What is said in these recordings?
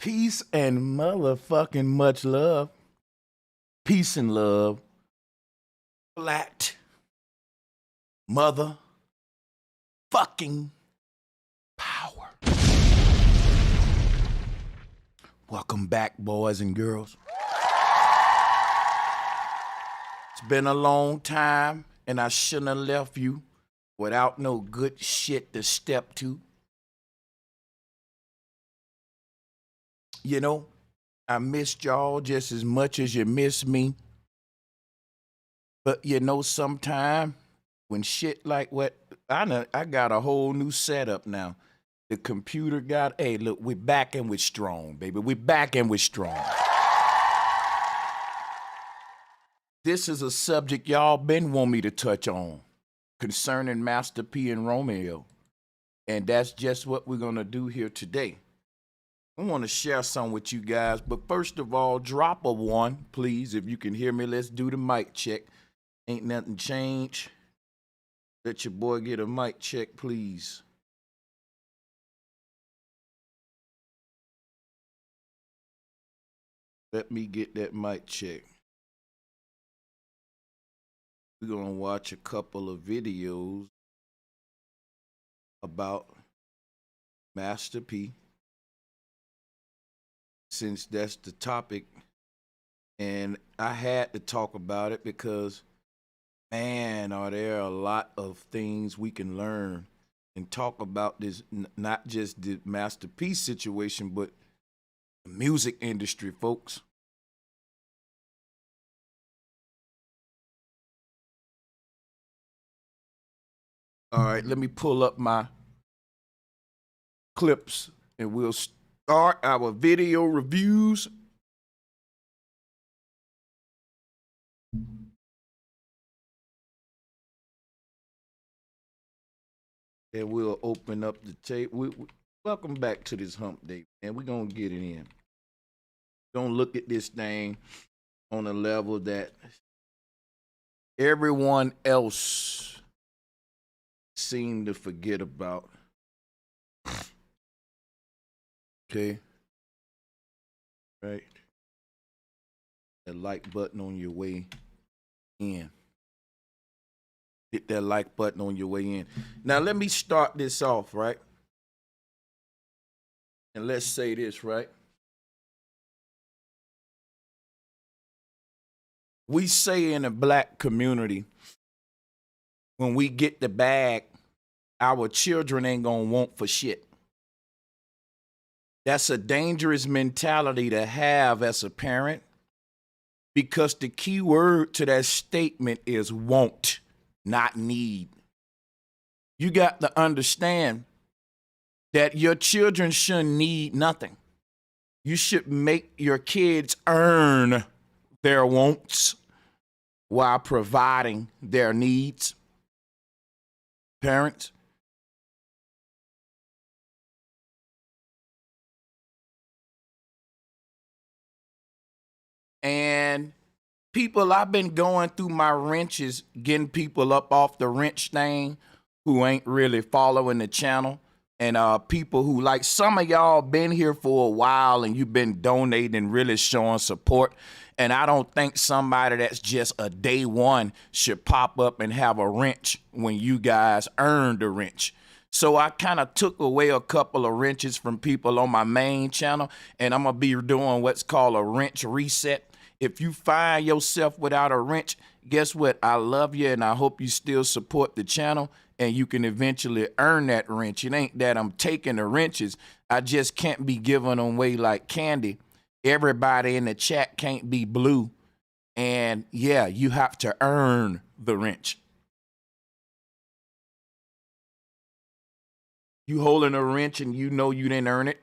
Peace and motherfucking much love. Peace and love. Flat. Mother. Fucking power. Welcome back, boys and girls. It's been a long time, and I shouldn't have left you without no good shit to step to. You know, I missed y'all just as much as you miss me. But you know, sometime when shit like what, I got a whole new setup now. The computer got, hey, look, we're back and we're strong, baby. We're back and we're strong. This is a subject y'all been want me to touch on concerning Master P and Romeo. And that's just what we're going to do here today. I want to share some with you guys, but first of all, drop a one, please. If you can hear me, let's do the mic check. Ain't nothing changed. Let your boy get a mic check, please. Let me get that mic check. We're going to watch a couple of videos about Master P, since that's the topic. And I had to talk about it because, man, are there a lot of things we can learn and talk about this, not just the Master P situation, but the music industry, folks. All right, let me pull up my clips and we'll start our video reviews. And we'll open up the tape. Welcome back to this hump day, and we're going to get it in. Don't look at this thing on a level that everyone else seemed to forget about. Okay? Right? That like button on your way in. Hit that like button on your way in. Now, let me start this off, right? And let's say this, right? We say in the black community, when we get the bag, our children ain't gonna want for shit. That's a dangerous mentality to have as a parent, because the key word to that statement is want, not need. You got to understand that your children shouldn't need nothing. You should make your kids earn their wants while providing their needs. Parents, and people, I've been going through my wrenches, getting people up off the wrench thing who ain't really following the channel. And people who, like, some of y'all been here for a while and you've been donating and really showing support. And I don't think somebody that's just a day one should pop up and have a wrench when you guys earned a wrench. So I kind of took away a couple of wrenches from people on my main channel, and I'm going to be doing what's called a wrench reset. If you find yourself without a wrench, guess what? I love you, and I hope you still support the channel, and you can eventually earn that wrench. It ain't that I'm taking the wrenches. I just can't be giving them away like candy. Everybody in the chat can't be blue. And yeah, you have to earn the wrench. You holding a wrench and you know you didn't earn it.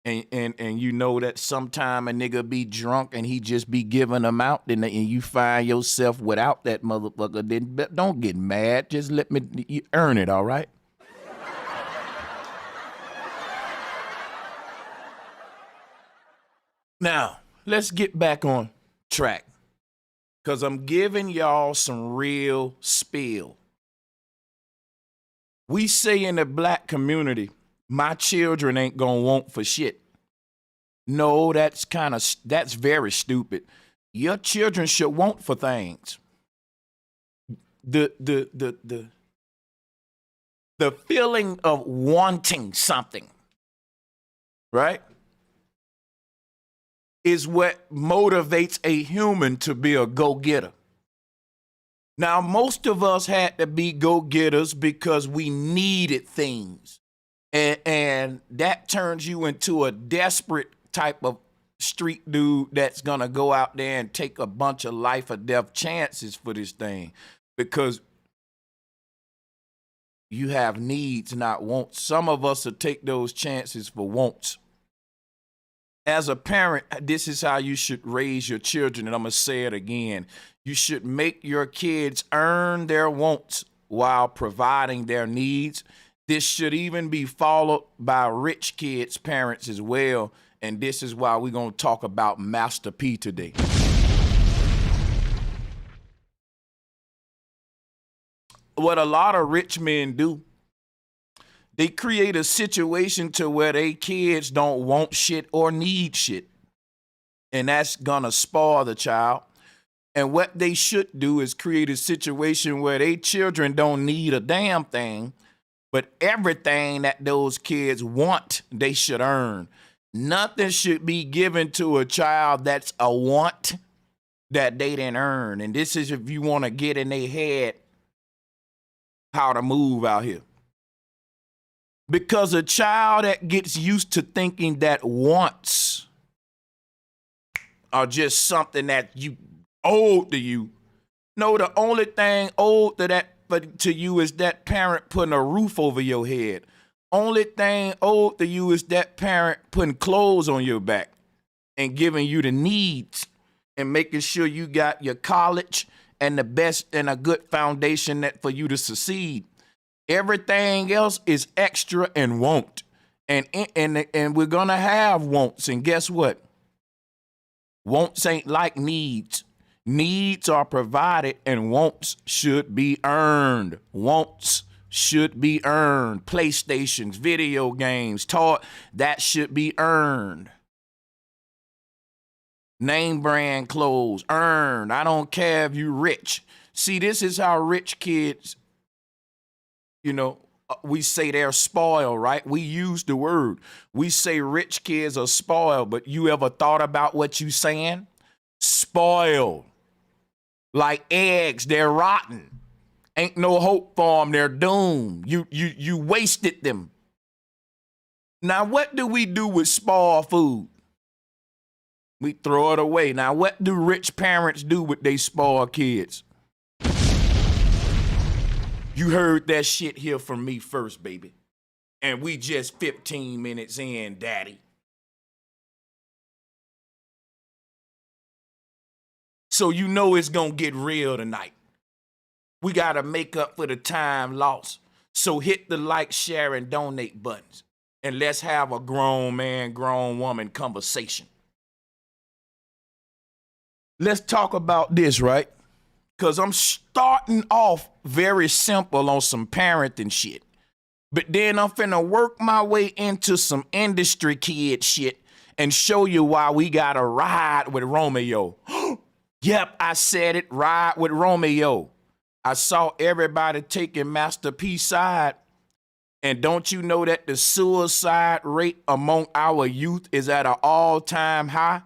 And you know that sometime a nigga be drunk and he just be giving them out, and you find yourself without that motherfucker, then don't get mad. Just let me, you earn it, all right? Now, let's get back on track, because I'm giving y'all some real spill. We say in the black community, my children ain't gonna want for shit. No, that's very stupid. Your children should want for things. The feeling of wanting something, right, is what motivates a human to be a go-getter. Now, most of us had to be go-getters because we needed things. And that turns you into a desperate type of street dude that's going to go out there and take a bunch of life or death chances for this thing because you have needs, not wants. Some of us will take those chances for wants. As a parent, this is how you should raise your children, and I'm going to say it again. You should make your kids earn their wants while providing their needs. This should even be followed by rich kids' parents as well, and this is why we're going to talk about Master P today. What a lot of rich men do, they create a situation to where they kids don't want shit or need shit. And that's gonna spoil the child. And what they should do is create a situation where they children don't need a damn thing, but everything that those kids want, they should earn. Nothing should be given to a child that's a want that they didn't earn. And this is if you want to get in their head how to move out here. Because a child that gets used to thinking that wants are just something that you owed to you. No, the only thing owed to you is that parent putting a roof over your head. Only thing owed to you is that parent putting clothes on your back and giving you the needs and making sure you got your college and the best and a good foundation that for you to succeed. Everything else is extra and want. And we're going to have wants. And guess what? Wants ain't like needs. Needs are provided and wants should be earned. Wants should be earned. PlayStations, video games, that should be earned. Name brand clothes, earned. I don't care if you rich. See, this is how rich kids, we say they're spoiled, right? We use the word. We say rich kids are spoiled, but you ever thought about what you saying? Spoiled. Like eggs, they're rotten. Ain't no hope for them, they're doomed. You wasted them. Now, what do we do with spoiled food? We throw it away. Now, what do rich parents do with their spoiled kids? You heard that shit here from me first, baby. And we just 15 minutes in, daddy. So you know it's gonna get real tonight. We gotta make up for the time lost. So hit the like, share, and donate buttons. And let's have a grown man, grown woman conversation. Let's talk about this, right? Because I'm starting off very simple on some parenting shit. But then I'm finna work my way into some industry kid shit and show you why we gotta ride with Romeo. Yep, I said it, ride with Romeo. I saw everybody taking Master P's side. And don't you know that the suicide rate among our youth is at an all-time high?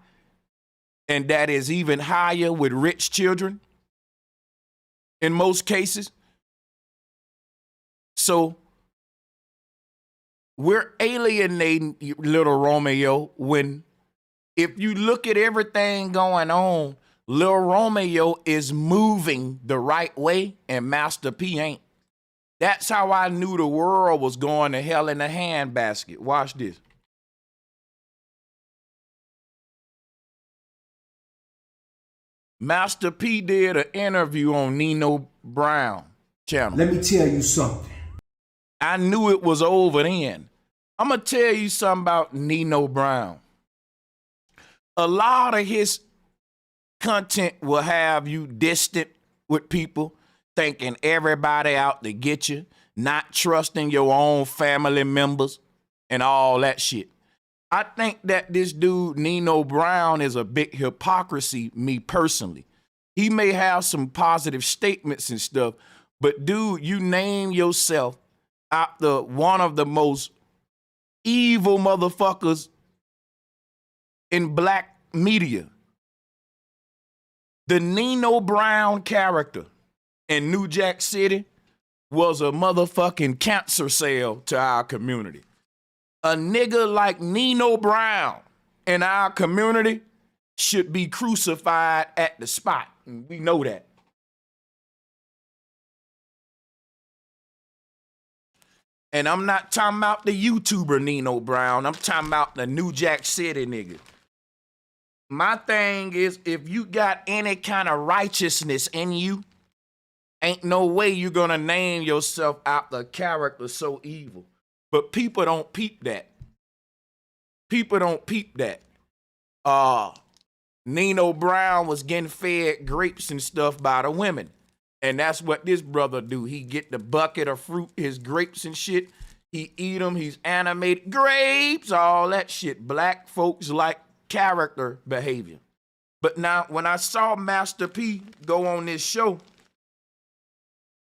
And that is even higher with rich children in most cases. So we're alienating little Romeo when, if you look at everything going on, little Romeo is moving the right way and Master P ain't. That's how I knew the world was going to hell in a handbasket. Watch this. Master P did an interview on Nino Brown channel. Let me tell you something. I knew it was over then. I'm going to tell you something about Nino Brown. A lot of his content will have you distant with people, thinking everybody out to get you, not trusting your own family members and all that shit. I think that this dude, Nino Brown, is a big hypocrisy, me personally. He may have some positive statements and stuff, but dude, you name yourself after one of the most evil motherfuckers in black media. The Nino Brown character in New Jack City was a motherfucking cancer cell to our community. A nigga like Nino Brown in our community should be crucified at the spot. And we know that. And I'm not talking about the YouTuber Nino Brown. I'm talking about the New Jack City nigga. My thing is, if you got any kind of righteousness in you, ain't no way you're gonna name yourself after a character so evil. But people don't peep that. People don't peep that. Nino Brown was getting fed grapes and stuff by the women. And that's what this brother do. He get the bucket of fruit, his grapes and shit. He eat them, he's animated. Grapes, all that shit. Black folks like character behavior. But now, when I saw Master P go on this show,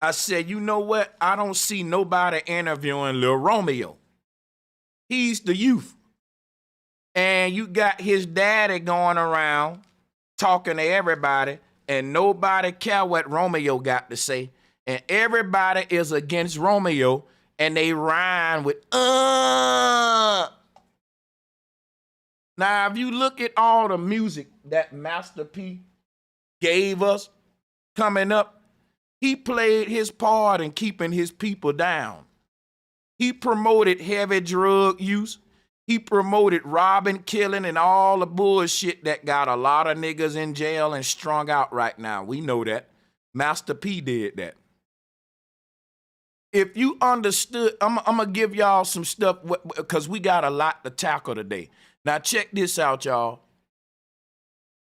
I said, you know what? I don't see nobody interviewing Lil Romeo. He's the youth. And you got his daddy going around talking to everybody, and nobody care what Romeo got to say. And everybody is against Romeo, and they rhyme with, Now, if you look at all the music that Master P gave us coming up, he played his part in keeping his people down. He promoted heavy drug use. He promoted robbing, killing, and all the bullshit that got a lot of niggas in jail and strung out right now. We know that. Master P did that. If you understood, I'm going to give y'all some stuff because we got a lot to tackle today. Now, check this out, y'all.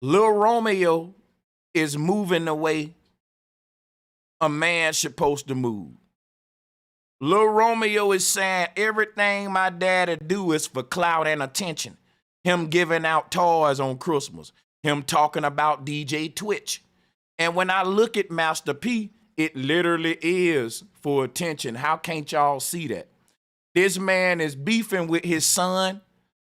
Lil Romeo is moving the way a man's supposed to move. Lil Romeo is saying everything my daddy do is for clout and attention. Him giving out toys on Christmas. Him talking about DJ Twitch. And when I look at Master P, it literally is for attention. How can't y'all see that? This man is beefing with his son,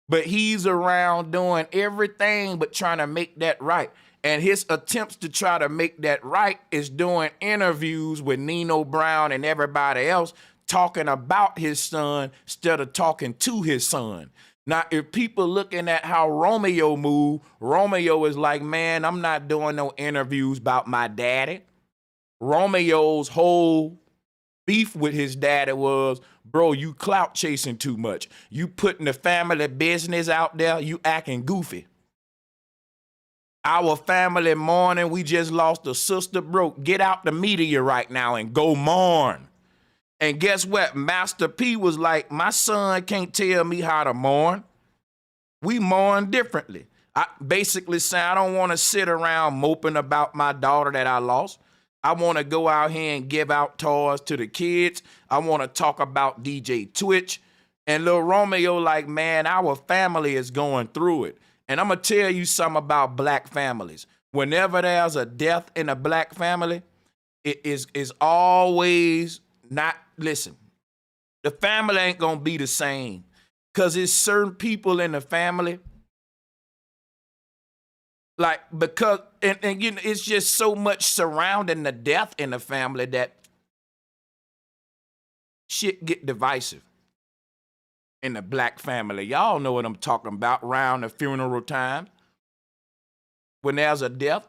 but he's around doing everything but trying to make that right. And his attempts to try to make that right is doing interviews with Nino Brown and everybody else talking about his son instead of talking to his son. Now, if people looking at how Romeo moved, Romeo is like, man, I'm not doing no interviews about my daddy. Romeo's whole beef with his daddy was, bro, you clout chasing too much. You putting the family business out there, you acting goofy. Our family mourning, we just lost a sister, bro. Get out the media right now and go mourn. And guess what? Master P was like, my son can't tell me how to mourn. We mourn differently. I basically say I don't want to sit around moping about my daughter that I lost. I want to go out here and give out toys to the kids. I want to talk about DJ Twitch. And Lil Romeo like, man, our family is going through it. And I'm going to tell you something about black families. Whenever there's a death in a black family, it is always not, listen, the family ain't going to be the same. Because there's certain people in the family, like, because, and you know, it's just so much surrounding the death in the family that shit get divisive in the black family. Y'all know what I'm talking about around the funeral time. When there's a death,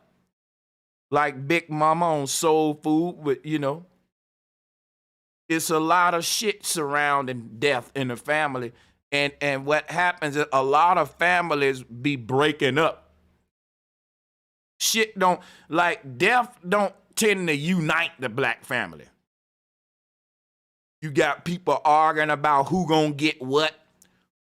like Big Mama on Soul Food, with, you know, it's a lot of shit surrounding death in the family. And what happens is a lot of families be breaking up. Shit don't, like, death don't tend to unite the black family. You got people arguing about who gonna get what,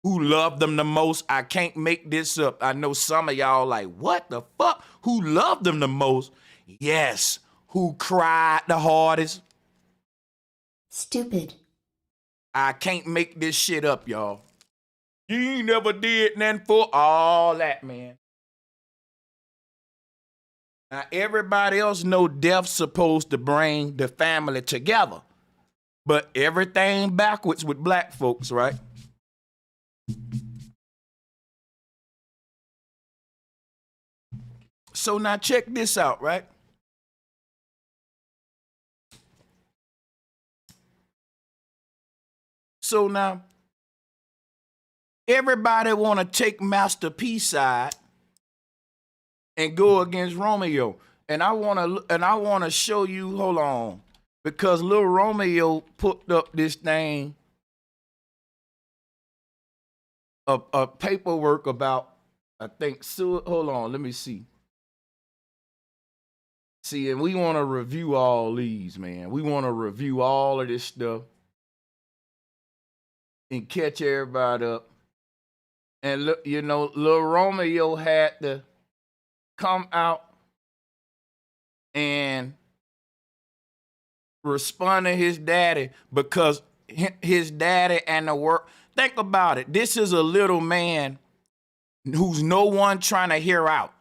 who loved them the most. I can't make this up. I know some of y'all like, what the fuck? Who loved them the most? Yes. Who cried the hardest? Stupid. I can't make this shit up, y'all. You ain't never did nothing for all that, man. Now, everybody else know death's supposed to bring the family together. But everything backwards with black folks, right? So now check this out, right? So now everybody want to take Master P side and go against Romeo. And I want to show you, hold on, because little Romeo put up this thing a paperwork about, I think, hold on, let me see. See, and we want to review all these, man. We want to review all of this stuff and catch everybody up. And look, you know, little Romeo had to come out and respond to his daddy because his daddy and the work. Think about it. This is a little man who's no one trying to hear out.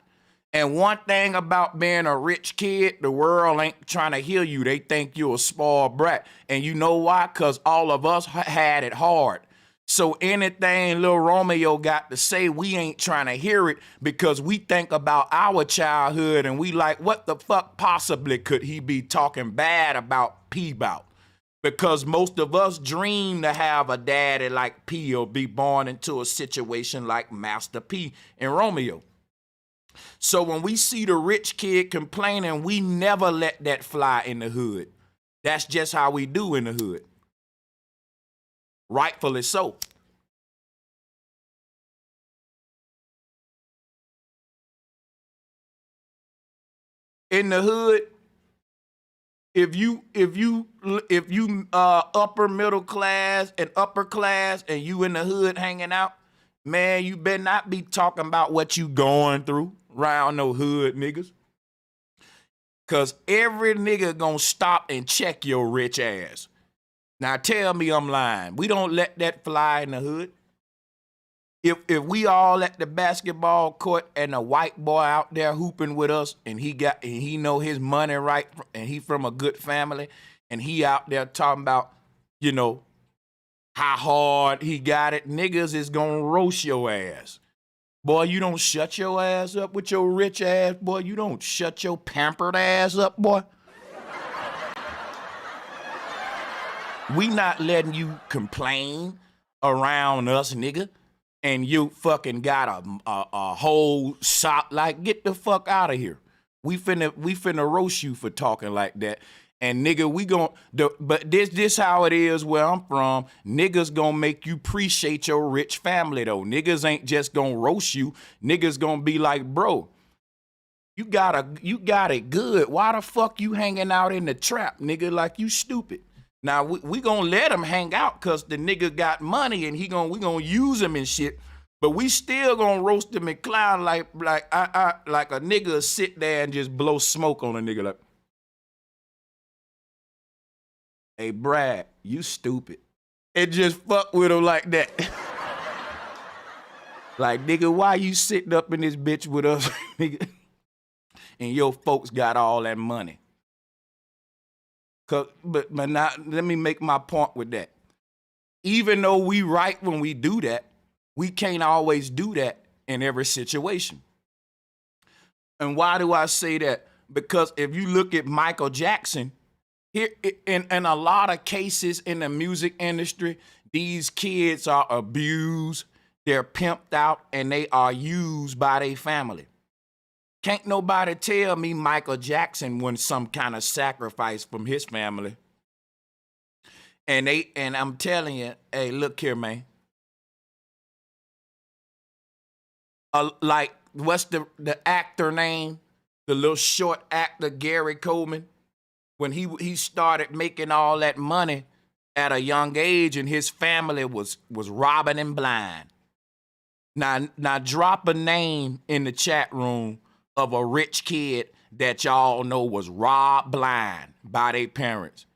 And one thing about being a rich kid, the world ain't trying to hear you. They think you're a spoiled brat. And you know why? Because all of us had it hard. So anything little Romeo got to say, we ain't trying to hear it because we think about our childhood and we like, what the fuck possibly could he be talking bad about P about? Because most of us dream to have a daddy like P or be born into a situation like Master P and Romeo. So when we see the rich kid complaining, we never let that fly in the hood. That's just how we do in the hood. Rightfully so. In the hood, if you upper middle class and upper class and you in the hood hanging out, man, you better not be talking about what you going through around no hood niggas. Cause every nigga gonna stop and check your rich ass. Now tell me I'm lying. We don't let that fly in the hood. If we all at the basketball court and a white boy out there hooping with us and he know his money right and he from a good family and he out there talking about, you know, how hard he got it, niggas is gonna roast your ass. Boy, you don't shut your ass up with your rich ass, boy. You don't shut your pampered ass up, boy. We not letting you complain around us, nigga. And you fucking got a whole shop. Like, get the fuck out of here. We finna roast you for talking like that. And nigga, but this how it is where I'm from. Niggas gonna make you appreciate your rich family though. Niggas ain't just gonna roast you. Niggas gonna be like, bro, you got it good. Why the fuck you hanging out in the trap, nigga? Like you stupid. Now we gonna let him hang out cause the nigga got money and we gonna use him and shit. But we still gonna roast him and clown like a nigga sit there and just blow smoke on a nigga like, hey Brad, you stupid. And just fuck with him like that. Like nigga, why you sitting up in this bitch with us, nigga? And your folks got all that money. But now, let me make my point with that. Even though we right when we do that, we can't always do that in every situation. And why do I say that? Because if you look at Michael Jackson, here in a lot of cases in the music industry, these kids are abused, they're pimped out, and they are used by their family. Can't nobody tell me Michael Jackson won some kind of sacrifice from his family. And I'm telling you, hey, look here, man. Like, what's the actor name? The little short actor, Gary Coleman. When he started making all that money at a young age and his family was robbing him blind. Now drop a name in the chat room of a rich kid that y'all know was robbed blind by their parents.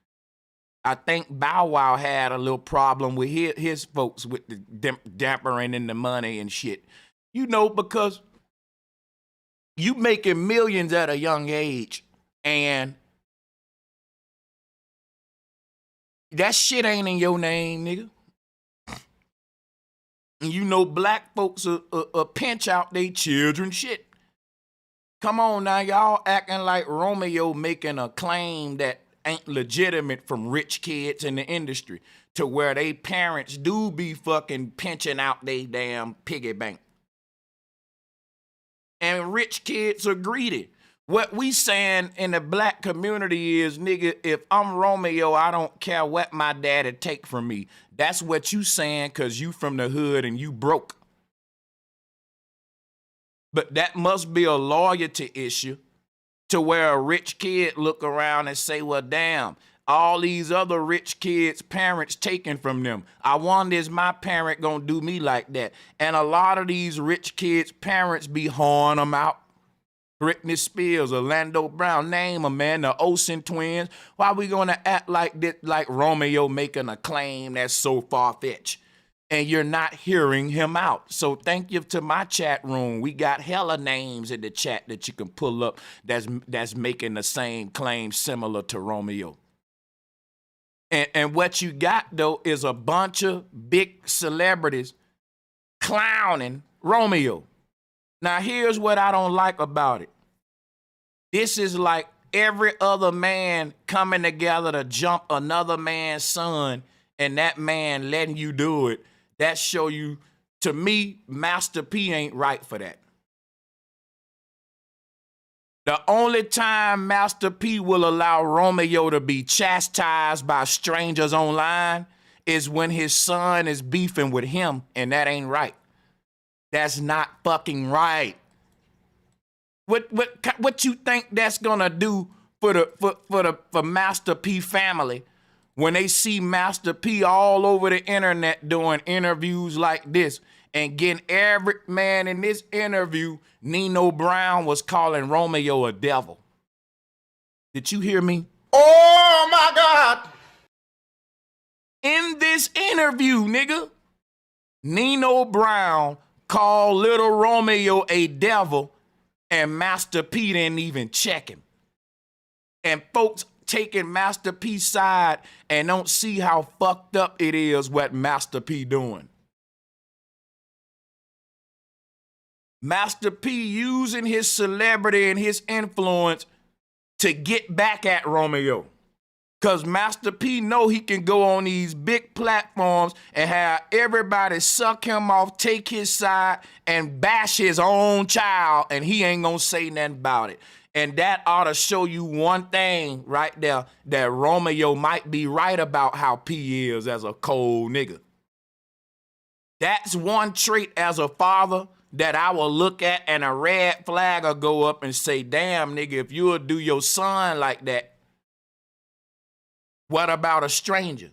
I think Bow Wow had a little problem with his folks with the dampering in the money and shit. You know, because you making millions at a young age, and that shit ain't in your name, nigga. And you know black folks pinch out they children shit. Come on now, y'all acting like Romeo making a claim that ain't legitimate from rich kids in the industry to where they parents do be fucking pinching out they damn piggy bank. And rich kids are greedy. What we saying in the black community is, nigga, if I'm Romeo, I don't care what my daddy take from me. That's what you saying because you from the hood and you broke. But that must be a loyalty issue to where a rich kid look around and say, well, damn, all these other rich kids' parents taken from them. I wonder, is my parent gonna do me like that? And a lot of these rich kids' parents be horning them out. Britney Spears, Orlando Brown, name them, man, the Olsen twins. Why we gonna act like this, like Romeo making a claim that's so far-fetched? And you're not hearing him out. So thank you to my chat room. We got hella names in the chat that you can pull up that's making the same claim similar to Romeo. And what you got, though, is a bunch of big celebrities clowning Romeo. Now, here's what I don't like about it. This is like every other man coming together to jump another man's son and that man letting you do it. That show you, to me, Master P ain't right for that. The only time Master P will allow Romeo to be chastised by strangers online is when his son is beefing with him, and that ain't right. That's not fucking right. What you think that's gonna do for Master P family when they see Master P all over the internet doing interviews like this and getting every man in this interview, Nino Brown was calling Romeo a devil. Did you hear me? Oh my God. In this interview, nigga, Nino Brown called little Romeo a devil and Master P didn't even check him. And folks taking Master P's side and don't see how fucked up it is what Master P doing. Master P using his celebrity and his influence to get back at Romeo. Because Master P know he can go on these big platforms and have everybody suck him off, take his side, and bash his own child, and he ain't gonna say nothing about it. And that ought to show you one thing right there, that Romeo might be right about how P is as a cold nigga. That's one trait as a father that I will look at and a red flag will go up and say, damn, nigga, if you would do your son like that, what about a stranger?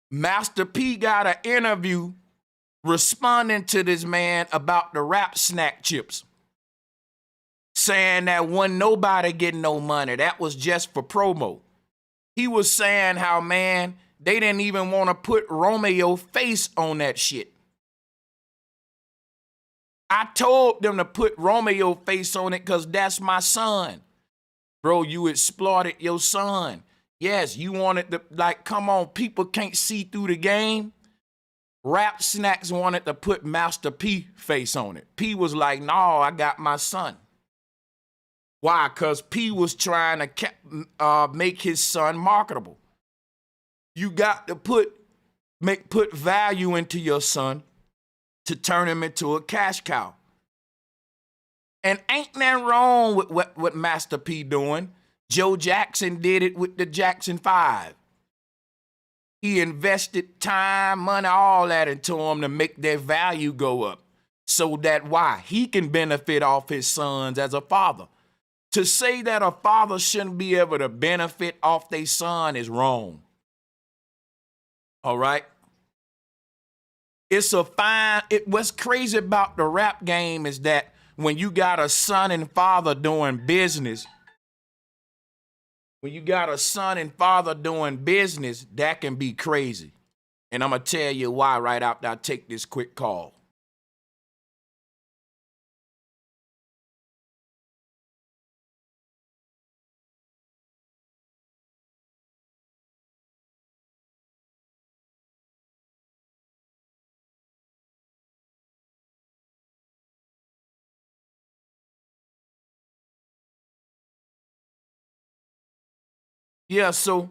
Master P got an interview responding to this man about the rap snack chips, saying that wasn't nobody getting no money. That was just for promo. He was saying how, man, they didn't even want to put Romeo's face on that shit. I told them to put Romeo's face on it because that's my son. Bro, you exploited your son. Yes, you wanted to, like, come on, people can't see through the game. Rap Snacks wanted to put Master P face on it. P was like, no, I got my son. Why? Because P was trying to make his son marketable. You got to put value into your son to turn him into a cash cow. And ain't nothing wrong with what Master P doing. Joe Jackson did it with the Jackson 5. He invested time, money, all that into them to make their value go up. So that why? He can benefit off his sons as a father. To say that a father shouldn't be able to benefit off their son is wrong. All right? It's a fine, what's crazy about the rap game is that when you got a son and father doing business, When you got a son and father doing business, that can be crazy. And I'm going to tell you why right after I take this quick call. Yeah, so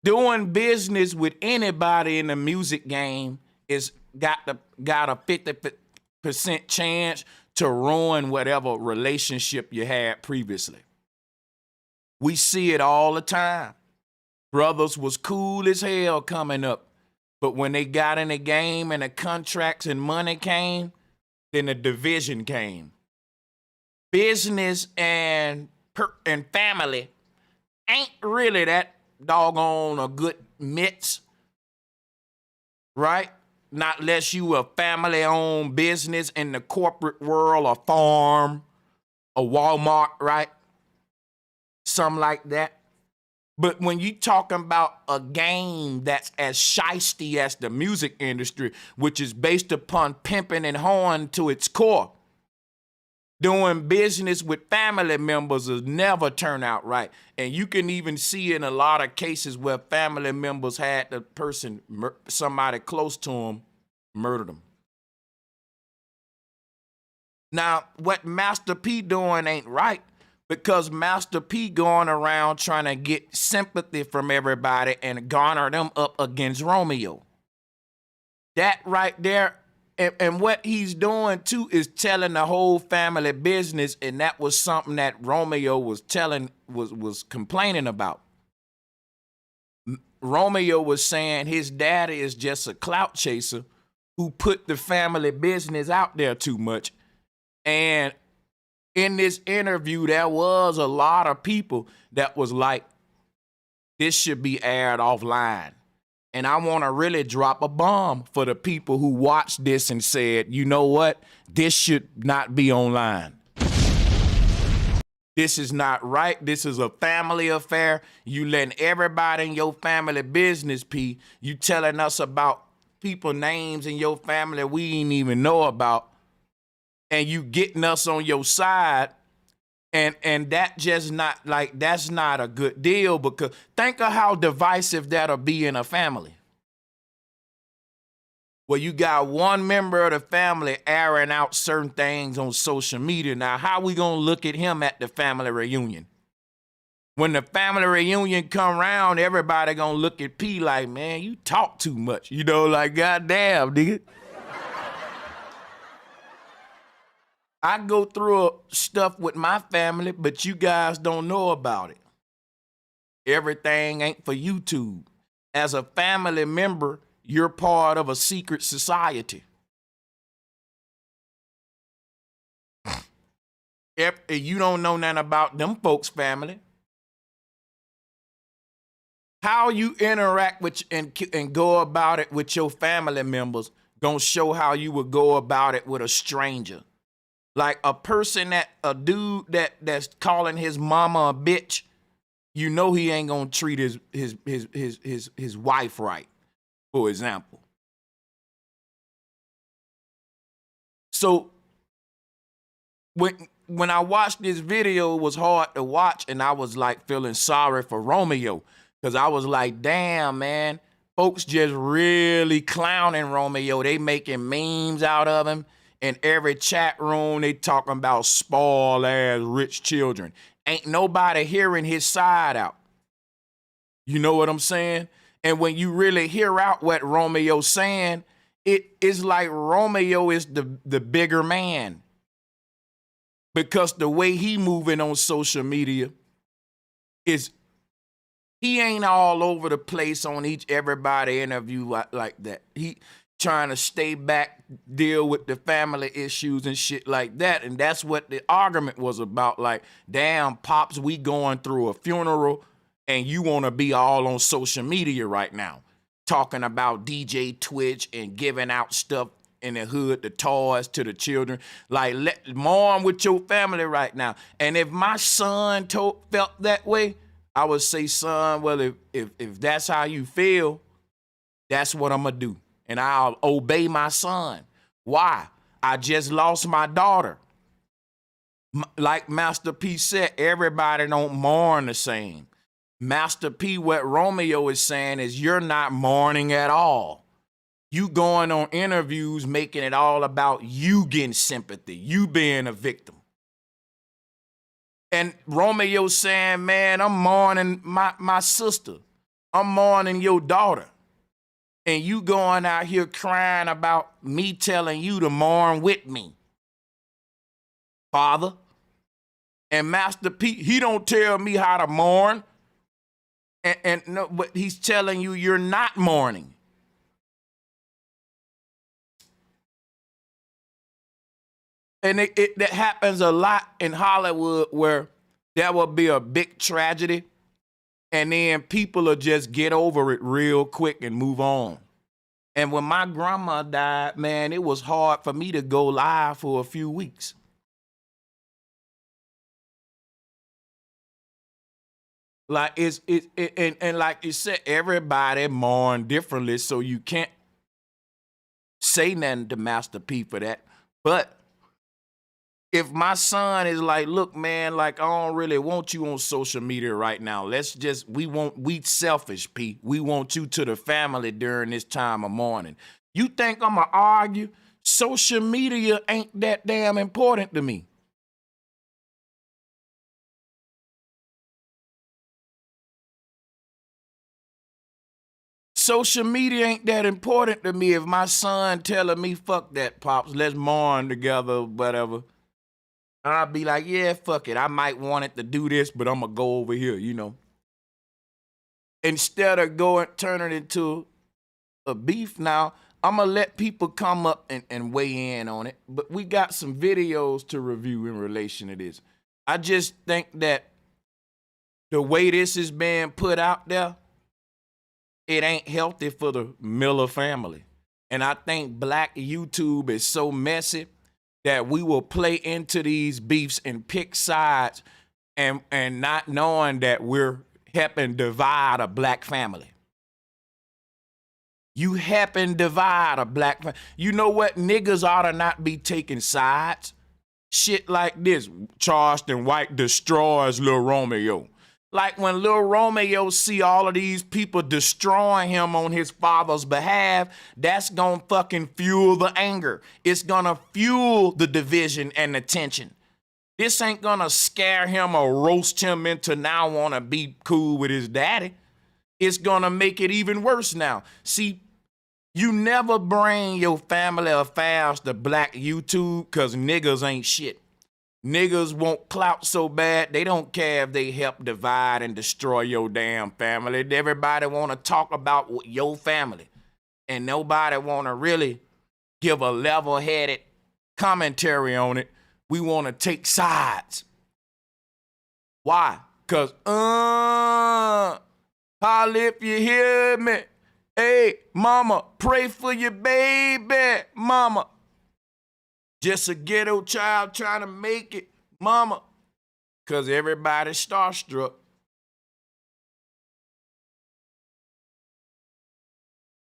doing business with anybody in the music game is got a 50% chance to ruin whatever relationship you had previously. We see it all the time. Brothers was cool as hell coming up, but when they got in the game and the contracts and money came, then the division came. Business and family ain't really that doggone a good mix, right? Not unless you a family-owned business in the corporate world, a farm, a Walmart, right? Something like that. But when you talking about a game that's as shiesty as the music industry, which is based upon pimping and hoeing to its core, doing business with family members will never turn out right. And you can even see in a lot of cases where family members had the person, somebody close to them, murder them. Now, what Master P doing ain't right, because Master P going around trying to get sympathy from everybody and garner them up against Romeo. That right there, and what he's doing too is telling the whole family business, and that was something that Romeo was complaining about. Romeo was saying his daddy is just a clout chaser who put the family business out there too much. And in this interview, there was a lot of people that was like, this should be aired offline. And I want to really drop a bomb for the people who watched this and said, you know what? This should not be online. This is not right. This is a family affair. You letting everybody in your family business, P. You telling us about people names in your family we ain't even know about. And you getting us on your side, and that just not like, that's not a good deal, because think of how divisive that'll be in a family. Well, you got one member of the family airing out certain things on social media. Now, how we gonna look at him at the family reunion? When the family reunion come around, everybody gonna look at P like, man, you talk too much. You know, like, goddamn, nigga. I go through stuff with my family, but you guys don't know about it. Everything ain't for YouTube. As a family member, you're part of a secret society. If you don't know nothing about them folks' family, how you interact with and go about it with your family members gonna show how you would go about it with a stranger. Like a dude that's calling his mama a bitch, you know he ain't gonna treat his wife right, for example. So when I watched this video, it was hard to watch, and I was like feeling sorry for Romeo, because I was like, damn, man, folks just really clowning Romeo. They making memes out of him. In every chat room, they talking about spoiled ass rich children. Ain't nobody hearing his side out. You know what I'm saying? And when you really hear out what Romeo's saying, it is like Romeo is the bigger man. Because the way he moving on social media is, he ain't all over the place on everybody interview like that. He trying to stay back, deal with the family issues and shit like that. And that's what the argument was about. Like, damn, Pops, we going through a funeral and you want to be all on social media right now, talking about DJ Twitch and giving out stuff in the hood, the toys to the children. Like, mourn with your family right now. And if my son felt that way, I would say, son, well, if that's how you feel, that's what I'm gonna do. And I'll obey my son. Why? I just lost my daughter. Like Master P said, everybody don't mourn the same. Master P, what Romeo is saying is you're not mourning at all. You going on interviews making it all about you getting sympathy, you being a victim. And Romeo saying, man, I'm mourning my sister. I'm mourning your daughter. And you going out here crying about me telling you to mourn with me. Father. And Master P, he don't tell me how to mourn. And no, but he's telling you you're not mourning. And that happens a lot in Hollywood where there will be a big tragedy and then people will just get over it real quick and move on. And when my grandma died, man, it was hard for me to go live for a few weeks. Like and like you said, everybody mourn differently, so you can't say nothing to Master P for that. But if my son is like, look, man, like I don't really want you on social media right now. We selfish, P. We want you to the family during this time of mourning. You think I'm gonna argue? Social media ain't that damn important to me. Social media ain't that important to me. If my son telling me, fuck that, Pops, let's mourn together, whatever, I'll be like, yeah, fuck it. I might want it to do this, but I'm going to go over here, you know. Instead of turning it into a beef now, I'm going to let people come up and weigh in on it. But we got some videos to review in relation to this. I just think that the way this is being put out there, it ain't healthy for the Miller family. And I think Black YouTube is so messy that we will play into these beefs and pick sides and not knowing that we're helping divide a Black family. You helping divide a Black family. You know what? Niggas ought to not be taking sides. Shit like this. Charleston White destroys Lil Romeo. Like when Lil Romeo see all of these people destroying him on his father's behalf, that's gonna fucking fuel the anger. It's gonna fuel the division and the tension. This ain't gonna scare him or roast him into now wanna be cool with his daddy. It's gonna make it even worse now. See, you never bring your family affairs to Black YouTube cause niggas ain't shit. Niggas want clout so bad, they don't care if they help divide and destroy your damn family. Everybody want to talk about your family. And nobody want to really give a level-headed commentary on it. We want to take sides. Why? Because, holla if you hear me. Hey, mama, pray for your baby, mama. Just a ghetto child trying to make it, mama. Because everybody's starstruck.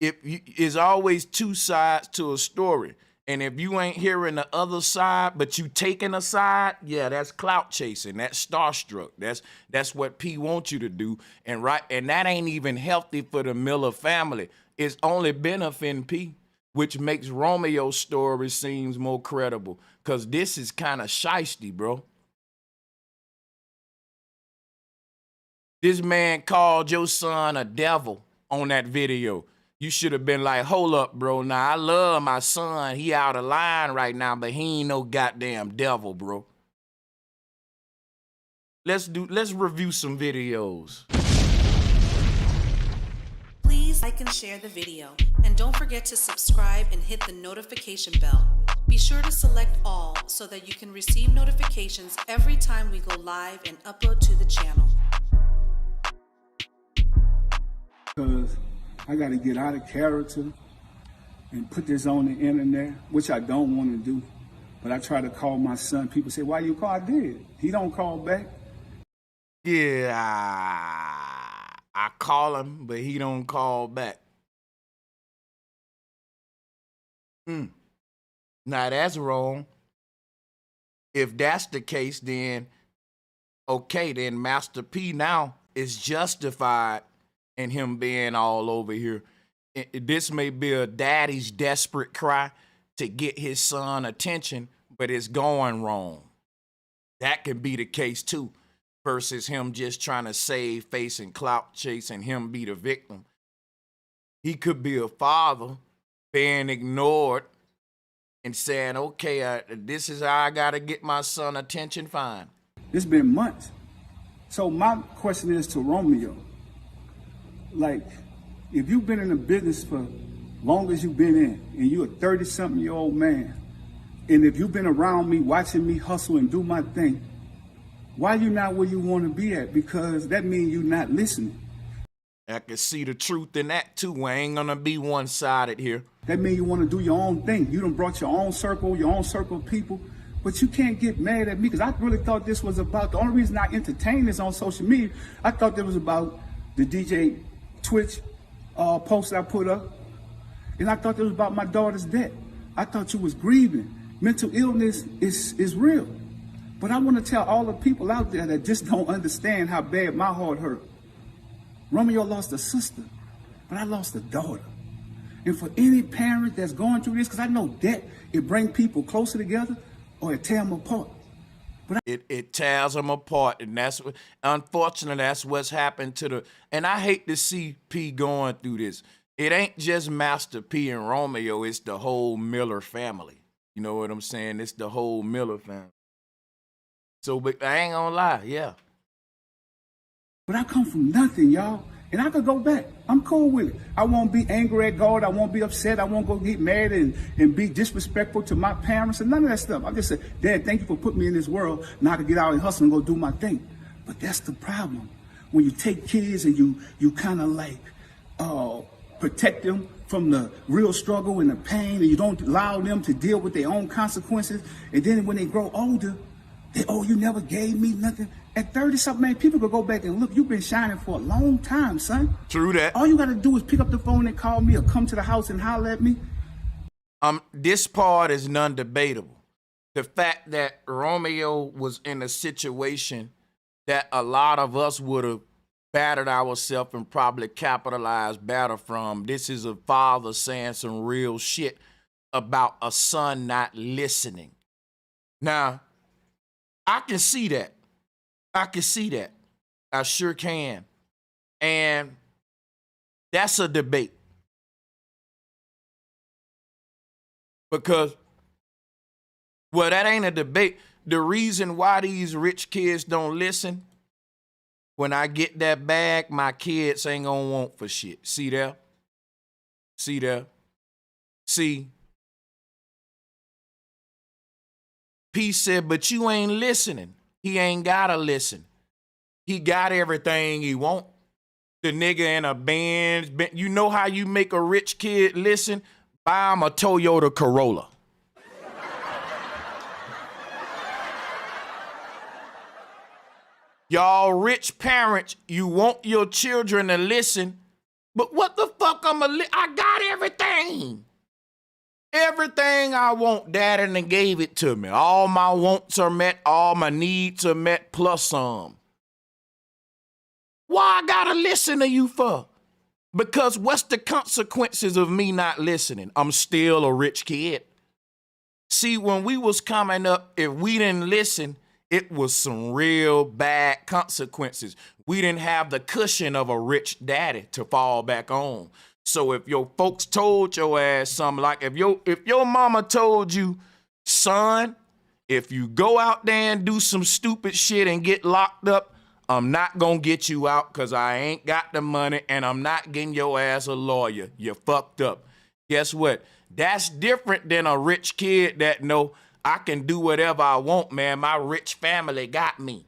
It's always two sides to a story. And if you ain't hearing the other side, but you taking a side, yeah, that's clout chasing. That's starstruck. That's what P wants you to do. And that ain't even healthy for the Miller family. It's only benefiting P, which makes Romeo's story seems more credible. Because this is kind of shiesty, bro. This man called your son a devil on that video. You should have been like, hold up, bro. Now, I love my son. He out of line right now, but he ain't no goddamn devil, bro. Let's review some videos. Please like and share the video. And don't forget to subscribe and hit the notification bell. Be sure to select all so that you can receive notifications every time we go live and upload to the channel. Because I got to get out of character and put this on the internet, which I don't want to do. But I try to call my son. People say, why you call? I did. He don't call back. Yeah. I call him, but he don't call back. Now that's wrong. If that's the case, then okay, then Master P now is justified in him being all over here. This may be a daddy's desperate cry to get his son attention, but it's going wrong. That could be the case too, versus him just trying to save face and clout chase and him be the victim. He could be a father being ignored and saying, okay, this is how I got to get my son attention, fine. It's been months. So my question is to Romeo, like, if you've been in the business for long as you've been in, and you're a 30-something-year-old man, and if you've been around me, watching me hustle and do my thing, why you not where you want to be at? Because that means you're not listening. I can see the truth in that too. We ain't gonna be one-sided here. That means you want to do your own thing. You done brought your own circle of people, but you can't get mad at me because I really thought this was about, the only reason I entertained this on social media, I thought it was about the DJ Twitch post I put up, and I thought it was about my daughter's death. I thought you was grieving. Mental illness is real. But I want to tell all the people out there that just don't understand how bad my heart hurt. Romeo lost a sister, but I lost a daughter. And for any parent that's going through this, because I know that it brings people closer together or it tear them apart. But it tears them apart, and that's what, unfortunately, that's what's happened to the, and I hate to see P going through this. It ain't just Master P and Romeo, it's the whole Miller family. You know what I'm saying? It's the whole Miller family. So, but I ain't gonna lie, yeah. But I come from nothing, y'all. And I could go back. I'm cool with it. I won't be angry at God. I won't be upset. I won't go get mad and be disrespectful to my parents and none of that stuff. I just say, Dad, thank you for putting me in this world. Now I can get out and hustle and go do my thing. But that's the problem. When you take kids and you kind of like protect them from the real struggle and the pain, and you don't allow them to deal with their own consequences. And then when they grow older, you never gave me nothing. At 30-something, man, people could go back and look, you've been shining for a long time, son. True that. All you got to do is pick up the phone and call me or come to the house and holler at me. This part is non-debatable. The fact that Romeo was in a situation that a lot of us would have battered ourselves and probably capitalized better from. This is a father saying some real shit about a son not listening. Now, I can see that. I can see that. I sure can. And that's a debate. Because, well, that ain't a debate. The reason why these rich kids don't listen, when I get that bag, my kids ain't gonna want for shit. See there? See there? See? P said, but you ain't listening. He ain't gotta listen. He got everything he want. The nigga in a Benz. You know how you make a rich kid listen? Buy him a Toyota Corolla. Y'all rich parents, you want your children to listen, but what the fuck I got everything. Everything I want, Daddy done gave it to me. All my wants are met, all my needs are met, plus some. Why I gotta listen to you for? Because what's the consequences of me not listening? I'm still a rich kid. See, when we was coming up, if we didn't listen, it was some real bad consequences. We didn't have the cushion of a rich daddy to fall back on. So if your folks told your ass something, like if your mama told you, son, if you go out there and do some stupid shit and get locked up, I'm not gonna get you out because I ain't got the money and I'm not getting your ass a lawyer. You fucked up. Guess what? That's different than a rich kid that know I can do whatever I want, man. My rich family got me.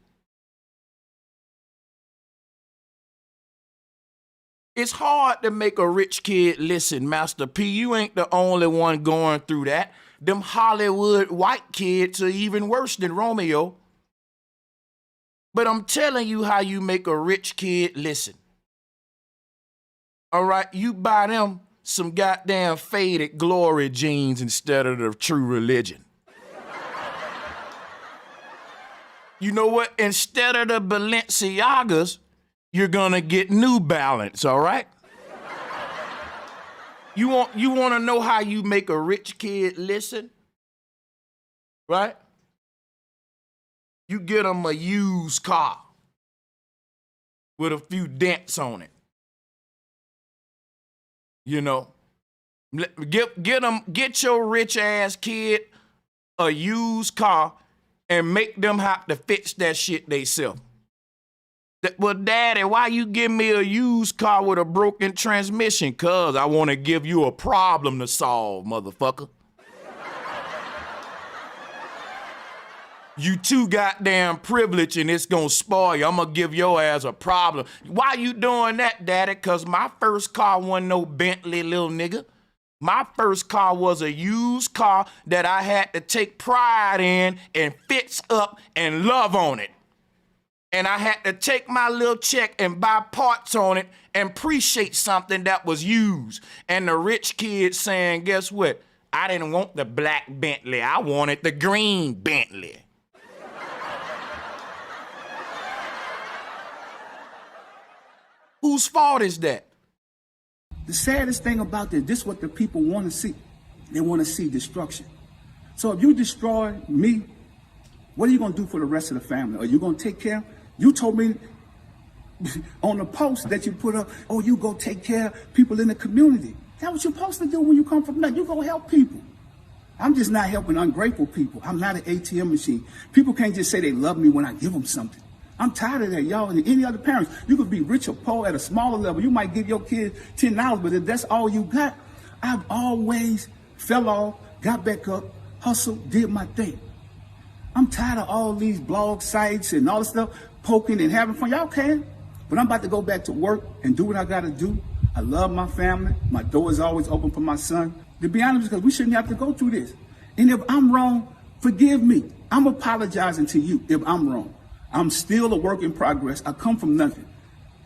It's hard to make a rich kid listen, Master P. You ain't the only one going through that. Them Hollywood white kids are even worse than Romeo. But I'm telling you how you make a rich kid listen. All right, you buy them some goddamn faded glory jeans instead of the true religion. You know what? Instead of the Balenciagas, you're gonna get New Balance, all right? You want to know how you make a rich kid listen? Right? You get them a used car with a few dents on it. You know, get your rich ass kid a used car and make them have to fix that shit theyself. Well, Daddy, why you give me a used car with a broken transmission? Cuz I want to give you a problem to solve, motherfucker. You too goddamn privileged and it's gonna spoil you. I'm gonna give your ass a problem. Why you doing that, Daddy? Cause my first car wasn't no Bentley, little nigga. My first car was a used car that I had to take pride in and fix up and love on it. And I had to take my little check and buy parts on it and appreciate something that was used. And the rich kid saying, guess what? I didn't want the black Bentley. I wanted the green Bentley. Whose fault is that? The saddest thing about this is what the people want to see. They want to see destruction. So if you destroy me, what are you going to do for the rest of the family? Are you going to take care? You told me on the post that you put up, oh, you go take care of people in the community. That's what you're supposed to do when you come from nothing. You go help people. I'm just not helping ungrateful people. I'm not an ATM machine. People can't just say they love me when I give them something. I'm tired of that, y'all. And any other parents, you could be rich or poor at a smaller level. You might give your kid $10, but if that's all you got, I've always fell off, got back up, hustled, did my thing. I'm tired of all these blog sites and all this stuff, poking and having fun. Y'all can, but I'm about to go back to work and do what I got to do. I love my family. My door is always open for my son. To be honest, because we shouldn't have to go through this. And if I'm wrong, forgive me. I'm apologizing to you if I'm wrong. I'm still a work in progress. I come from nothing.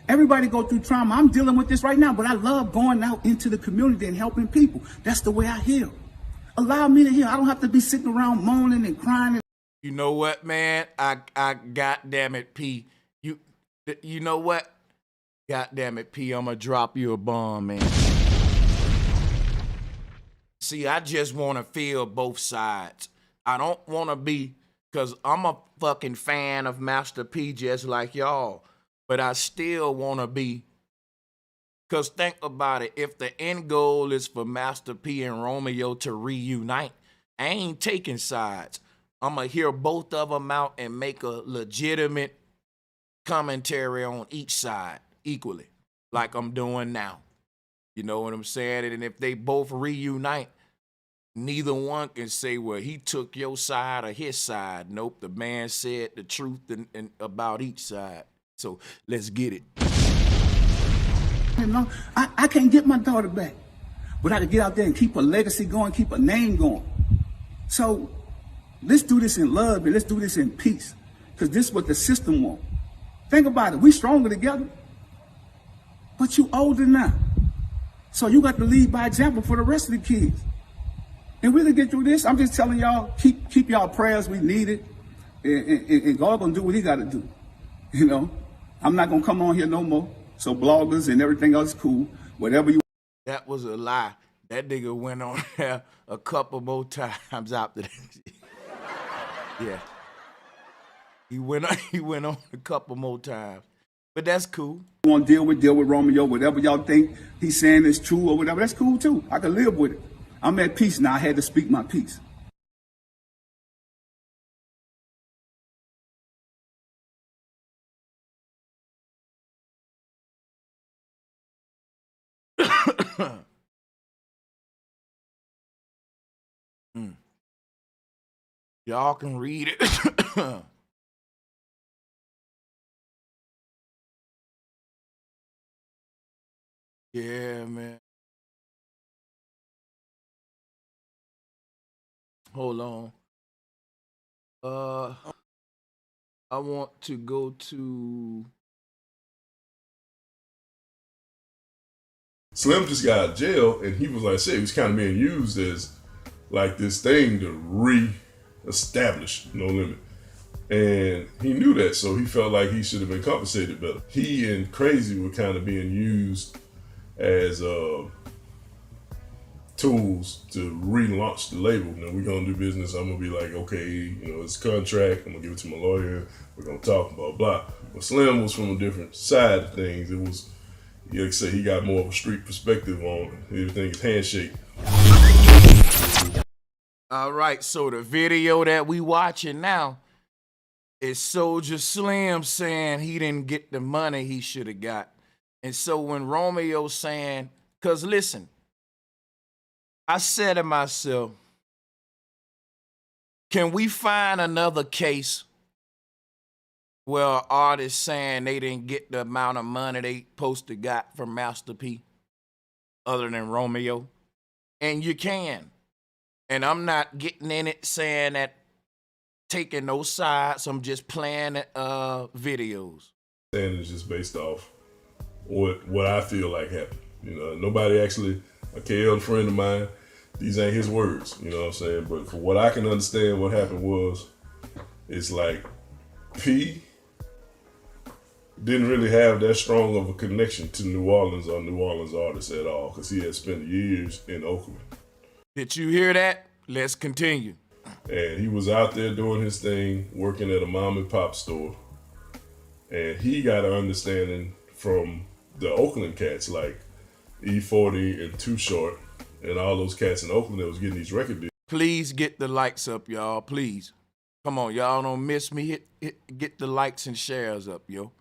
Everybody go through trauma. I'm dealing with this right now, but I love going out into the community and helping people. That's the way I heal. Allow me to heal. I don't have to be sitting around moaning and crying. You know what, man? I goddamn it, P. You know what? Goddamn it, P. I'm gonna drop you a bomb, man. See, I just want to feel both sides. I don't want to be, because I'm a fucking fan of Master P just like y'all, but I still want to be, because think about it, if the end goal is for Master P and Romeo to reunite, I ain't taking sides. I'm going to hear both of them out and make a legitimate commentary on each side equally, like I'm doing now. You know what I'm saying? And if they both reunite, neither one can say, well, he took your side or his side. Nope, the man said the truth and about each side. So let's get it. You know, I can't get my daughter back, but I can get out there and keep a legacy going, keep a name going. So let's do this in love and let's do this in peace, because this is what the system wants. Think about it. We stronger together, but you older now. So you got to lead by example for the rest of the kids. And we're going to get through this. I'm just telling y'all, keep y'all prayers. We need it. And God going to do what he got to do. You know, I'm not going to come on here no more. So bloggers and everything else is cool. Whatever you. That was a lie. That nigga went on there a couple more times after that. Yeah. He went on a couple more times. But that's cool. You want to deal with Romeo. Whatever y'all think he's saying is true or whatever, that's cool too. I can live with it. I'm at peace now. I had to speak my piece. Y'all can read it. Yeah, man. Hold on. I want to go to Slim just got out of jail, and he was like I said, he was kind of being used as like this thing to re-establish No Limit. And he knew that, so he felt like he should have been compensated better. He and Crazy were kind of being used as tools to relaunch the label. Now we're gonna do business. I'm gonna be like, okay, it's a contract. I'm gonna give it to my lawyer. We're gonna talk, blah blah. But Slim was from a different side of things. It was, like I say, he got more of a street perspective on everything. Is handshake. All right, so the video that we watching now is Soldier Slim saying he didn't get the money he should have got. And so when Romeo saying, because listen, I said to myself, can we find another case where artists saying they didn't get the amount of money they supposed to got from Master P other than Romeo? And you can. And I'm not getting in it saying that taking no sides. I'm just playing videos. And it's just based off what I feel like happened. Nobody actually, a KL friend of mine, these ain't his words, you know what I'm saying? But for what I can understand, what happened was, it's like P didn't really have that strong of a connection to New Orleans or New Orleans artists at all, because he had spent years in Oakland. Did you hear that? Let's continue. And he was out there doing his thing, working at a mom and pop store. And he got an understanding from the Oakland cats like E40 and Too Short and all those cats in Oakland that was getting these record deals. Please get the likes up, y'all. Please. Come on, y'all don't miss me. Get the likes and shares up, yo.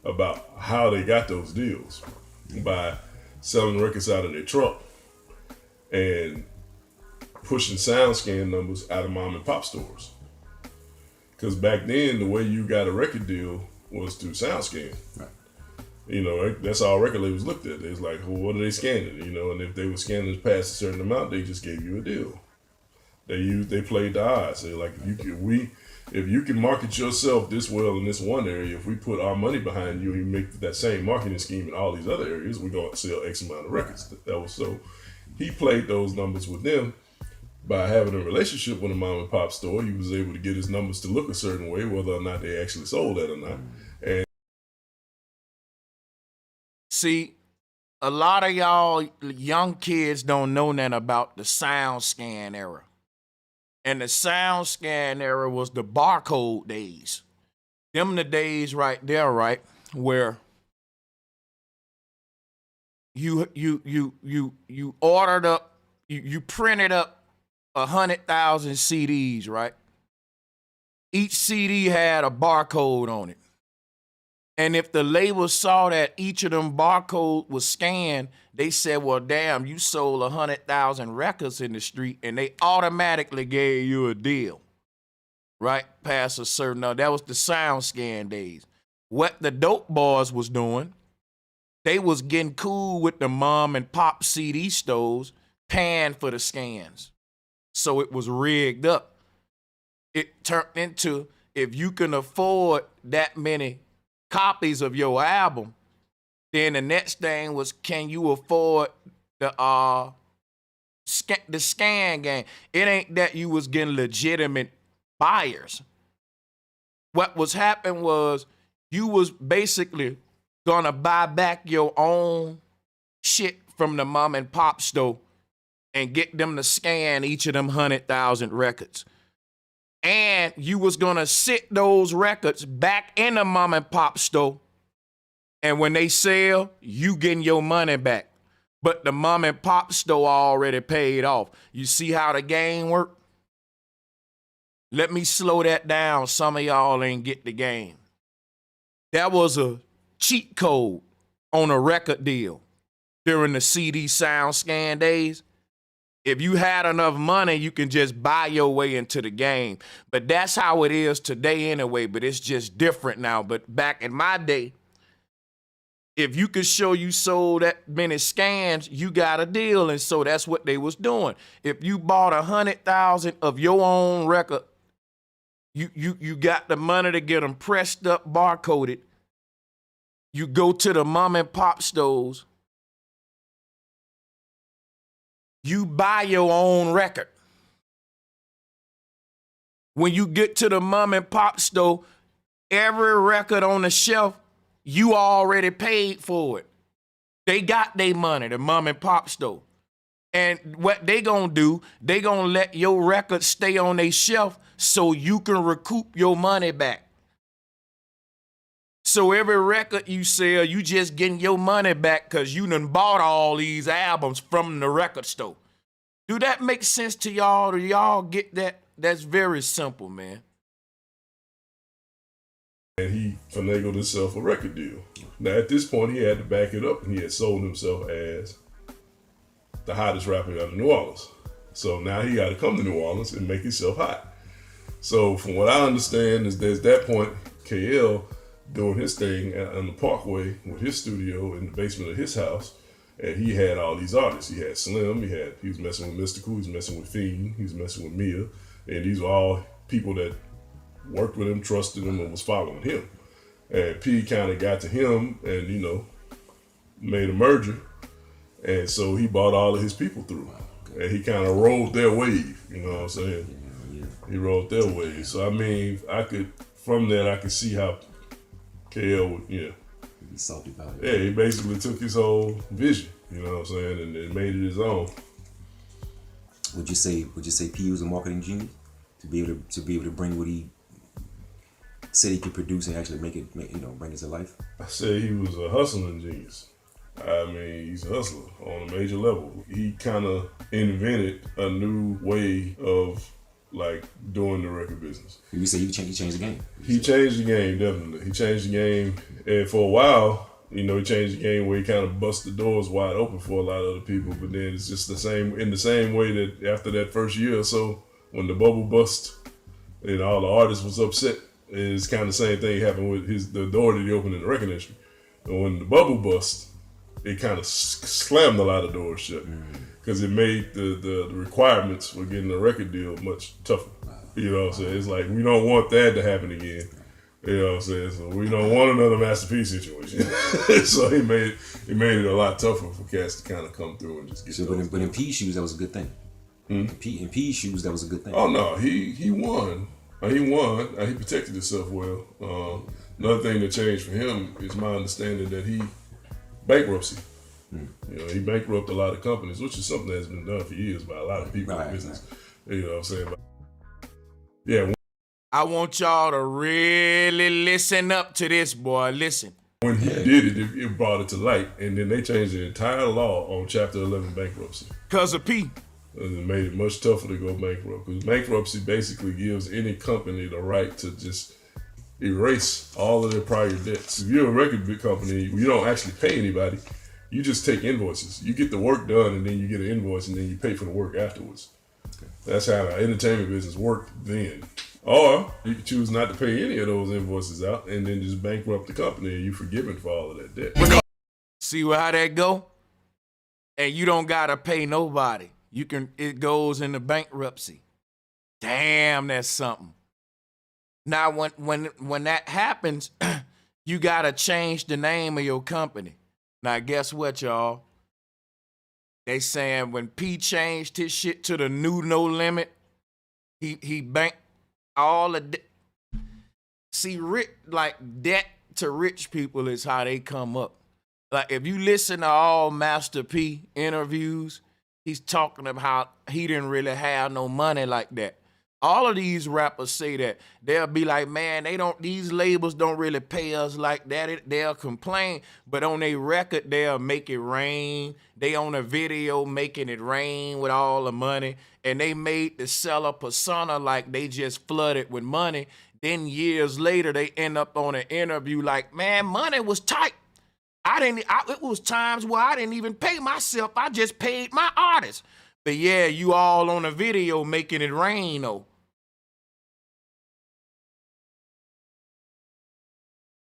About how they got those deals by selling records out of their truck and pushing SoundScan numbers out of mom and pop stores. Because back then, the way you got a record deal was through SoundScan. Right. That's all record labels looked at. It's like, well, what are they scanning? And if they were scanning past a certain amount, they just gave you a deal. They played the odds. They're like, if you can market yourself this well in this one area, if we put our money behind you and you make that same marketing scheme in all these other areas, we're going to sell X amount of records. That was so. He played those numbers with them. By having a relationship with a mom and pop store, he was able to get his numbers to look a certain way, whether or not they actually sold that or not. And see, a lot of y'all young kids don't know nothing about the SoundScan era. And the SoundScan era was the barcode days. Them the days right there, right, where you ordered up, you printed up 100,000 CDs, right? Each CD had a barcode on it. And if the label saw that each of them barcode was scanned, they said, well, damn, you sold 100,000 records in the street, and they automatically gave you a deal, right? Past a certain number. That was the SoundScan days. What the dope boys was doing, they was getting cool with the mom and pop CD stores, paying for the scans. So it was rigged up. It turned into, if you can afford that many copies of your album, then the next thing was, can you afford the scan game? It ain't that you was getting legitimate buyers. What was happening was you was basically gonna buy back your own shit from the mom and pop store and get them to scan each of them 100,000 records. And you was gonna sit those records back in the mom and pop store, and when they sell, you getting your money back. But the mom and pop store already paid off. You see how the game work? Let me slow that down. Some of y'all ain't get the game. That was a cheat code on a record deal during the CD SoundScan days. If you had enough money, you can just buy your way into the game. But that's how it is today anyway, but it's just different now. But back in my day, if you could show you sold that many scans, you got a deal. And so that's what they was doing. If you bought 100,000 of your own record, you got the money to get them pressed up, barcoded. You go to the mom and pop stores You buy your own record. When you get to the mom and pop store, every record on the shelf, you already paid for it. They got their money, the mom and pop store. And what they gonna do, they gonna let your record stay on their shelf so you can recoup your money back. So every record you sell, you just getting your money back because you done bought all these albums from the record store. Do that make sense to y'all? Do y'all get that? That's very simple, man. And he finagled himself a record deal. Now, at this point, he had to back it up, and he had sold himself as the hottest rapper out of New Orleans. So now he got to come to New Orleans and make himself hot. So from what I understand is that at that point, KL doing his thing on the Parkway with his studio in the basement of his house, and he had all these artists. He had Slim, he was messing with Mystical, he was messing with Fiend, he was messing with Mia, and these were all people that worked with him, trusted him, and was following him. And P kind of got to him and, you know, made a merger. And so he brought all of his people through. And he kind of rode their wave, you know what I'm saying? He rode their wave. So, I mean, from that, I could see how KL would, yeah. He's salty about it. Yeah, he basically took his whole vision, you know what I'm saying, and made it his own. Would you say P was a marketing genius to be able to bring what he said he could produce and actually bring it to life? I said he was a hustling genius. I mean, he's a hustler on a major level. He kind of invented a new way of like doing the record business. You say he changed the game. He changed the game, definitely. He changed the game, and for a while, you know, he changed the game where he kind of busted the doors wide open for a lot of other people. But then it's just in the same way that after that first year or so, when the bubble bust and all the artists was upset, it's kind of the same thing happened with the door that he opened in the record industry. And when the bubble bust, it kind of slammed a lot of doors shut because it made the requirements for getting a record deal much tougher. You know what I'm saying? It's like, we don't want that to happen again. You know what I'm saying? So we don't want another Master P situation. So he made it a lot tougher for cats to kind of come through and just get. So, but in P's shoes, that was a good thing. In P's shoes, that was a good thing. Oh no, he won. He won. He protected himself well. Another thing that changed for him is my understanding that he bankruptcy. You know, he bankrupted a lot of companies, which is something that's been done for years by a lot of people in business. You know what I'm saying? Yeah. I want y'all to really listen up to this, boy. Listen. When he did it, it brought it to light, and then they changed the entire law on Chapter 11 bankruptcy. Cause of P. And it made it much tougher to go bankrupt. Because bankruptcy basically gives any company the right to just erase all of their prior debts. If you're a record company, you don't actually pay anybody. You just take invoices. You get the work done, and then you get an invoice, and then you pay for the work afterwards. That's how the entertainment business worked then. Or you could choose not to pay any of those invoices out and then just bankrupt the company and you're forgiven for all of that debt. See how that go? And you don't gotta pay nobody. It goes into bankruptcy. Damn, that's something. Now when that happens, you gotta change the name of your company. Now guess what, y'all? They saying when P changed his shit to the new No Limit, he banked all the debt to rich people is how they come up. Like if you listen to all Master P interviews, he's talking about how he didn't really have no money like that. All of these rappers say that. They'll be like, man, these labels don't really pay us like that. They'll complain, but on their record, they'll make it rain. They on a video making it rain with all the money, and they made the seller persona like they just flooded with money. Then years later, they end up on an interview like, man, money was tight. It was times where I didn't even pay myself. I just paid my artists. But yeah, you all on a video making it rain, though.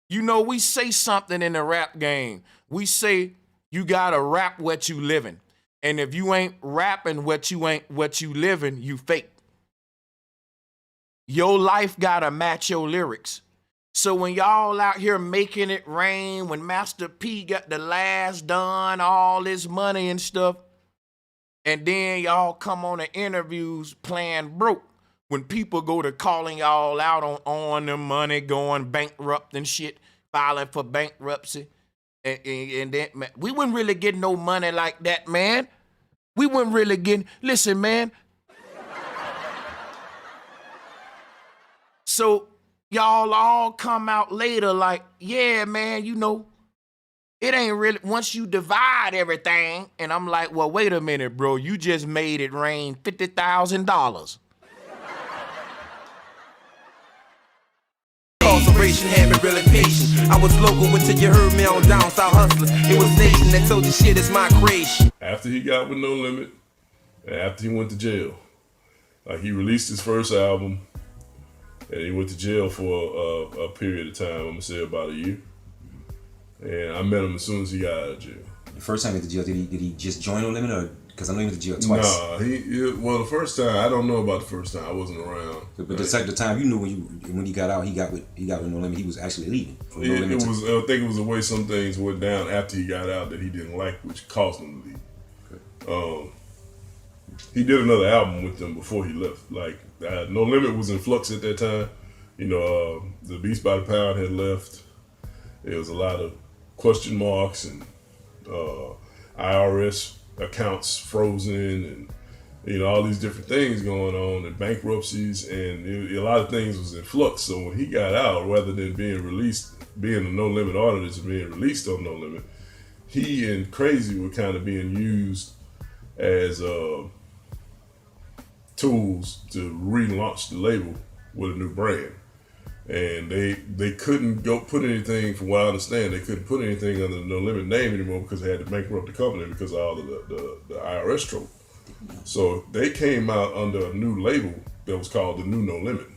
You know, we say something in the rap game. We say you gotta rap what you living. And if you ain't rapping what you living, you fake. Your life gotta match your lyrics. So when y'all out here making it rain, when Master P got the last done, all this money and stuff, And then y'all come on the interviews playing broke. When people go to calling y'all out on the money, going bankrupt and shit, filing for bankruptcy. And then, man, we wouldn't really get no money like that, man. We wouldn't really get, listen, man. So y'all all come out later like, yeah, man, you know, it ain't really, once you divide everything, and I'm like, well, wait a minute, bro, you just made it rain $50,000. Incarceration had me really patient. I was local until you heard me on Down South Hustler. It was Nation that told you shit is my creation. After he got with No Limit, and after he went to jail, like he released his first album, and he went to jail for a period of time. I'm gonna say about a year. And I met him as soon as he got out of jail. The first time he went to jail, did he just join No Limit, or because I know he went to jail twice? Nah, well, the first time I don't know about the first time. I wasn't around. But the second time, you knew when he got out, he got with No Limit. He was actually leaving. I think it was the way some things went down after he got out that he didn't like, which caused him to leave. Okay. He did another album with them before he left. Like No Limit was in flux at that time. You know, the Beast by the Pound had left. There was a lot of question marks and IRS accounts frozen, and you know, all these different things going on, and bankruptcies, and a lot of things was in flux. So when he got out, rather than being released, being a No Limit artist and being released on No Limit, he and Crazy were kind of being used as tools to relaunch the label with a new brand. And they couldn't go put anything, from what I understand, they couldn't put anything under the No Limit name anymore because they had to bankrupt the company because of all the IRS trouble. So they came out under a new label that was called the New No Limit.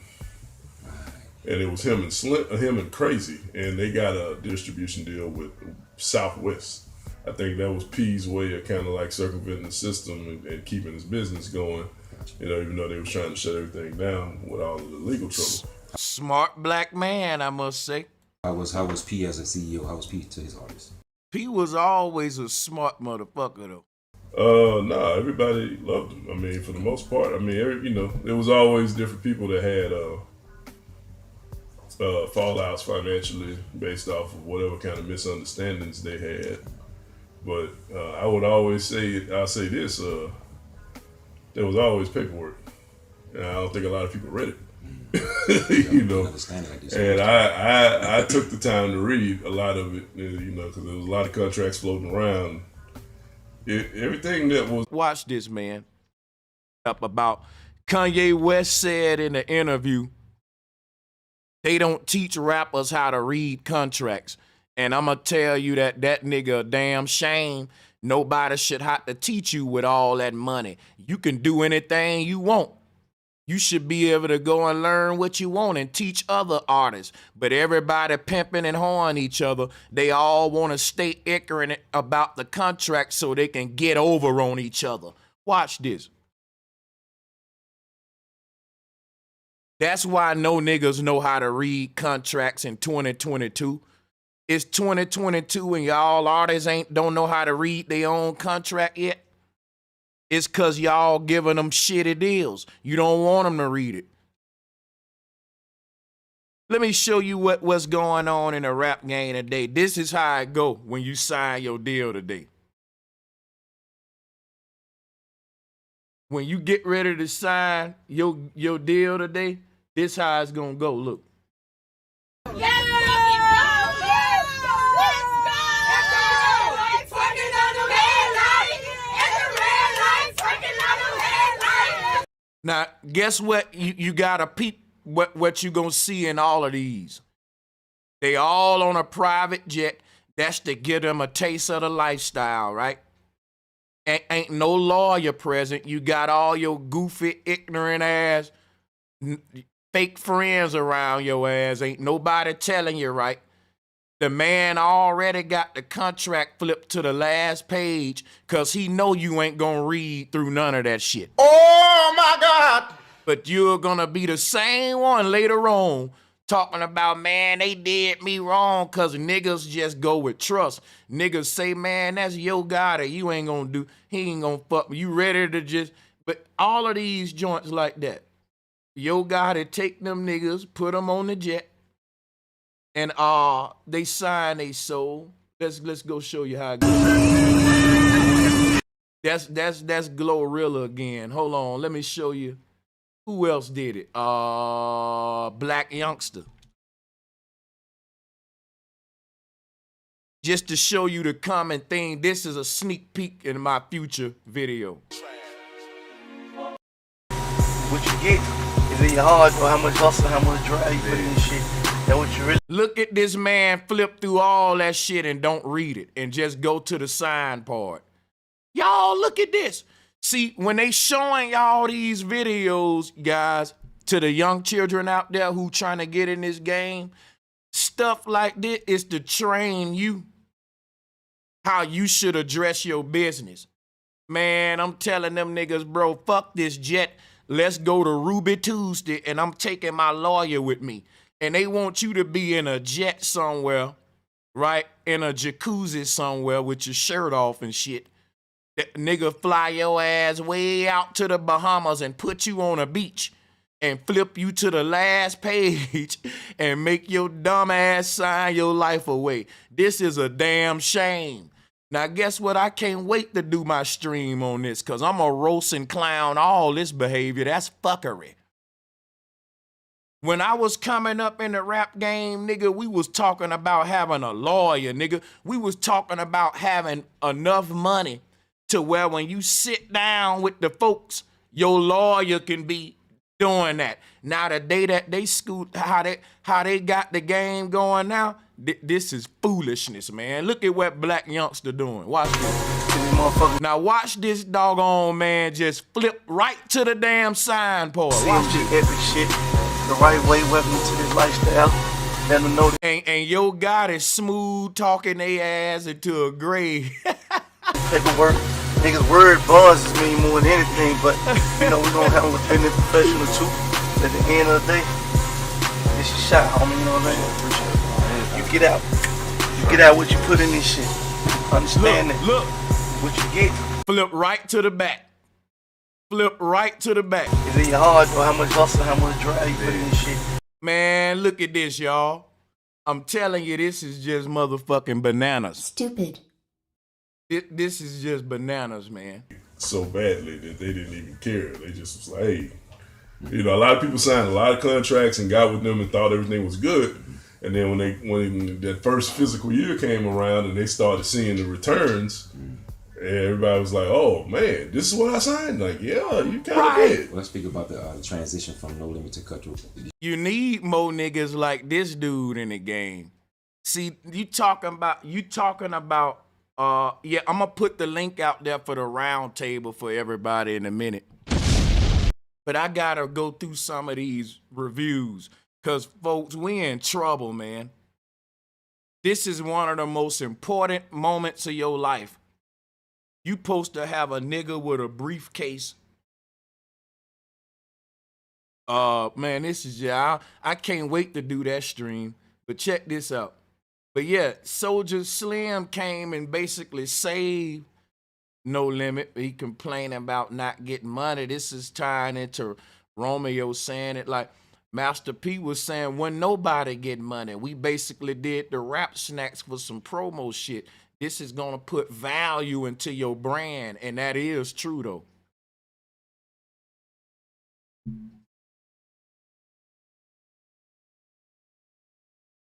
And it was him and Crazy, and they got a distribution deal with Southwest. I think that was P's way of kind of like circumventing the system and keeping his business going. You know, even though they was trying to shut everything down with all of the legal trouble. Smart black man, I must say. How was P as a CEO? How was P to his artists? P was always a smart motherfucker, though. Nah, everybody loved him. I mean, for the most part. I mean, there was always different people that had fallouts financially based off of whatever kind of misunderstandings they had. But I would always say, I'll say this, there was always paperwork. And I don't think a lot of people read it. You know, and I took the time to read a lot of it, you know, because there was a lot of contracts floating around. Everything that was. Watch this, man. Up about Kanye West said in the interview, they don't teach rappers how to read contracts. And I'm going to tell you that nigga a damn shame. Nobody should have to teach you with all that money. You can do anything you want. You should be able to go and learn what you want and teach other artists. But everybody pimping and whoring each other. They all want to stay ignorant about the contract so they can get over on each other. Watch this. That's why no niggas know how to read contracts in 2022. It's 2022 and y'all artists don't know how to read their own contract yet. It's because y'all giving them shitty deals. You don't want them to read it. Let me show you what's going on in the rap game today. This is how it go when you sign your deal today. When you get ready to sign your deal today, this how it's going to go. Look. Now, guess what? You got to peep what you going to see in all of these. They all on a private jet. That's to give them a taste of the lifestyle, right? Ain't no lawyer present. You got all your goofy, ignorant ass, fake friends around your ass. Ain't nobody telling you right. The man already got the contract flipped to the last page because he know you ain't going to read through none of that shit. Oh, my God. But you're going to be the same one later on talking about, man, they did me wrong because niggas just go with trust. Niggas say, man, that's Yo Gotti. You ain't gonna do, he ain't gonna fuck me. You ready to just, but all of these joints like that. Yo Gotti take them niggas, put them on the jet, and they sign they soul. Let's go show you how it goes. That's Glorilla again. Hold on, let me show you. Who else did it? Black Youngster. Just to show you the common thing, this is a sneak peek in my future video. What you get is in your heart, or how much hustle, how much drive you put in this shit. That what you really. Look at this man flip through all that shit and don't read it and just go to the sign part. Y'all, look at this. See, when they showing y'all these videos, guys, to the young children out there who trying to get in this game, stuff like this is to train you how you should address your business. Man, I'm telling them niggas, bro, fuck this jet. Let's go to Ruby Tuesday, and I'm taking my lawyer with me. And they want you to be in a jet somewhere, right? In a jacuzzi somewhere with your shirt off and shit. That nigga fly your ass way out to the Bahamas and put you on a beach and flip you to the last page and make your dumb ass sign your life away. This is a damn shame. Now, guess what? I can't wait to do my stream on this because I'm a roast and clown all this behavior. That's fuckery. When I was coming up in the rap game, nigga, we was talking about having a lawyer, nigga. We was talking about having enough money to where when you sit down with the folks, your lawyer can be doing that. Now the day that they scoot, how they got the game going now, this is foolishness, man. Look at what Black Youngster doing. Watch this. Now watch this doggone man just flip right to the damn sign part. Watch this epic shit. The right way, welcome to this lifestyle. Let them know that. And Yo Gotti smooth talking they ass into a grave. Paperwork. Niggas word buzzes mean more than anything, but you know, we're gonna have a independent professional too. At the end of the day, it's your shot, homie, you know what I mean? You get out what you put in this shit. Understand that. Look. What you get. Flip right to the back. Flip right to the back. It's in your heart, or how much hustle, how much drive you put in this shit. Man, look at this, y'all. I'm telling you, this is just motherfucking bananas. Stupid. This is just bananas, man. So badly that they didn't even care. They just was like, hey, you know, a lot of people signed a lot of contracts and got with them and thought everything was good. And then when that first physical year came around and they started seeing the returns, everybody was like, oh man, this is what I signed. Like, yeah, you kind of did. Let's speak about the transition from No Limit to Cutthroat. You need more niggas like this dude in the game. See, you talking about yeah, I'm gonna put the link out there for the Roundtable for everybody in a minute. But I gotta go through some of these reviews because, folks, we in trouble, man. This is one of the most important moments of your life. You supposed to have a nigga with a briefcase. Man, this is I can't wait to do that stream. But check this out. But yeah, Soldier Slim came and basically saved No Limit. He complaining about not getting money. This is tying into Romeo saying it like Master P was saying, when nobody get money. We basically did the rap snacks for some promo shit. This is gonna put value into your brand, and that is true though.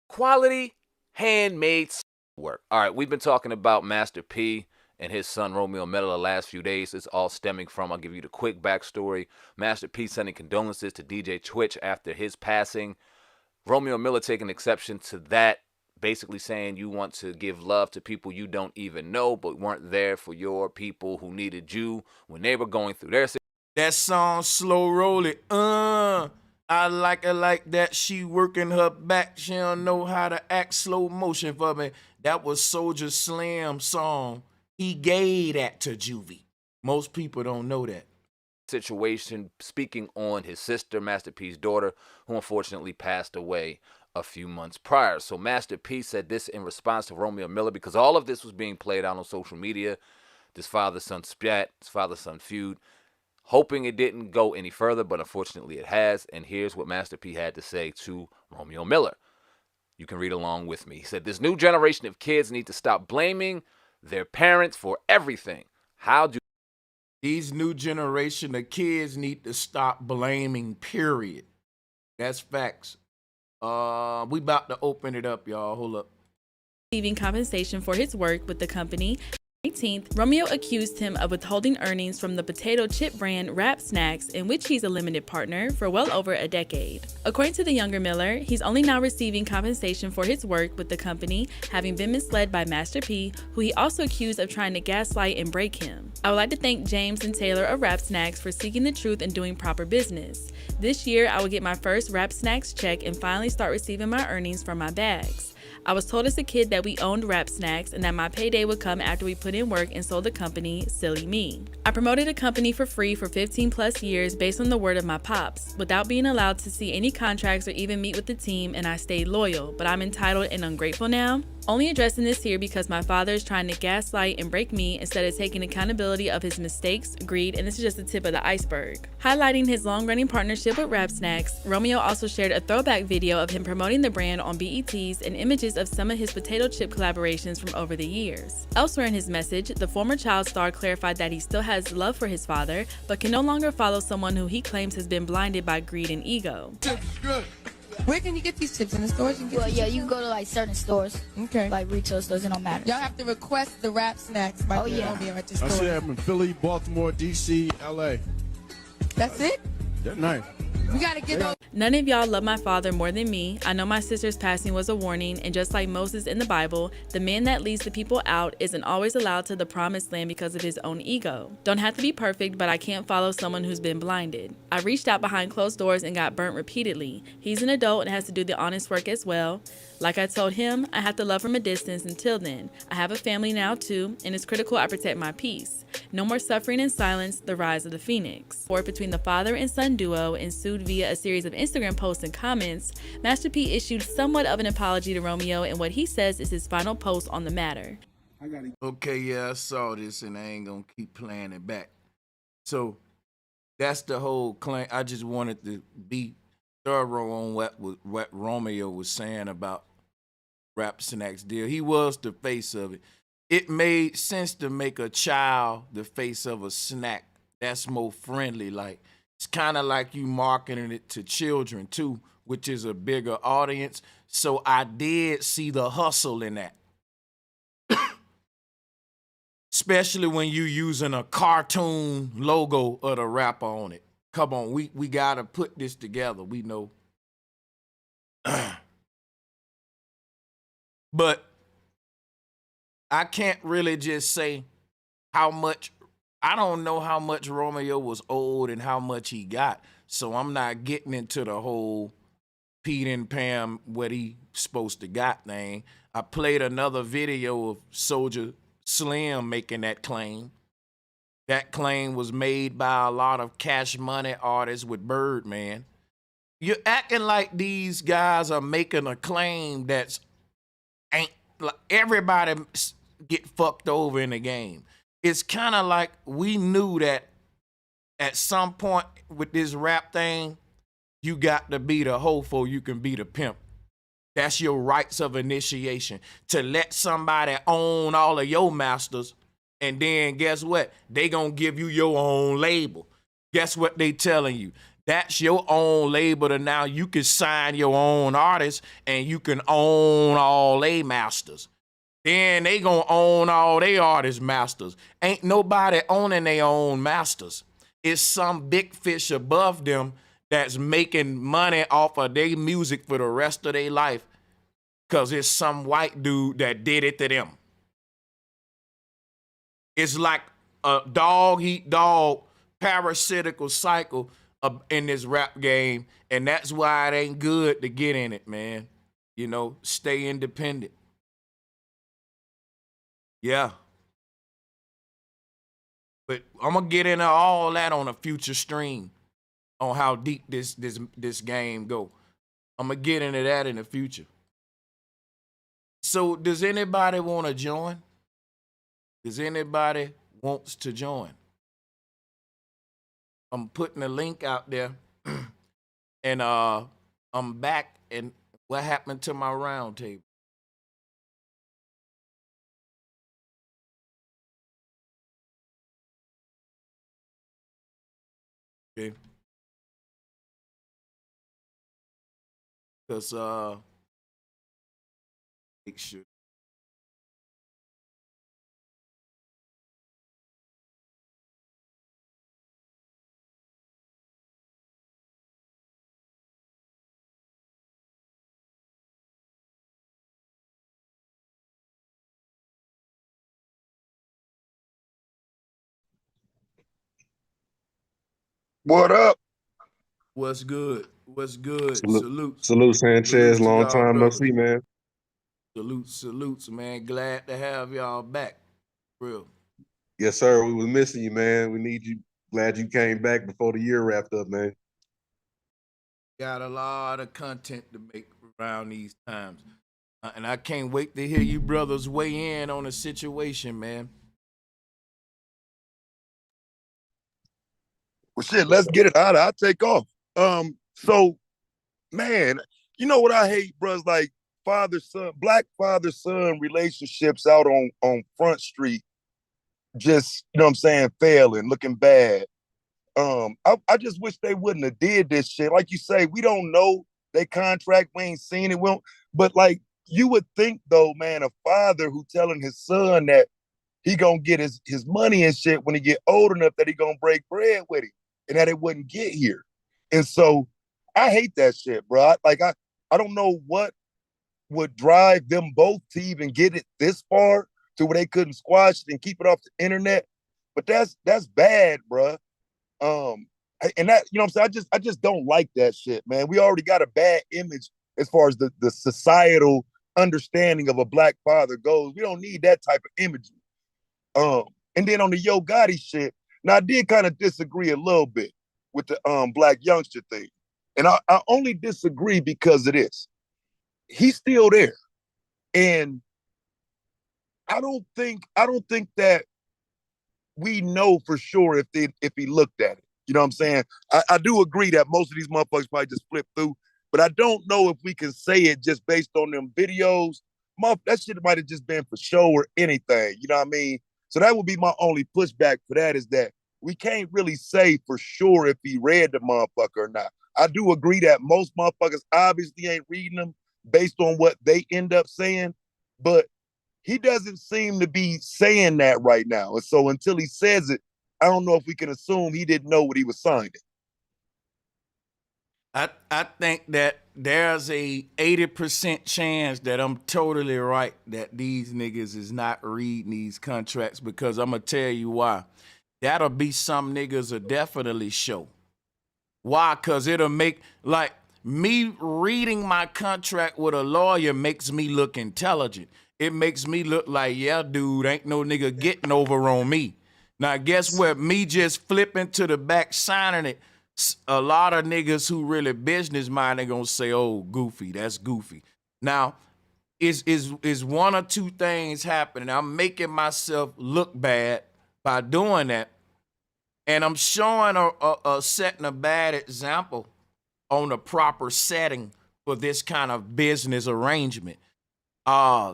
Quality handmade work. All right, we've been talking about Master P and his son Romeo Miller the last few days. It's all stemming from, I'll give you the quick backstory. Master P sending condolences to DJ Twitch after his passing. Romeo Miller taking exception to that, basically saying you want to give love to people you don't even know but weren't there for your people who needed you when they were going through their situation. That song, Slow Roll It. I like her like that. She working her back. She don't know how to act slow motion for me. That was Soldier Slim song. He gave that to Juvie. Most people don't know that. situation, speaking on his sister, Master P's daughter, who unfortunately passed away a few months prior. So Master P said this in response to Romeo Miller, because all of this was being played out on social media, this father-son spat, this father-son feud, hoping it didn't go any further, but unfortunately it has. And here's what Master P had to say to Romeo Miller. You can read along with me. He said, this new generation of kids need to stop blaming their parents for everything. How do These new generation of kids need to stop blaming, period. That's facts. We about to open it up, y'all. Hold up. Receiving compensation for his work with the company. 18th, Romeo accused him of withholding earnings from the potato chip brand Rap Snacks, in which he's a limited partner for well over a decade. According to the younger Miller, he's only now receiving compensation for his work with the company, having been misled by Master P, who he also accused of trying to gaslight and break him. I would like to thank James and Taylor of Rap Snacks for seeking the truth and doing proper business. This year, I will get my first Rap Snacks check and finally start receiving my earnings from my bags. I was told as a kid that we owned Rap Snacks and that my payday would come after we put in work and sold the company. Silly me. I promoted a company for free for 15 plus years based on the word of my pops, without being allowed to see any contracts or even meet with the team, and I stayed loyal, but I'm entitled and ungrateful now? Only addressing this here because my father is trying to gaslight and break me instead of taking accountability of his mistakes, greed, and this is just the tip of the iceberg. Highlighting his long-running partnership with Rap Snacks, Romeo also shared a throwback video of him promoting the brand on BETs and images of some of his potato chip collaborations from over the years. Elsewhere in his message, the former child star clarified that he still has love for his father, but can no longer follow someone who he claims has been blinded by greed and ego. Where can you get these chips? In the stores? Well, yeah, you can go to like certain stores. Okay. Like retail stores, it don't matter. Y'all have to request the Rap Snacks by Romeo at the store. I see them in Philly, Baltimore, DC, LA. That's it? They're nice. We gotta get those. None of y'all love my father more than me. I know my sister's passing was a warning, and just like Moses in the Bible, the man that leads the people out isn't always allowed to the promised land because of his own ego. Don't have to be perfect, but I can't follow someone who's been blinded. I reached out behind closed doors and got burnt repeatedly. He's an adult and has to do the honest work as well. Like I told him, I have to love from a distance until then. I have a family now too, and it's critical I protect my peace. No more suffering in silence, the rise of the phoenix. War between the father and son duo ensued via a series of Instagram posts and comments. Master P issued somewhat of an apology to Romeo in what he says is his final post on the matter. Okay, yeah, I saw this and I ain't gonna keep playing it back. So that's the whole claim. I just wanted to be thorough on what Romeo was saying about Rap Snacks deal. He was the face of it. It made sense to make a child the face of a snack. That's more friendly. Like, it's kind of like you marketing it to children too, which is a bigger audience. So I did see the hustle in that. Especially when you using a cartoon logo of the rapper on it. Come on, we gotta put this together. We know. But I can't really just say how much. I don't know how much Romeo was owed and how much he got. So I'm not getting into the whole Pete and Pam what he supposed to got thing. I played another video of Soulja Slim making that claim. That claim was made by a lot of Cash Money artists with Birdman. You're acting like these guys are making a claim that's ain't like everybody get fucked over in the game. It's kind of like we knew that at some point with this rap thing, you got to be the hoe before you can be the pimp. That's your rights of initiation, to let somebody own all of your masters. And then guess what? They gonna give you your own label. Guess what they telling you? That's your own label, and now you can sign your own artists and you can own all they masters. Then they gonna own all they artists masters. Ain't nobody owning their own masters. It's some big fish above them that's making money off of their music for the rest of their life because it's some white dude that did it to them. It's like a dog-eat-dog parasitical cycle in this rap game, and that's why it ain't good to get in it, man. You know, stay independent. Yeah. But I'm gonna get into all that on a future stream on how deep this game go. I'm gonna get into that in the future. So does anybody want to join? Does anybody wants to join? I'm putting a link out there, and I'm back. And what happened to my round table? Okay. Because make sure. What up? What's good? What's good? Salute, Salutes. salute Sanchez. Salute to Long y'all, time no brothers. see, man. Salutes, man. Glad to have y'all back. Real. Yes, sir. We was missing you, man. We need you. Glad you came back before the year wrapped up, man. Got a lot of content to make around these times. And I can't wait to hear you brothers weigh in on the situation, man. Well, shit, let's get it out. I'll take off. So, man, you know what I hate, bro? It's like father-son, black father-son relationships out on Front Street, just, you know what I'm saying, failing, looking bad. I just wish they wouldn't have did this shit. Like you say, we don't know their contract. We ain't seen it. But like you would think though, man, a father who telling his son that he gonna get his money and shit when he get old enough that he gonna break bread with him and that it wouldn't get here. And so I hate that shit, bro. I don't know what would drive them both to even get it this far to where they couldn't squash it and keep it off the internet. But that's bad, bro. And that, you know what I'm saying? I just don't like that shit, man. We already got a bad image as far as the societal understanding of a black father goes. We don't need that type of imagery. And then on the Yo Gotti shit, now I did kind of disagree a little bit with the black youngster thing. And I only disagree because of this. He's still there. And I don't think that we know for sure if he looked at it. You know what I'm saying? I do agree that most of these motherfuckers probably just flip through, but I don't know if we can say it just based on them videos. That shit might have just been for show or anything. You know what I mean? So that would be my only pushback for that, is that we can't really say for sure if he read the motherfucker or not. I do agree that most motherfuckers obviously ain't reading them based on what they end up saying, but he doesn't seem to be saying that right now. And so until he says it, I don't know if we can assume he didn't know what he was signing. I think that there's a 80% chance that I'm totally right that these niggas is not reading these contracts, because I'm gonna tell you why. That'll be some niggas will definitely show. Why? Cause it'll make, like, me reading my contract with a lawyer makes me look intelligent. It makes me look like, yeah, dude, ain't no nigga getting over on me. Now, guess what? Me just flipping to the back, signing it, a lot of niggas who really business minded gonna say, oh, goofy, that's goofy. Now, is one or two things happening. I'm making myself look bad by doing that, and I'm showing setting a bad example on the proper setting for this kind of business arrangement.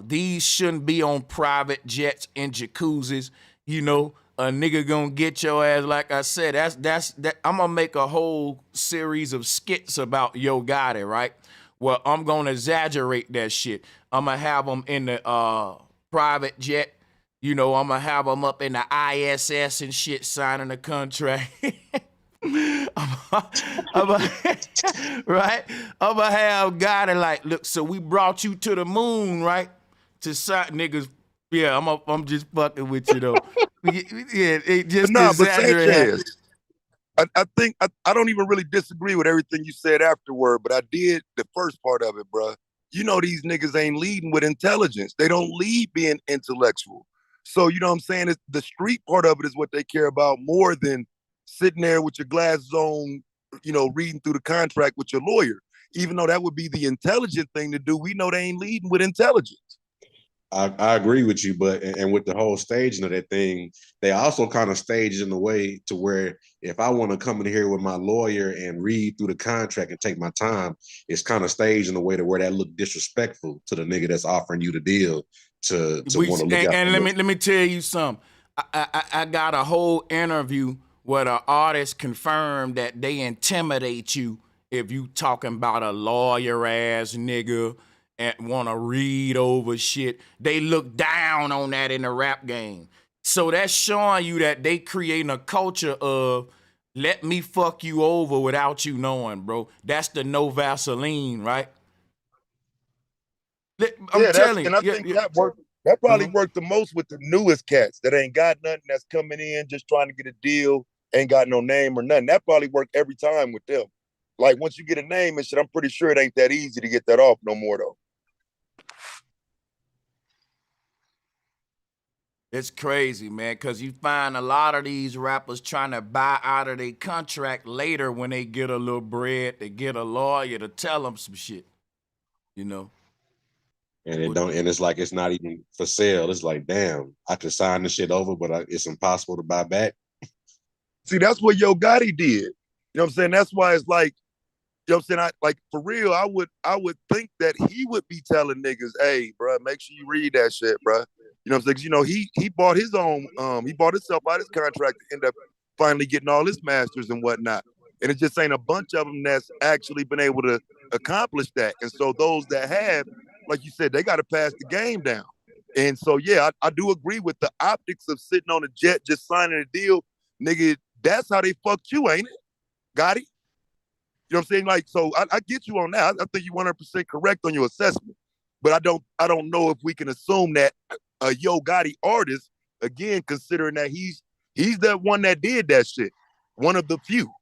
These shouldn't be on private jets and jacuzzis. You know, a nigga gonna get your ass. Like I said, that's I'm gonna make a whole series of skits about Yo Gotti, right? Well, I'm gonna exaggerate that shit. I'm gonna have them in the private jet. You know, I'm gonna have them up in the ISS and shit, signing the contract. Right? I'm gonna have Gotti like, look, so we brought you to the moon, right? To sign niggas. Yeah, I'm just fucking with you though. Yeah, it just But exaggerate. Sanchez, I think I don't even really disagree with everything you said afterward, but I did the first part of it, bro. You know, these niggas ain't leading with intelligence. They don't lead being intellectual. So you know what I'm saying? It's, the street part of it is what they care about more than sitting there with your glasses on, you know, reading through the contract with your lawyer. Even though that would be the intelligent thing to do, we know they ain't leading with intelligence. I agree with you, but and with the whole staging of that thing, they also kind of stage in a way to where if I want to come in here with my lawyer and read through the contract and take my time, it's kind of staged in a way to where that look disrespectful to the nigga that's offering you the deal to want to look out. And let me tell you something. I got a whole interview where the artist confirmed that they intimidate you if you talking about a lawyer ass nigga and want to read over shit. They look down on that in the rap game. So that's showing you that they creating a culture of let me fuck you over without you knowing, bro. That's the no Vaseline, right? I'm telling you. And I think that worked. That probably worked the most with the newest cats that ain't got nothing, that's coming in just trying to get a deal, ain't got no name or nothing. That probably worked every time with them. Like once you get a name and shit, I'm pretty sure it ain't that easy to get that off no more though. It's crazy, man, because you find a lot of these rappers trying to buy out of their contract later when they get a little bread, they get a lawyer to tell them some shit, you know? And it don't, and it's like it's not even for sale. It's like, damn, I could sign the shit over, but it's impossible to buy back. See, that's what Yo Gotti did. You know what I'm saying? That's why it's like, you know what I'm saying? Like for real, I would think that he would be telling niggas, hey, bro, make sure you read that shit, bro. You know what I'm saying? 'Cause, you know, he bought his own, he bought himself out his contract to end up finally getting all his masters and whatnot. And it just ain't a bunch of them that's actually been able to accomplish that. And so those that have, like you said, they got to pass the game down. And so, yeah, I do agree with the optics of sitting on a jet, just signing a deal. Nigga, that's how they fucked you, ain't it? Got it? You know what I'm saying? Like, so I get you on that. I think you're 100% correct on your assessment. But I don't know if we can assume that a Yo Gotti artist, again, considering that he's the one that did that shit. One of the few.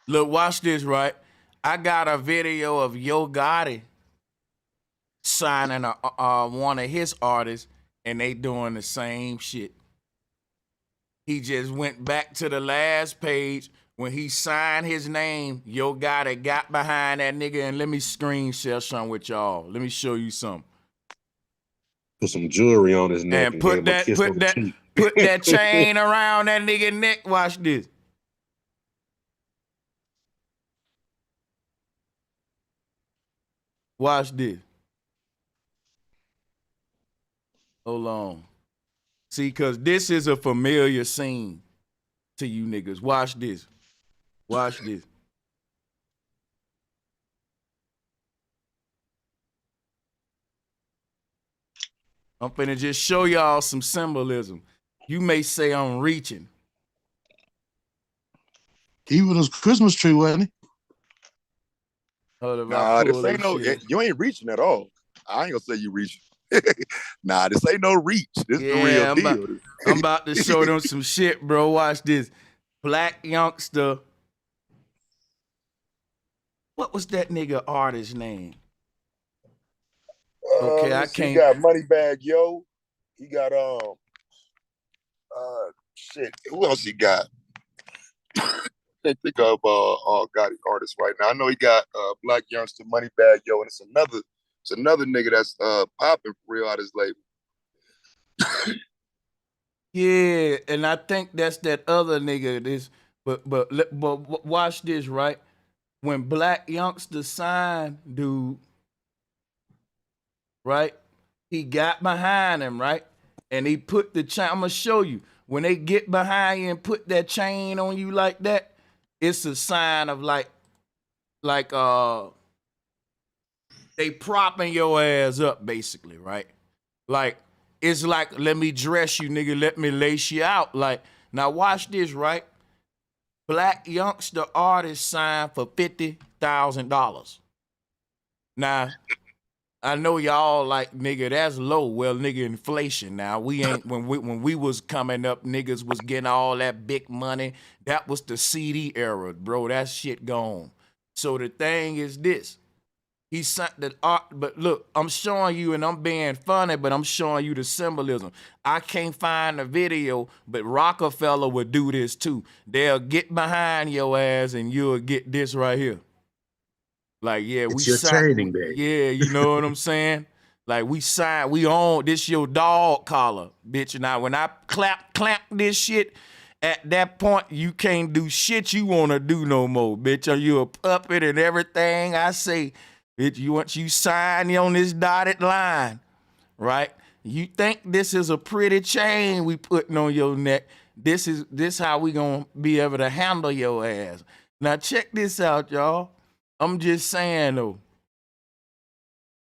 Look, watch this, right? I got a video of Yo Gotti signing one of his artists, and they doing the same shit. He just went back to the last page. When he signed his name, Yo Gotti got behind that nigga, and let me screen share something with y'all. Let me show you something. Put some jewelry on his neck And put that chain around that nigga neck. Watch this. Watch this. Hold on. See, because this is a familiar scene to you niggas. Watch this. Watch this. I'm finna just show y'all some symbolism. You may say I'm reaching. He was his Christmas tree, wasn't he? Nah, this ain't no, you ain't reaching at all. I ain't gonna say you reaching. Nah, this ain't no reach. This is the real deal. I'm about to show them some shit, bro. Watch this. Black youngster. What was that nigga artist name? Okay, I can't. He got Moneybag Yo. He got shit. Who else he got? Can't think of Gotti artists right now. I know he got Black Youngster, Moneybag Yo, and it's another nigga that's popping for real out his label. Yeah, and I think that's that other nigga. But watch this, right? When Black Youngster signed, dude, right? He got behind him, right? And he put the chain. I'm gonna show you. When they get behind you and put that chain on you like that, it's a sign of like they propping your ass up, basically, right? Like, it's like, let me dress you, nigga, let me lace you out. Like, now watch this, right? Black youngster artist signed for $50,000. Now, I know y'all like, nigga, that's low. Well, nigga, inflation. Now, we ain't, when we was coming up, niggas was getting all that big money. That was the CD era, bro. That shit gone. So the thing is this. He sent the art, but look, I'm showing you, and I'm being funny, but I'm showing you the symbolism. I can't find the video, but Rockefeller would do this too. They'll get behind your ass, and you'll get this right here. Like, yeah, It's we your signed. training day. Yeah, you know what I'm saying? Like, we signed, we own this your dog collar, bitch. Now, when I clamp this shit, at that point, you can't do shit you want to do no more, bitch. Are you a puppet and everything I say? Bitch, once you sign on this dotted line, right? You think this is a pretty chain we putting on your neck. This how we gonna be able to handle your ass. Now check this out, y'all. I'm just saying though.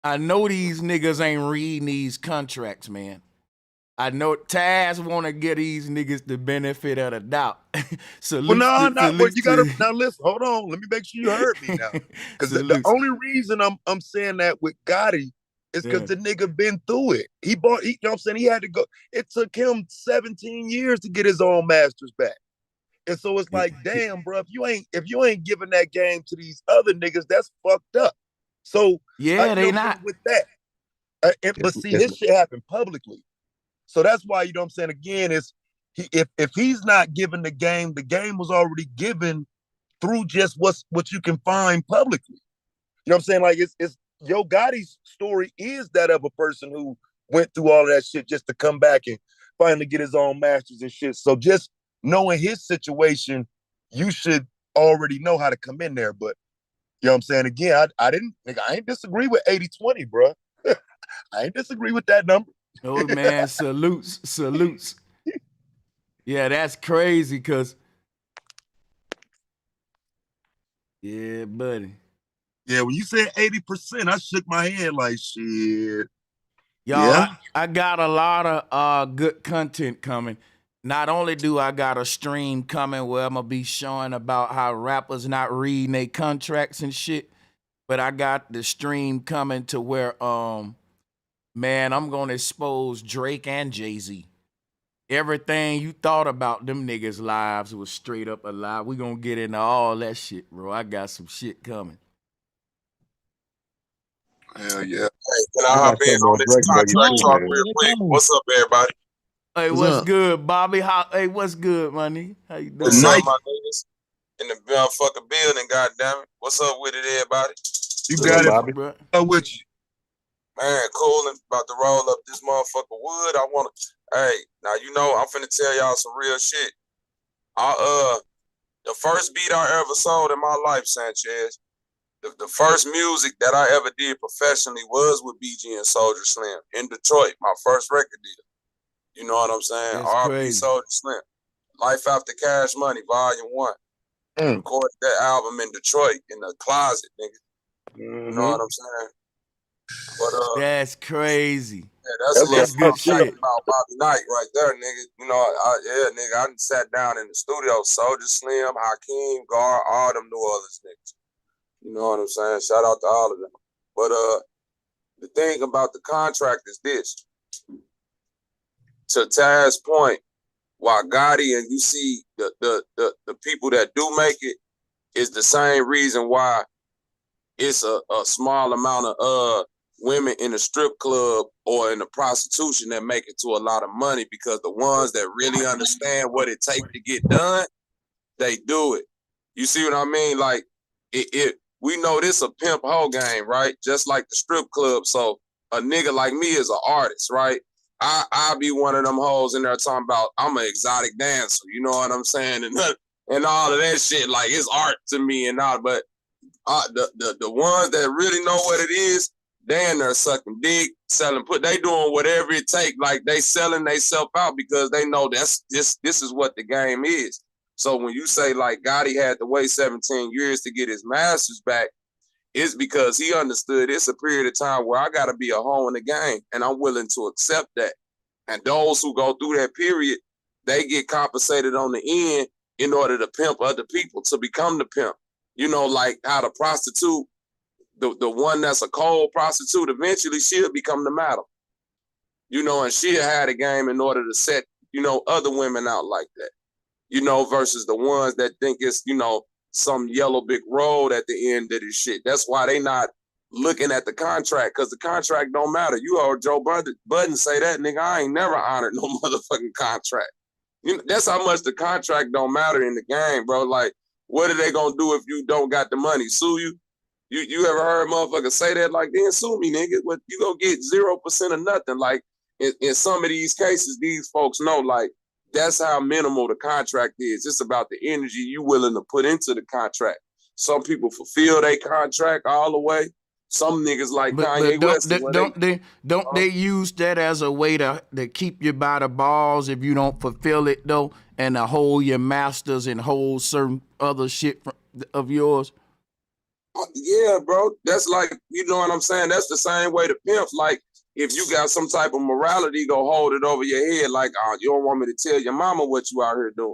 I know these niggas ain't reading these contracts, man. I know Taz want to get these niggas the benefit of the doubt. Well, no, but you gotta now listen. Hold on, let me make sure you heard me now. Because the only reason I'm saying that with Gotti is because the nigga been through it. You know what I'm saying? He had to go. It took him 17 years to get his own masters back. And so it's like, damn, bro, if you ain't giving that game to these other niggas, that's fucked up. So yeah, they not with that. But see, his shit happened publicly. So that's why, you know what I'm saying, again, if he's not giving the game was already given through just what you can find publicly. You know what I'm saying? Like it's Yo Gotti's story is that of a person who went through all of that shit just to come back and finally get his own masters and shit. So just knowing his situation, you should already know how to come in there. But you know what I'm saying? Again, I ain't disagree with 80-20, bro. I ain't disagree with that number. Oh man, salutes. Yeah, that's crazy, cause yeah, buddy. Yeah, when you said 80%, I shook my head like shit. Y'all, yeah. I got a lot of good content coming. Not only do I got a stream coming where I'm gonna be showing about how rappers not reading their contracts and shit, but I got the stream coming to where man, I'm gonna expose Drake and Jay-Z. Everything you thought about them niggas' lives was straight up a lie. We gonna get into all that shit, bro. I got some shit coming. Hell yeah. Hey, can I hop in on this contract talk real quick? What's up, everybody? Hey, what's good, Bobby? Hey, what's good, my nigga? How you doing? What's up, my niggas? In the motherfucking building, goddamn it. What's up with it, everybody? You got it, Bobby. Bro. With you. Man, cool. And about to roll up this motherfucking wood. Hey, now you know I'm finna tell y'all some real shit. The first beat I ever sold in my life, Sanchez, the first music that I ever did professionally was with BG and Soldier Slim in Detroit, my first record deal. You know what I'm saying? R.P. Soldier Slim. Life After Cash Money, Volume 1. Recorded that album in Detroit in the closet, nigga. You know what I'm saying? But that's crazy. Yeah, that's good shit. About Bobby Knight right there, nigga. You know, nigga, I done sat down in the studio, Soldier Slim, Hakeem, Gar, all them New Orleans niggas. You know what I'm saying? Shout out to all of them. But the thing about the contract is this. To Taz's point, why Gotti and you see the people that do make it is the same reason why it's a small amount of women in the strip club or in the prostitution that make it to a lot of money, because the ones that really understand what it takes to get done, they do it. You see what I mean? Like we know this a pimp hoe game, right? Just like the strip club. So a nigga like me is an artist, right? I'll be one of them hoes in there talking about I'm an exotic dancer, you know what I'm saying? And all of that shit, like it's art to me and all, but the ones that really know what it is, they in there sucking dick, selling, they doing whatever it take. Like they selling themselves out because they know this is what the game is. So when you say like Gotti had to wait 17 years to get his masters back, it's because he understood it's a period of time where I got to be a hoe in the game, and I'm willing to accept that. And those who go through that period, they get compensated on the end in order to pimp other people to become the pimp. You know, like how the prostitute, the one that's a cold prostitute, eventually she'll become the model. You know, and she'll have the game in order to set, you know, other women out like that. You know, versus the ones that think it's, you know, some yellow brick road at the end of this shit. That's why they not looking at the contract, because the contract don't matter. You heard Joe Budden say that, nigga. I ain't never honored no motherfucking contract. You know, that's how much the contract don't matter in the game, bro. Like, what are they gonna do if you don't got the money? Sue you? You ever heard motherfuckers say that? Like, then sue me, nigga. What, you gonna get 0% of nothing. Like, in some of these cases, these folks know, like, that's how minimal the contract is. It's about the energy you willing to put into the contract. Some people fulfill their contract all the way. Some niggas like Kanye West. Don't they use that as a way to keep you by the balls if you don't fulfill it though, and to hold your masters and hold certain other shit of yours? Yeah, bro. That's like, you know what I'm saying? That's the same way the pimps, like, if you got some type of morality, go hold it over your head. Like, oh, you don't want me to tell your mama what you out here doing.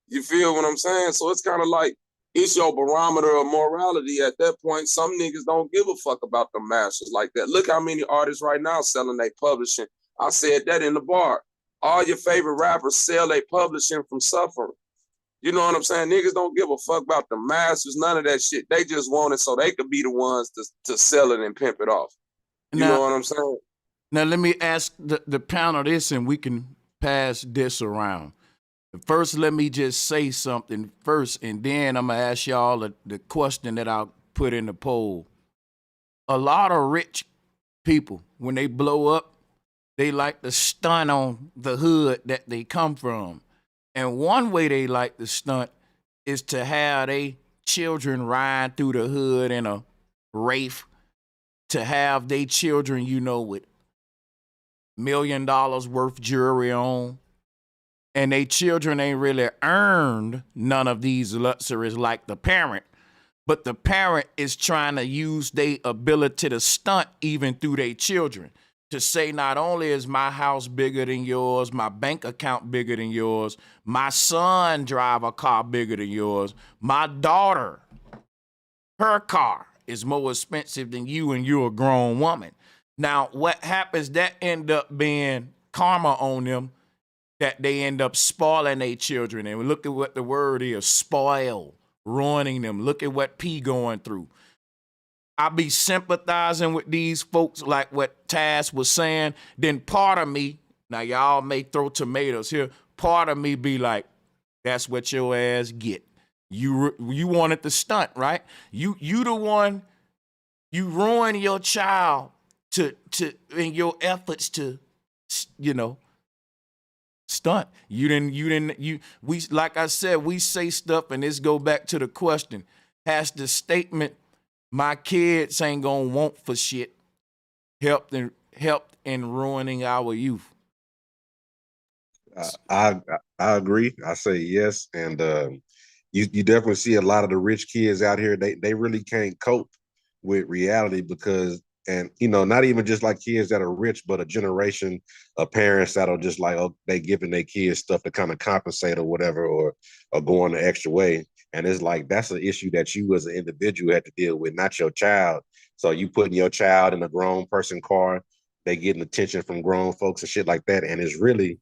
You feel what I'm saying? So it's kind of like, it's your barometer of morality at that point. Some niggas don't give a fuck about the masters like that. Look how many artists right now selling their publishing. I said that in the bar. All your favorite rappers sell their publishing from suffering. You know what I'm saying? Niggas don't give a fuck about the masters, none of that shit. They just want it so they could be the ones to sell it and pimp it off. You know what I'm saying? Now, let me ask the panel this, and we can pass this around. First, let me just say something first, and then I'm going to ask y'all the question that I'll put in the poll. A lot of rich people, when they blow up, they like to stunt on the hood that they come from. And one way they like to stunt is to have their children ride through the hood in a Wraith, to have their children, you know, with $1 million worth jewelry on. And they children ain't really earned none of these luxuries like the parent. But the parent is trying to use their ability to stunt even through their children. To say not only is my house bigger than yours, my bank account bigger than yours, my son drive a car bigger than yours, my daughter, her car is more expensive than you, and you're a grown woman. Now, what happens, that end up being karma on them, that they end up spoiling their children. And look at what the word is, spoil, ruining them. Look at what P going through. I be sympathizing with these folks like what Taz was saying. Then part of me, now y'all may throw tomatoes here, part of me be like, that's what your ass get. You wanted to stunt, right? You the one, you ruin your child to in your efforts to, you know, stunt. We like I said, we say stuff, and this go back to the question. Has the statement, my kids ain't gonna want for shit, helped in ruining our youth? I agree. I say yes, and you definitely see a lot of the rich kids out here. They really can't cope with reality because, and you know, not even just like kids that are rich, but a generation of parents that'll just like, oh, they giving their kids stuff to kind of compensate or whatever, or going the extra way. And it's like, that's an issue that you as an individual have to deal with, not your child. So you putting your child in a grown person car, they getting attention from grown folks and shit like that. And it's really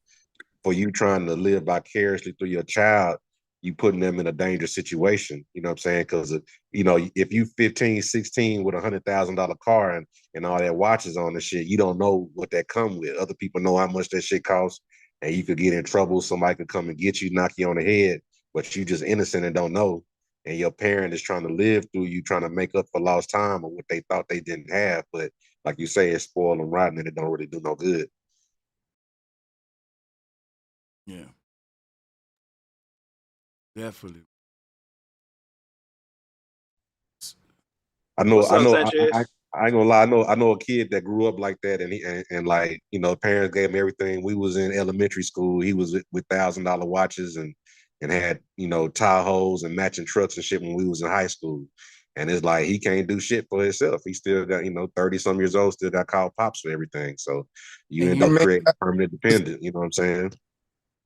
for you trying to live vicariously through your child, you putting them in a dangerous situation. You know what I'm saying? Because, you know, if you 15, 16 with $100,000 car and all that watches on and shit, you don't know what that come with. Other people know how much that shit costs, and you could get in trouble. Somebody could come and get you, knock you on the head, but you just innocent and don't know. And your parent is trying to live through you, trying to make up for lost time or what they thought they didn't have. But like you say, it's spoiled and rotten, and it don't really do no good. Yeah. Definitely. I know. Sanchez? I ain't gonna lie. I know a kid that grew up like that, and like, you know, parents gave him everything. We was in elementary school. He was with $1,000 watches and had, you know, Tahoes and matching trucks and shit when we was in high school. And it's like he can't do shit for himself. He still got, you know, 30-some years old, still got called pops for everything. So you end up creating a permanent dependent. You know what I'm saying?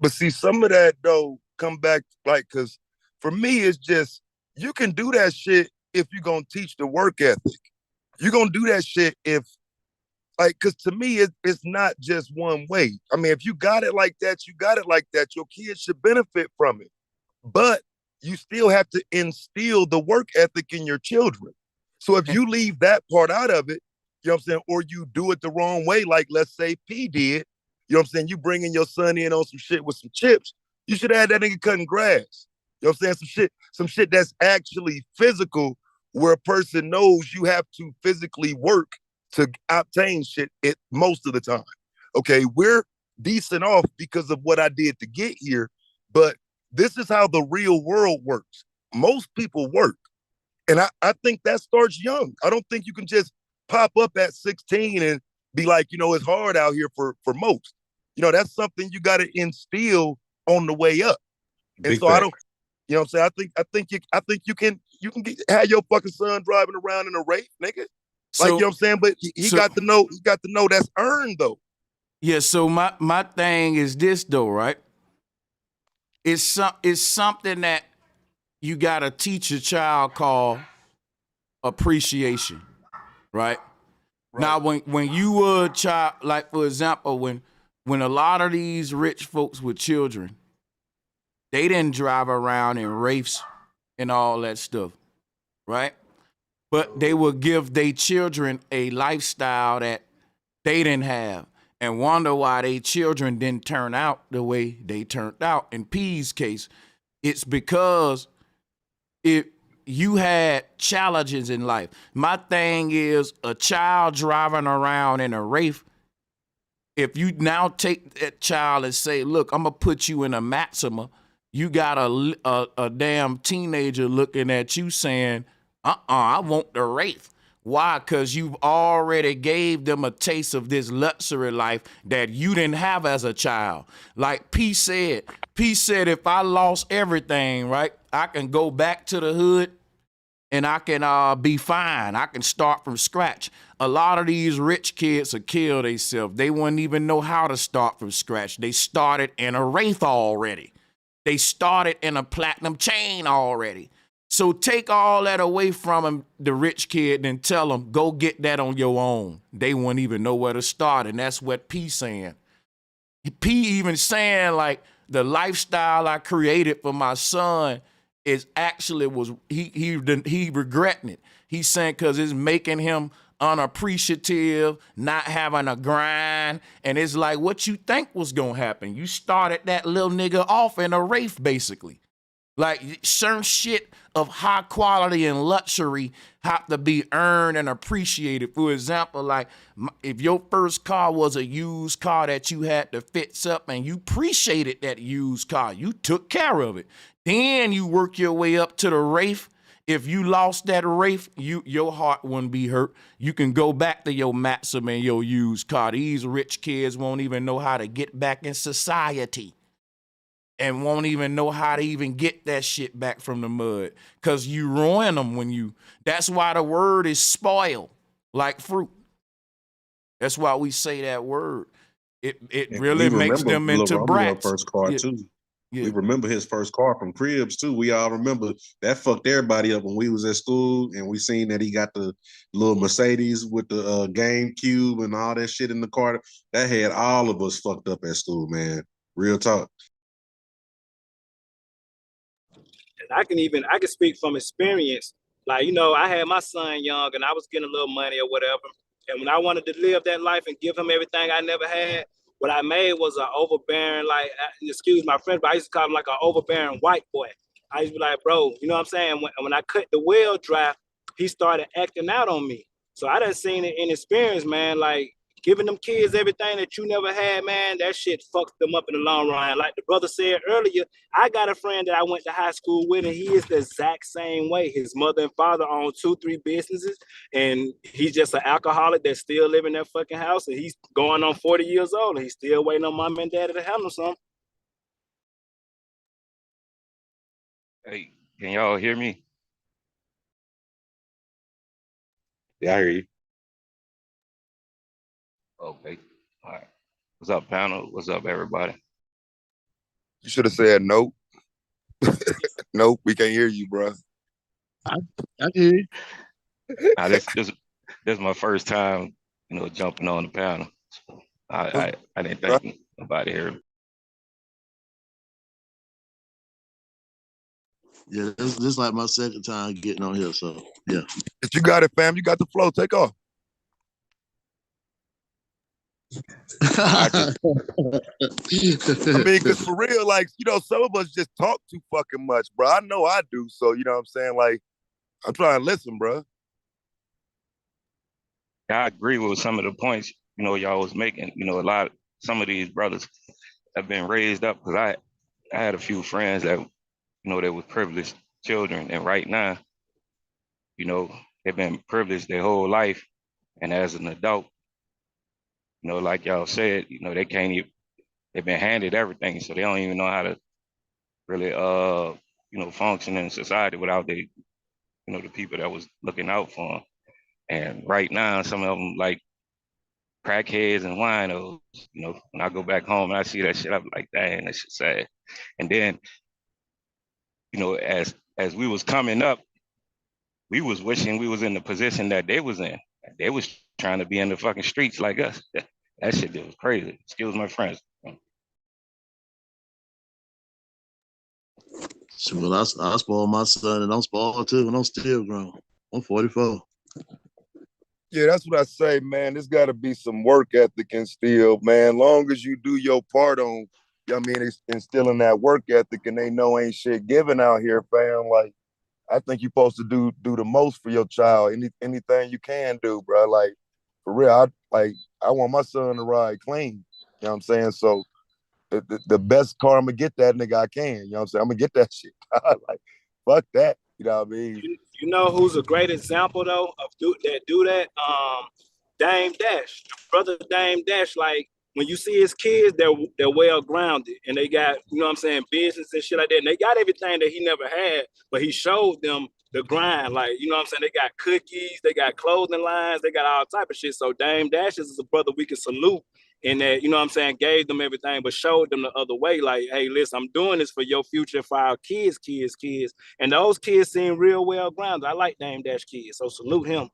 But see, some of that though come back, like, because for me, it's just, you can do that shit if you're going to teach the work ethic. You're going to do that shit if, like, because to me, it's not just one way. I mean, if you got it like that, you got it like that. Your kids should benefit from it. But you still have to instill the work ethic in your children. So if you leave that part out of it, you know what I'm saying, or you do it the wrong way, like let's say P did, you know what I'm saying, you bringing your son in on some shit with some chips, you should have that nigga cutting grass. You know what I'm saying? Some shit that's actually physical, where a person knows you have to physically work to obtain shit most of the time. Okay, we're decent off because of what I did to get here, but this is how the real world works. Most people work. And I think that starts young. I don't think you can just pop up at 16 and be like, you know, it's hard out here for most. You know, that's something you got to instill on the way up. And Big so fact. I don't, you know what I'm saying? I think you can have your fucking son driving around in a Wraith, nigga. Like, you know what I'm saying? But he got to know that's earned though. Yeah, so my thing is this though, right? It's something that you gotta teach a child called appreciation, right? Now, when you were a child, like for example, when a lot of these rich folks with children, they didn't drive around in Wraiths and all that stuff, right? But they would give their children a lifestyle that they didn't have and wonder why their children didn't turn out the way they turned out. In P's case, it's because you had challenges in life. My thing is a child driving around in a Wraith. If you now take that child and say, look, I'm going to put you in a Maxima, you got a damn teenager looking at you saying, I want the Wraith. Why? Because you've already gave them a taste of this luxury life that you didn't have as a child. Like P said, if I lost everything, right, I can go back to the hood and I can be fine. I can start from scratch. A lot of these rich kids will kill themselves. They wouldn't even know how to start from scratch. They started in a Wraith already. They started in a platinum chain already. So take all that away from them, the rich kid, and tell them, go get that on your own. They wouldn't even know where to start, and that's what P saying. P even saying, like, the lifestyle I created for my son is actually he regretting it. He's saying because it's making him unappreciative, not having a grind, and it's like what you think was gonna happen. You started that little nigga off in a Wraith, basically. Like certain shit of high quality and luxury have to be earned and appreciated. For example, like if your first car was a used car that you had to fix up and you appreciated that used car, you took care of it. Then you work your way up to the Wraith. If you lost that Wraith, your heart wouldn't be hurt. You can go back to your Maxim and your used car. These rich kids won't even know how to get back in society. And won't even know how to even get that shit back from the mud. Because you ruin them that's why the word is spoil, like fruit. That's why we say that word. It really makes them into brats. First car too. Yeah. We remember his first car from Cribs too. We all remember that fucked everybody up when we was at school and we seen that he got the little Mercedes with the GameCube and all that shit in the car. That had all of us fucked up at school, man. Real talk. I can speak from experience. Like, you know, I had my son young and I was getting a little money or whatever. And when I wanted to live that life and give him everything I never had, what I made was an overbearing, like, excuse my friend, but I used to call him like an overbearing white boy. I used to be like, bro, you know what I'm saying? When I cut the wheel dry, he started acting out on me. So I done seen it in experience, man, like giving them kids everything that you never had, man, that shit fucks them up in the long run. Like the brother said earlier, I got a friend that I went to high school with, and he is the exact same way. His mother and father own 2-3 businesses, and he's just an alcoholic that still live in that fucking house, and he's going on 40 years old, and he's still waiting on mom and daddy to handle something. Hey, can y'all hear me? Yeah, I hear you. Okay. All right. What's up, panel? What's up, everybody? You should have said nope. Nope, we can't hear you, bro. I hear you. Now, this is my first time, you know, jumping on the panel. So I didn't think nobody heard me. Yeah, this is like my second time getting on here, so yeah. If you got it, fam, you got the flow. Take off. I mean, because for real, like, you know, some of us just talk too fucking much, bro. I know I do. So, you know what I'm saying? Like, I'm trying to listen, bro. I agree with some of the points, y'all was making. Some of these brothers have been raised up because I had a few friends that, they were privileged children. And right now, they've been privileged their whole life. And as an adult, like y'all said, they can't even, they've been handed everything. So they don't even know how to really, function in society without the people that was looking out for them. And right now, some of them like crackheads and winos, when I go back home and I see that shit, I'm like, dang, that shit's sad. And then, as we was coming up, we was wishing we was in the position that they was in. They was trying to be in the fucking streets like us. That shit was crazy. Excuse my friends. Well, I spoiled my son, and I'm spoiled too, and I'm still grown. I'm 44. Yeah, that's what I say, man. There's got to be some work ethic instilled, man. Long as you do your part on, I mean, instilling that work ethic, and they know ain't shit given out here, fam. Like, I think you're supposed to do the most for your child. Anything you can do, bro. Like, for real, I want my son to ride clean. You know what I'm saying? So the best car I'm gonna get that nigga I can. You know what I'm saying? I'm gonna get that shit. Like, fuck that. You know what I mean? You know who's a great example though of do that? Dame Dash, brother Dame Dash. Like when you see his kids, they're well grounded and they got, you know what I'm saying, business and shit like that. And they got everything that he never had, but he showed them the grind. Like, you know what I'm saying? They got cookies, they got clothing lines, they got all type of shit. So Dame Dash is a brother we can salute. And that, you know what I'm saying, gave them everything, but showed them the other way. Like, hey, listen, I'm doing this for your future, for our kids. And those kids seem real well grounded. I like Dame Dash kids, so salute him.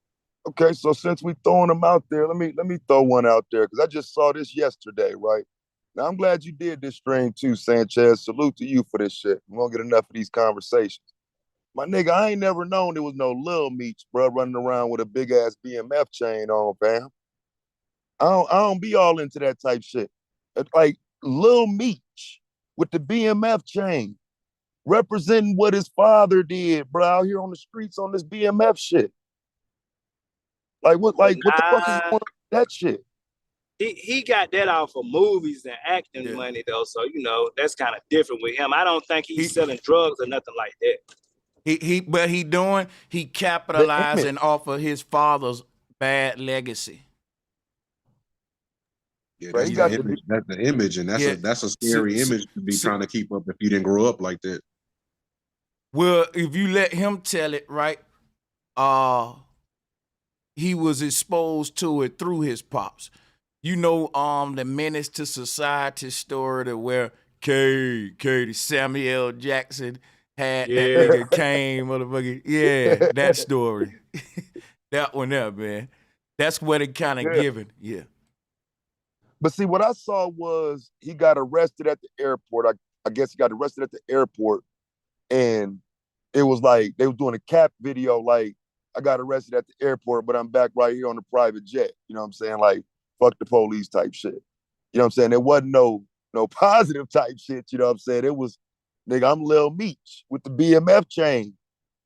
Okay, so since we throwing them out there, let me throw one out there because I just saw this yesterday, right? Now I'm glad you did this stream too, Sanchez. Salute to you for this shit. We won't get enough of these conversations. My nigga, I ain't never known there was no Lil Meech, bro, running around with a big ass BMF chain on, fam. I don't be all into that type shit. Like Lil Meech with the BMF chain, representing what his father did, bro, out here on the streets on this BMF shit. What the fuck is going on with that shit? He got that off of movies and acting money though, so you know that's kind of different with him. I don't think he's selling drugs or nothing like that. He capitalizing off of his father's bad legacy. Yeah, that's the image. That's the image, and that's a scary image to be trying to keep up if you didn't grow up like that. Well, if you let him tell it, right? He was exposed to it through his pops. You know, the Menace to Society story to where Samuel Jackson had that nigga Kane, motherfucker. Yeah, that story. That one there, man. That's what it kind of given. Yeah. But see, what I saw was he got arrested at the airport. I guess he got arrested at the airport, and it was like they were doing a cap video, like, I got arrested at the airport, but I'm back right here on the private jet. You know what I'm saying? Like, fuck the police type shit. You know what I'm saying? There wasn't no positive type shit. You know what I'm saying? It was, nigga, I'm Lil Meech with the BMF chain.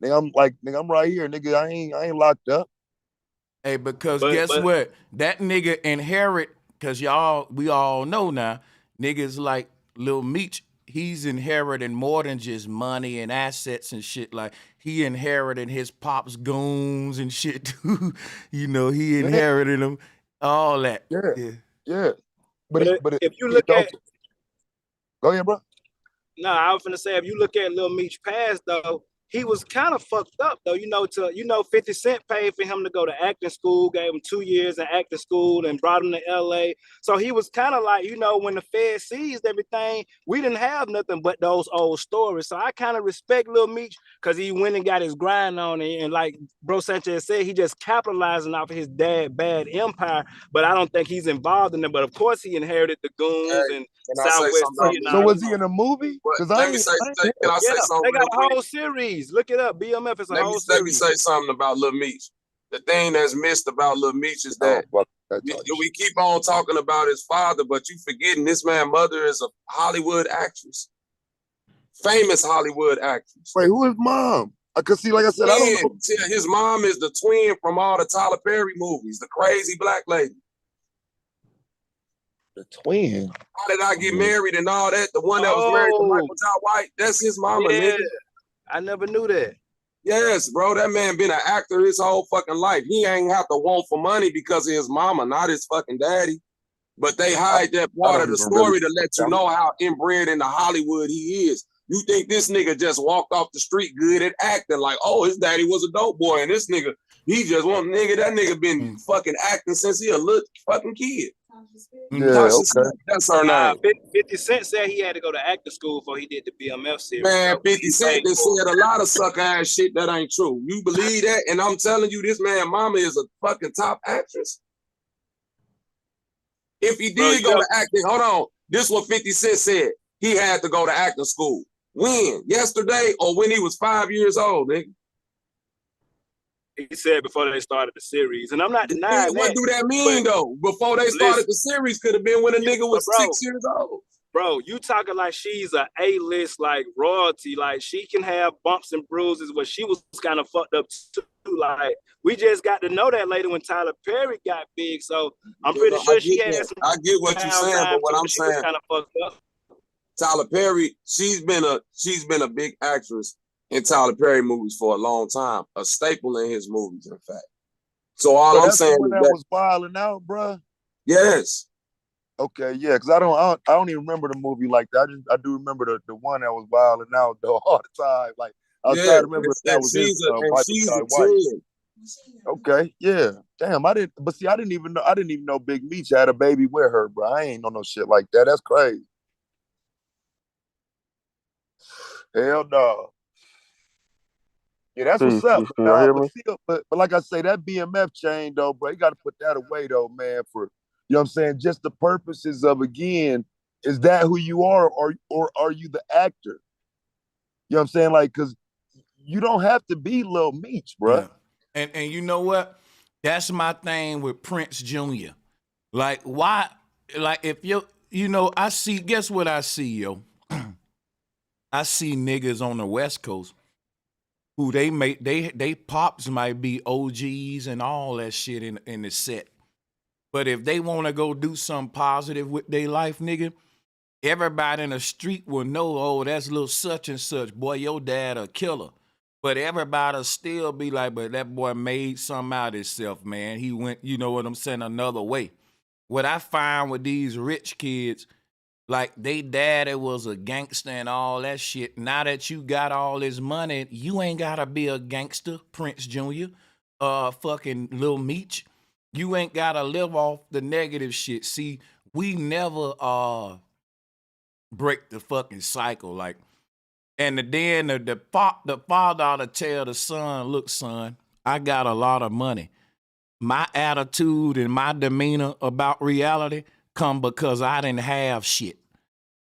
Nigga, I'm right here. Nigga, I ain't locked up. Hey, because guess what? That nigga inherit, because we all know now, niggas like Lil Meech, he's inheriting more than just money and assets and shit. Like, he inherited his pop's goons and shit too. You know, he inherited them, all that. Yeah. But if you look at, go ahead, bro. No, I was finna say, if you look at Lil Meech past though, he was kind of fucked up though, 50 Cent paid for him to go to acting school, gave him 2 years in acting school and brought him to LA. So he was kind of like, when the Fed seized everything, we didn't have nothing but those old stories. So I kind of respect Lil Meech because he went and got his grind on it. And like Bro Sanchez said, he just capitalizing off of his dad bad empire, but I don't think he's involved in it. But of course he inherited the goons and Southwest. So was he in a movie? Because Can I say something they got real a quick? whole series. Look it up. BMF is a whole series. Let me say something about Lil Meech. The thing that's missed about Lil Meech is that we keep on talking about his father, but you forgetting this man's mother is a Hollywood actress. Famous Hollywood actress. Wait, who is mom? Because see, like I said, I don't know. His mom is the twin from all the Tyler Perry movies, the crazy black lady. The twin. How did I get married and all that? The one that was married to Michael Jai White, that's his mama, nigga. I never knew that. Yes, bro, that man been an actor his whole fucking life. He ain't have to want for money because of his mama, not his fucking daddy. But they hide that part of the story to let you know how inbred into Hollywood he is. You think this nigga just walked off the street good at acting like, oh, his daddy was a dope boy, and this nigga, he just want that nigga been fucking acting since he a little fucking kid. Yeah, okay. That's her name. 50 Cent said he had to go to acting school before he did the BMF series. Man, 50 Cent they said a lot of sucker ass shit that ain't true. You believe that? And I'm telling you, this man mama is a fucking top actress. If he did go to acting, hold on. This is what 50 Cent said. He had to go to acting school. When? Yesterday or when he was 5 years old, nigga? He said before they started the series. And I'm not denying What do that mean, though? Before they started the series could have been when a nigga was 6 years old. Bro, you talking like she's a A-list, like royalty. Like she can have bumps and bruises, but she was kind of fucked up too. Like we just got to know that later when Tyler Perry got big. So I'm pretty sure she had some. I get what you're saying, but what I'm saying, kind of fucked up. Tyler Perry, she's been a big actress in Tyler Perry movies for a long time, a staple in his movies, in fact. So all I'm saying is that was wilding out, bro. Yes. Okay, yeah, because I don't even remember the movie like that. I do remember the one that was wilding out though all the time. Like I was trying to remember if that was she's a White. Okay, yeah. Damn, I didn't even know Big Meech had a baby with her, bro. I ain't know no shit like that. That's crazy. Hell no. Yeah, that's what's up. But like I say, that BMF chain though, bro, you got to put that away though, man. For you know what I'm saying, just the purposes of again, is that who you are, or are you the actor? You know what I'm saying, like, because you don't have to be Lil Meech, bro. Yeah. And you know what? That's my thing with Prince Jr. Like, why? Like, if I see. Guess what I see, yo? I see niggas on the West Coast who they pops might be OGs and all that shit in the set. But if they want to go do something positive with their life, nigga, everybody in the street will know, oh, that's little such and such. Boy, your dad a killer. But everybody'll still be like, but that boy made something out of himself, man. He went, you know what I'm saying, another way. What I find with these rich kids, like they daddy was a gangster and all that shit. Now that you got all this money, you ain't gotta be a gangster, Prince Jr., fucking Lil Meech. You ain't gotta live off the negative shit. See, we never break the fucking cycle. Like, and then the father ought to tell the son, look, son, I got a lot of money. My attitude and my demeanor about reality come because I didn't have shit.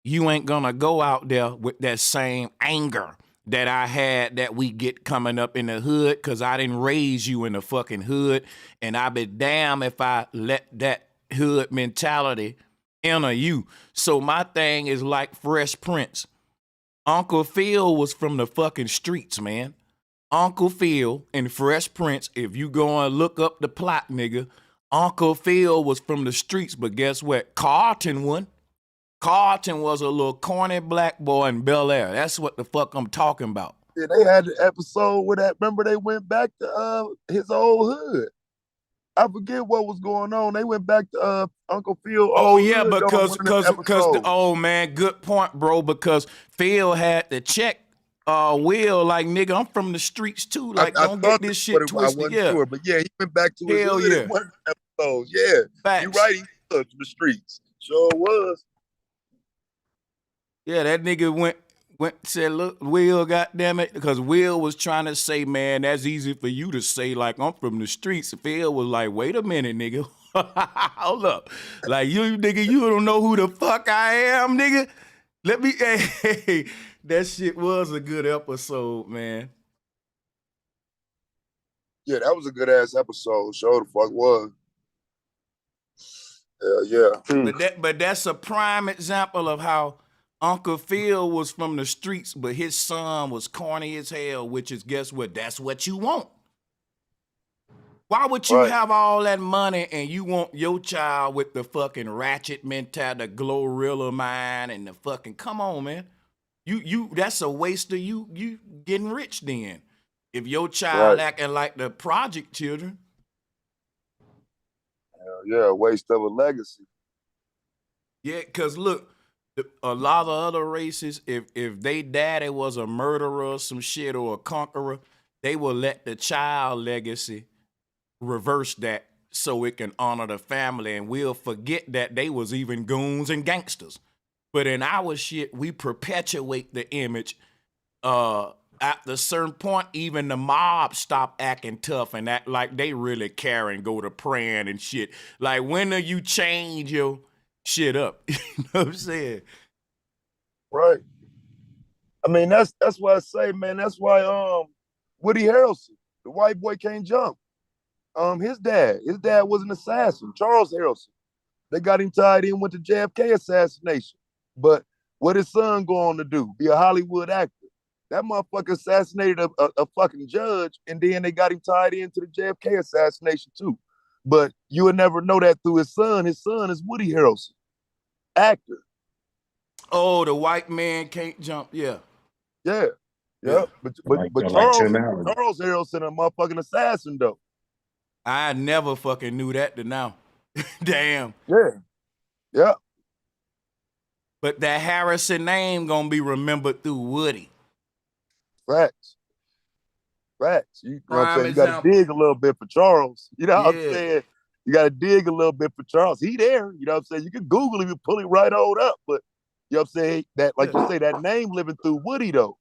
You ain't gonna go out there with that same anger that I had that we get coming up in the hood, because I didn't raise you in the fucking hood, and I be damn if I let that hood mentality enter you. So my thing is like Fresh Prince. Uncle Phil was from the fucking streets, man. Uncle Phil and Fresh Prince, if you go and look up the plot, nigga, Uncle Phil was from the streets, but guess what? Carlton won. Carlton was a little corny black boy in Bel Air. That's what the fuck I'm talking about. Yeah, they had the episode where remember they went back to his old hood. I forget what was going on. They went back to Uncle Phil. Oh yeah, because oh man, good point, bro. Because Phil had the check Will, like, nigga, I'm from the streets too. Like, I don't thought get this that's shit what it, I twisted. wasn't Yeah. sure, but yeah, he went back to his Hell hood yeah. in one episode. Yeah, you Facts. right. He was from the streets. Sure was. Yeah, that nigga went said, look, Will, goddamn it, because Will was trying to say, man, that's easy for you to say, like, I'm from the streets. Phil was like, wait a minute, nigga. Hold up. Like, you nigga, you don't know who the fuck I am, nigga. Let me, hey, that shit was a good episode, man. Yeah, that was a good ass episode. Sure the fuck was. Yeah. But that's a prime example of how Uncle Phil was from the streets, but his son was corny as hell, which is, guess what? That's what you want. Why would you have all that money and you want your child with the fucking ratchet mentality, the Glorilla mind, and the fucking, come on, man. You that's a waste of you getting rich then. If your child acting like the project children. Hell yeah, waste of a legacy. Yeah, because look, a lot of other races, if they daddy was a murderer or some shit or a conqueror, they will let the child legacy reverse that so it can honor the family, and we'll forget that they was even goons and gangsters. But in our shit, we perpetuate the image. At a certain point, even the mob stop acting tough and act like they really care and go to praying and shit. Like, when do you change your shit up? You know what I'm saying? Right. I mean, that's why I say, man, that's why Woody Harrelson, the white boy can't jump. His dad was an assassin, Charles Harrelson. They got him tied in with the JFK assassination. But what his son going to do? Be a Hollywood actor. That motherfucker assassinated a fucking judge, and then they got him tied into the JFK assassination too. But you would never know that through his son. His son is Woody Harrelson, actor. Oh, the white man can't jump. Yeah. Yeah. But Charles Harrelson a motherfucking assassin though. I never fucking knew that to now. Damn. Yeah. But that Harrison name gonna be remembered through Woody. Facts. You know what I'm saying? You gotta dig a little bit for Charles. You know what I'm saying? You gotta dig a little bit for Charles. He there. You know what I'm saying? You can Google him and pull it right on up. But you know what I'm saying? That, like you say, that name living through Woody though.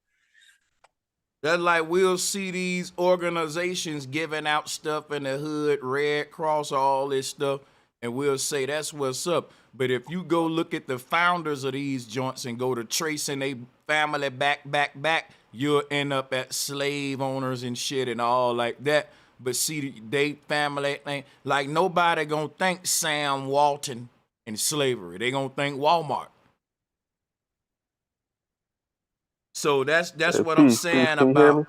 That's like we'll see these organizations giving out stuff in the hood, Red Cross, all this stuff, and we'll say that's what's up. But if you go look at the founders of these joints and go to tracing their family back, you'll end up at slave owners and shit and all like that. But see, they family thing, like nobody gonna think Sam Walton and slavery. They gonna think Walmart. So that's what I'm saying about.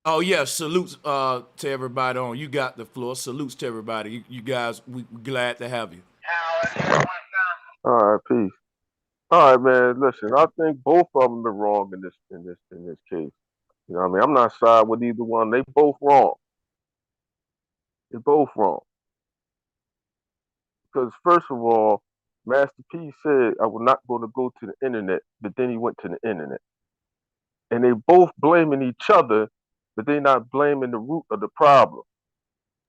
Oh yeah, salutes to everybody on. You got the floor. Salutes to everybody. You guys, we glad to have you. All right, peace. All right, man. Listen, I think both of them are wrong in this case. You know what I mean? I'm not side with either one. They both wrong. They're both wrong. Because first of all, Master P said, I was not going to go to the internet, but then he went to the internet. And they both blaming each other, but they're not blaming the root of the problem,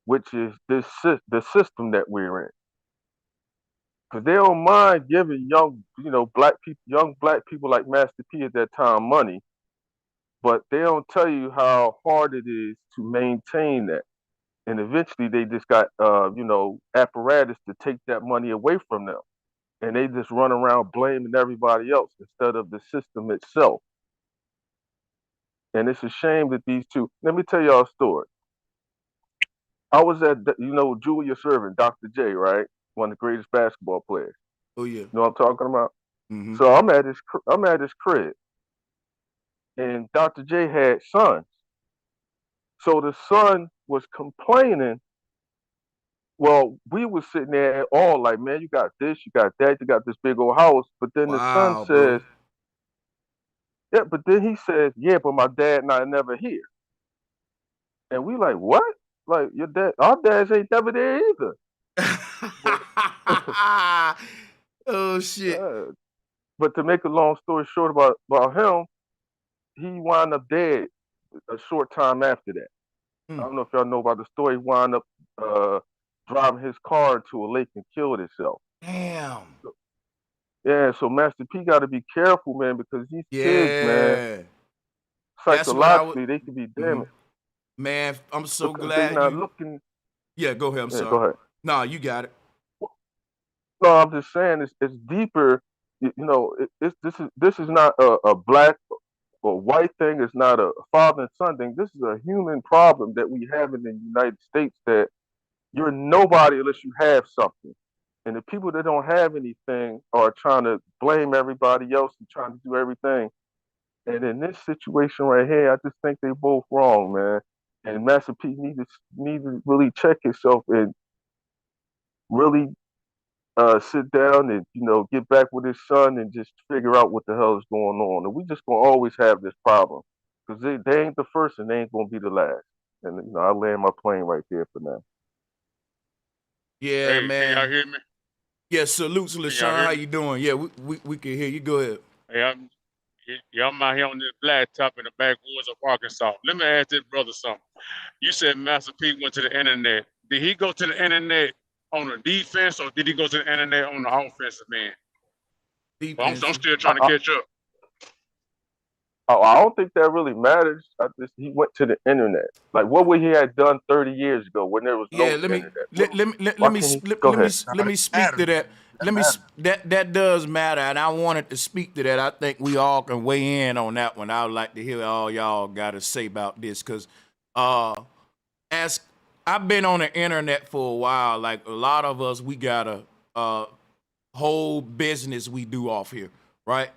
which is the system that we're in. Because they don't mind giving young black people like Master P at that time money, but they don't tell you how hard it is to maintain that. And eventually they just got, apparatus to take that money away from them. And they just run around blaming everybody else instead of the system itself. And it's a shame that these two, let me tell y'all a story. I was at, Julius Erving, Dr. J, right? One of the greatest basketball players. Oh yeah. You know what I'm talking about? Mm-hmm. So I'm at his crib. And Dr. J had sons. So the son was complaining. Well, we was sitting there all like, man, you got this, you got that, you got this big old house. But then the son says, yeah, but then he says, yeah, but my dad and I never here. And we like, what? Like, your dad, our dads ain't never there either. Oh shit. But to make a long story short about him, he wound up dead a short time after that. I don't know if y'all know about the story. He wound up driving his car into a lake and killed himself. Damn. Yeah, so Master P got to be careful, man, because these kids, man, Yeah. That's what I would. psychologically, they could be damaged Man, I'm so because they glad not you. looking. Yeah, go ahead. I'm Yeah, sorry. go ahead. No, you got it. No, I'm just saying it's deeper. You know, this is not a black or white thing. It's not a father and son thing. This is a human problem that we have in the United States, that you're nobody unless you have something. And the people that don't have anything are trying to blame everybody else and trying to do everything. And in this situation right here, I just think they both wrong, man. And Master P need to really check himself and really sit down and get back with his son and just figure out what the hell is going on. And we just gonna always have this problem because they ain't the first and they ain't gonna be the last. And I land my plane right there for now. Yeah, Hey, man. can y'all hear me? Yeah, salutes, LaShawn. How you doing? Yeah, we can hear you. Go ahead. Hey, I'm out here on this blacktop in the backwoods of Arkansas. Let me ask this brother something. You said Master P went to the internet. Did he go to the internet on the defense, or did he go to the internet on the offensive end? Well, I'm still trying to catch up. I don't think that really matters. He went to the internet. Like, what would he have done 30 years ago when there was no internet? Let me speak to that. That does matter, and I wanted to speak to that. I think we all can weigh in on that one. I would like to hear all y'all got to say about this, because as I've been on the internet for a while, like a lot of us, we got a whole business we do off here, right?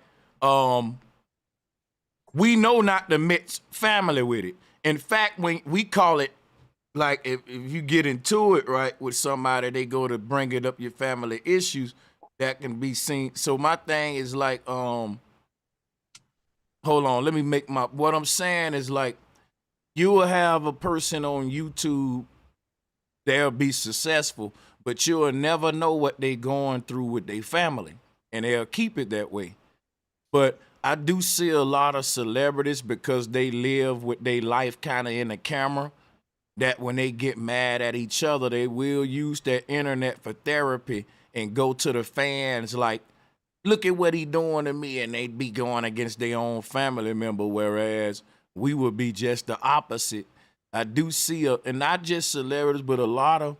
We know not to mix family with it. In fact, when we call it, like if you get into it, right, with somebody, they go to bring it up your family issues, that can be seen. So my thing is like, hold on, let me make what I'm saying is like, you will have a person on YouTube, they'll be successful, but you'll never know what they going through with their family, and they'll keep it that way. But I do see a lot of celebrities, because they live with their life kind of in the camera, that when they get mad at each other, they will use their internet for therapy and go to the fans like, look at what he doing to me, and they'd be going against their own family member, whereas we would be just the opposite. I do see, and not just celebrities, but a lot of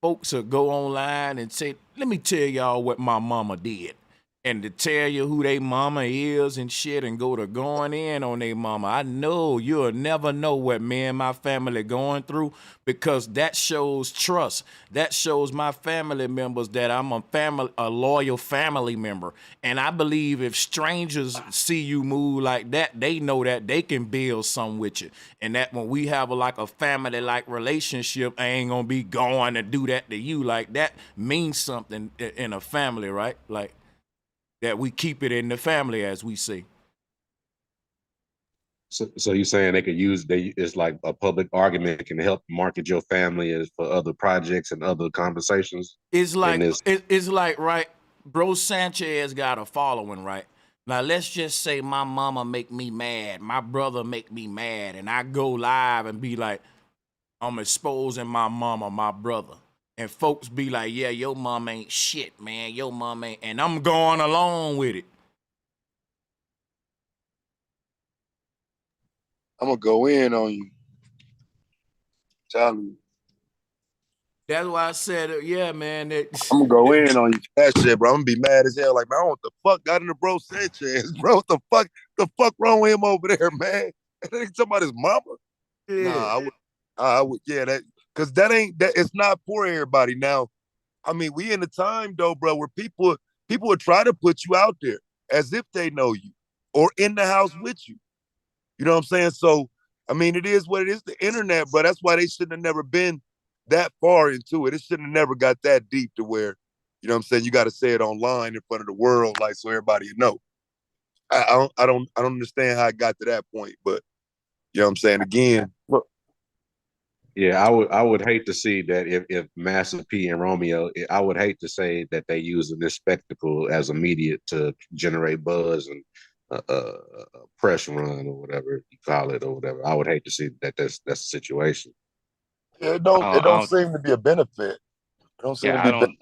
folks will go online and say, let me tell y'all what my mama did. And to tell you who they mama is and shit, and go to going in on their mama. I know you'll never know what me and my family going through, because that shows trust. That shows my family members that I'm a loyal family member. And I believe if strangers see you move like that, they know that they can build something with you. And that when we have a family-like relationship, I ain't gonna be going to do that to you. Like, that means something in a family, right? Like, that we keep it in the family, as we say. So you're saying they could use it's like a public argument can help market your family as for other projects and other conversations? It's like right, bro, Sanchez got a following, right? Now let's just say my mama make me mad, my brother make me mad, and I go live and be like, I'm exposing my mama, my brother. And folks be like, yeah, your mom ain't shit, man. Your mom ain't, and I'm going along with it. I'm gonna go in on you. Tell you. That's why I said, yeah, man. I'm gonna go in on you. That shit, bro. I'm gonna be mad as hell. Like, man, what the fuck got into bro Sanchez, bro? What the fuck wrong with him over there, man? That ain't somebody's mama. Yeah. Nah, I would, yeah, that, cause that ain't that. It's not for everybody. Now, I mean, we in a time though, bro, where people would try to put you out there as if they know you or in the house with you. You know what I'm saying? So, I mean, it is what it is. The internet, bro. That's why they shouldn't have never been that far into it. It shouldn't have never got that deep to where, you know what I'm saying, you got to say it online in front of the world, like, so everybody know. I don't understand how it got to that point, but you know what I'm saying? Again, yeah, I would hate to see that if Master P and Romeo, I would hate to say that they using this spectacle as a media to generate buzz and press run or whatever you call it or whatever. I would hate to see that that's the situation. Yeah, I it don't don't, seem to be a benefit. It don't seem to yeah, be. I don't.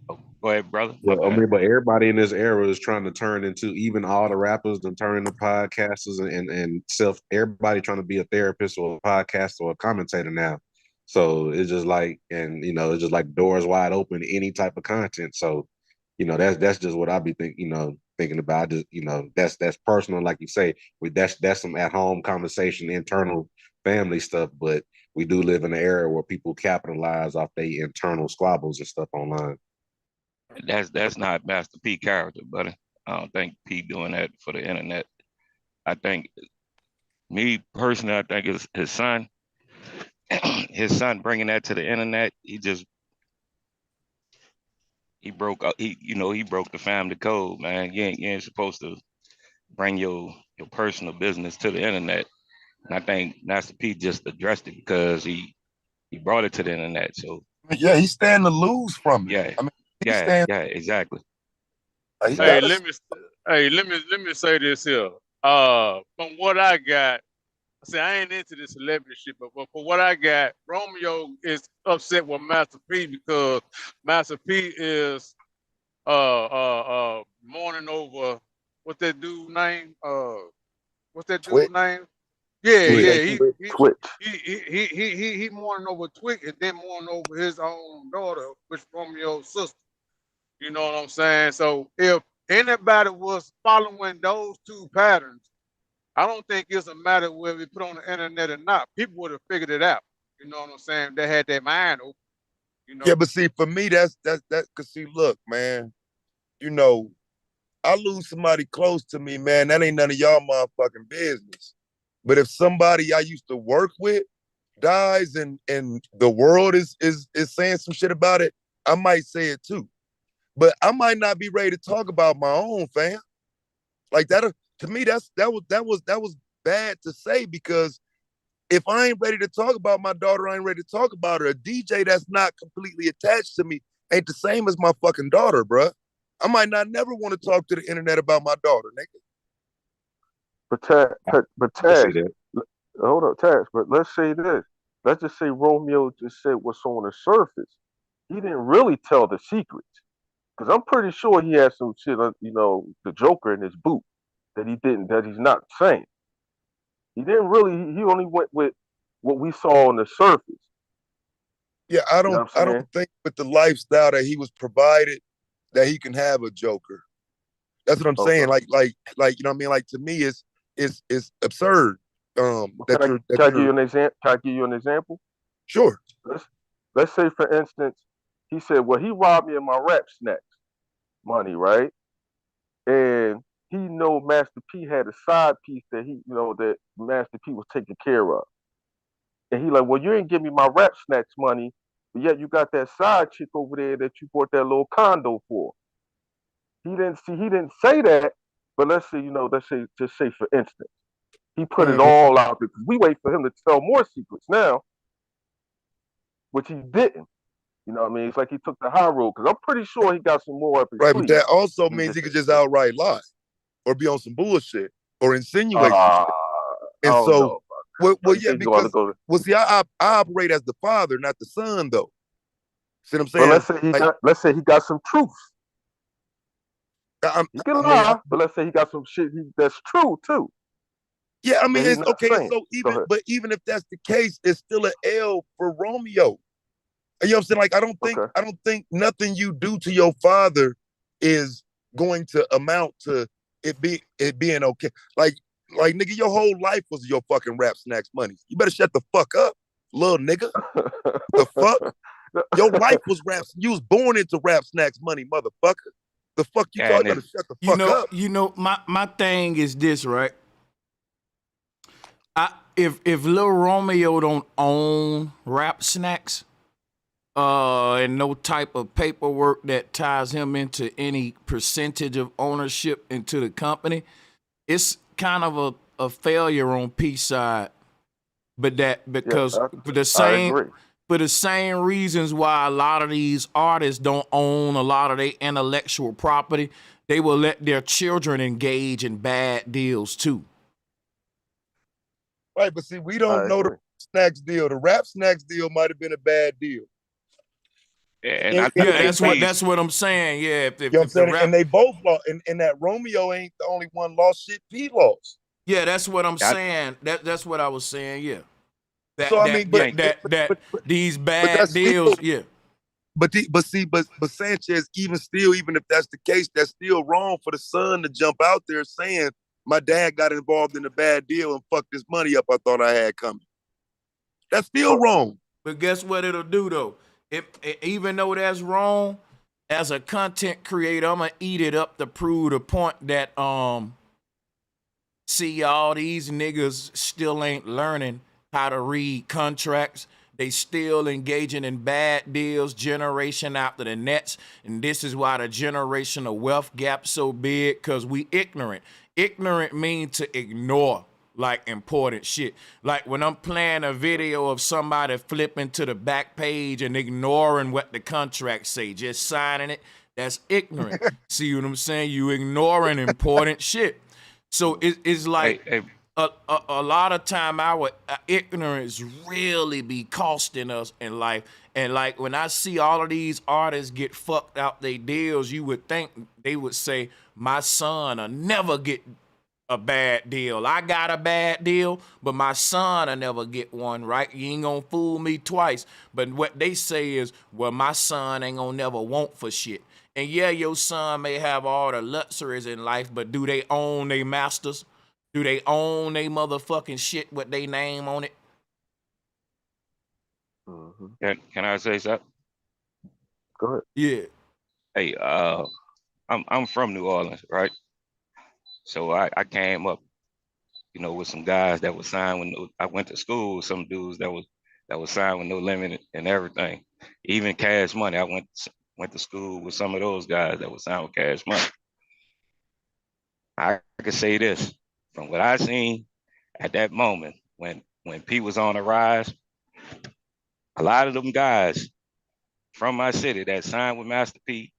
Oh, go ahead, brother. My Well, I bad. mean, but everybody in this era is trying to turn into, even all the rappers and turn into podcasters and self. Everybody trying to be a therapist or a podcaster or a commentator now. So it's just like, and it's just like doors wide open to any type of content. So, that's just what I be thinking about. I just, that's personal, like you say. That's some at home conversation, internal family stuff. But we do live in an era where people capitalize off their internal squabbles and stuff online. That's not Master P character, buddy. I don't think P doing that for the internet. I think, me personally, I think it's his son. His son bringing that to the internet. He broke he broke the family code, man. You ain't supposed to bring your personal business to the internet. And I think Master P just addressed it because he brought it to the internet. So Yeah, he's standing to lose from it. yeah, I mean, yeah, exactly. Hey, let me say this here. From what I got, see, I ain't into this celebrity shit, but for what I got, Romeo is upset with Master P because Master P is mourning over what's that dude name? What's that dude name? Yeah, yeah. He mourning over Twig and then mourning over his own daughter, which Romeo's sister. You know what I'm saying? So if anybody was following those two patterns, I don't think it's a matter whether we put on the internet or not. People would have figured it out. You know what I'm saying? They had their mind open. Yeah, but see, for me, that's cause see, look, man, I lose somebody close to me, man. That ain't none of y'all motherfucking business. But if somebody I used to work with dies and the world is saying some shit about it, I might say it too. But I might not be ready to talk about my own, fam. Like that to me, that was bad to say, because if I ain't ready to talk about my daughter, I ain't ready to talk about her. A DJ that's not completely attached to me ain't the same as my fucking daughter, bruh. I might not never want to talk to the internet about my daughter, nigga. But Taz, hold up, Taz. But let's say this. Let's just say Romeo just said what's on the surface. He didn't really tell the secrets, because I'm pretty sure he had some shit, the Joker in his boot that he's not saying. He didn't really. He only went with what we saw on the surface. Yeah, I don't think with the lifestyle that he was provided that he can have a Joker. That's what I'm saying. Like you know what I mean? Like, to me, it's absurd. Can I give you an example? Can I give you an example? Sure. Let's say, for instance, he said, "Well, he robbed me of my rap snacks money, right?" And he know Master P had a side piece that that Master P was taking care of. And he like, "Well, you ain't give me my rap snacks money, but yet you got that side chick over there that you bought that little condo for." He didn't say that, but let's say, just say for instance, he put it all out there, because we wait for him to tell more secrets now, which he didn't. You know what I mean? It's like he took the high road, because I'm pretty sure he got some more up his Right, sleeve. but that also means he could just outright lie or be on some bullshit or insinuate some shit. And so, well, yeah, because see, I operate as the father, not the son, though. See what I'm saying? Well, let's say he got some truth. He can lie, but let's say he got some shit that's true too. Yeah, I mean, it's okay. So even if that's the case, it's still an L for Romeo. You know what I'm saying? Like, I don't think nothing you do to your father is going to amount to it being okay. Like nigga, your whole life was your fucking rap snacks money. You better shut the fuck up, little nigga. The fuck? Your life was rap. You was born into rap snacks money, motherfucker. The fuck you talking about? Shut the fuck up. My thing is this, right? If Lil Romeo don't own rap snacks, and no type of paperwork that ties him into any percentage of ownership into the company, it's kind of a failure on P's side. But for the same reasons why a lot of these artists don't own a lot of their intellectual property, they will let their children engage in bad deals too. Right, but see, we don't know the snacks deal. The rap snacks deal might have been a bad deal. And I Yeah, think that's what I'm saying. Yeah, if You know what I'm the saying? rap, And they both lost. And that Romeo ain't the only one lost shit. P lost. yeah, that's what I'm saying. That's what I was saying. Yeah, So I mean, but these but bad that's deals. still, Yeah, but Sanchez, even if that's the case, that's still wrong for the son to jump out there saying my dad got involved in a bad deal and fucked this money up I thought I had coming. That's still wrong. but guess what it'll do though? Even though that's wrong, as a content creator, I'm gonna eat it up to prove the point that see, all these niggas still ain't learning how to read contracts. They still engaging in bad deals generation after the next. And this is why the generational wealth gap so big, because we ignorant. Ignorant means to ignore like important shit. Like when I'm playing a video of somebody flipping to the back page and ignoring what the contracts say, just signing it, that's ignorant. See what I'm saying? You ignoring important shit. So it's like a lot of time our ignorance really be costing us in life. And like when I see all of these artists get fucked out their deals, you would think they would say, my son will never get a bad deal. I got a bad deal, but my son will never get one, right? You ain't gonna fool me twice. But what they say is, well, my son ain't gonna never want for shit. And yeah, your son may have all the luxuries in life, but do they own their masters? Do they own their motherfucking shit with their name on it? Can I say something? Go ahead. Yeah. Hey, I'm from New Orleans, right? So I came up, with some guys that was signed with I went to school with some dudes that was signed with no limit and everything. Even Cash Money. I went to school with some of those guys that was signed with Cash Money. I can say this from what I seen at that moment when P was on the rise. A lot of them guys from my city that signed with Master P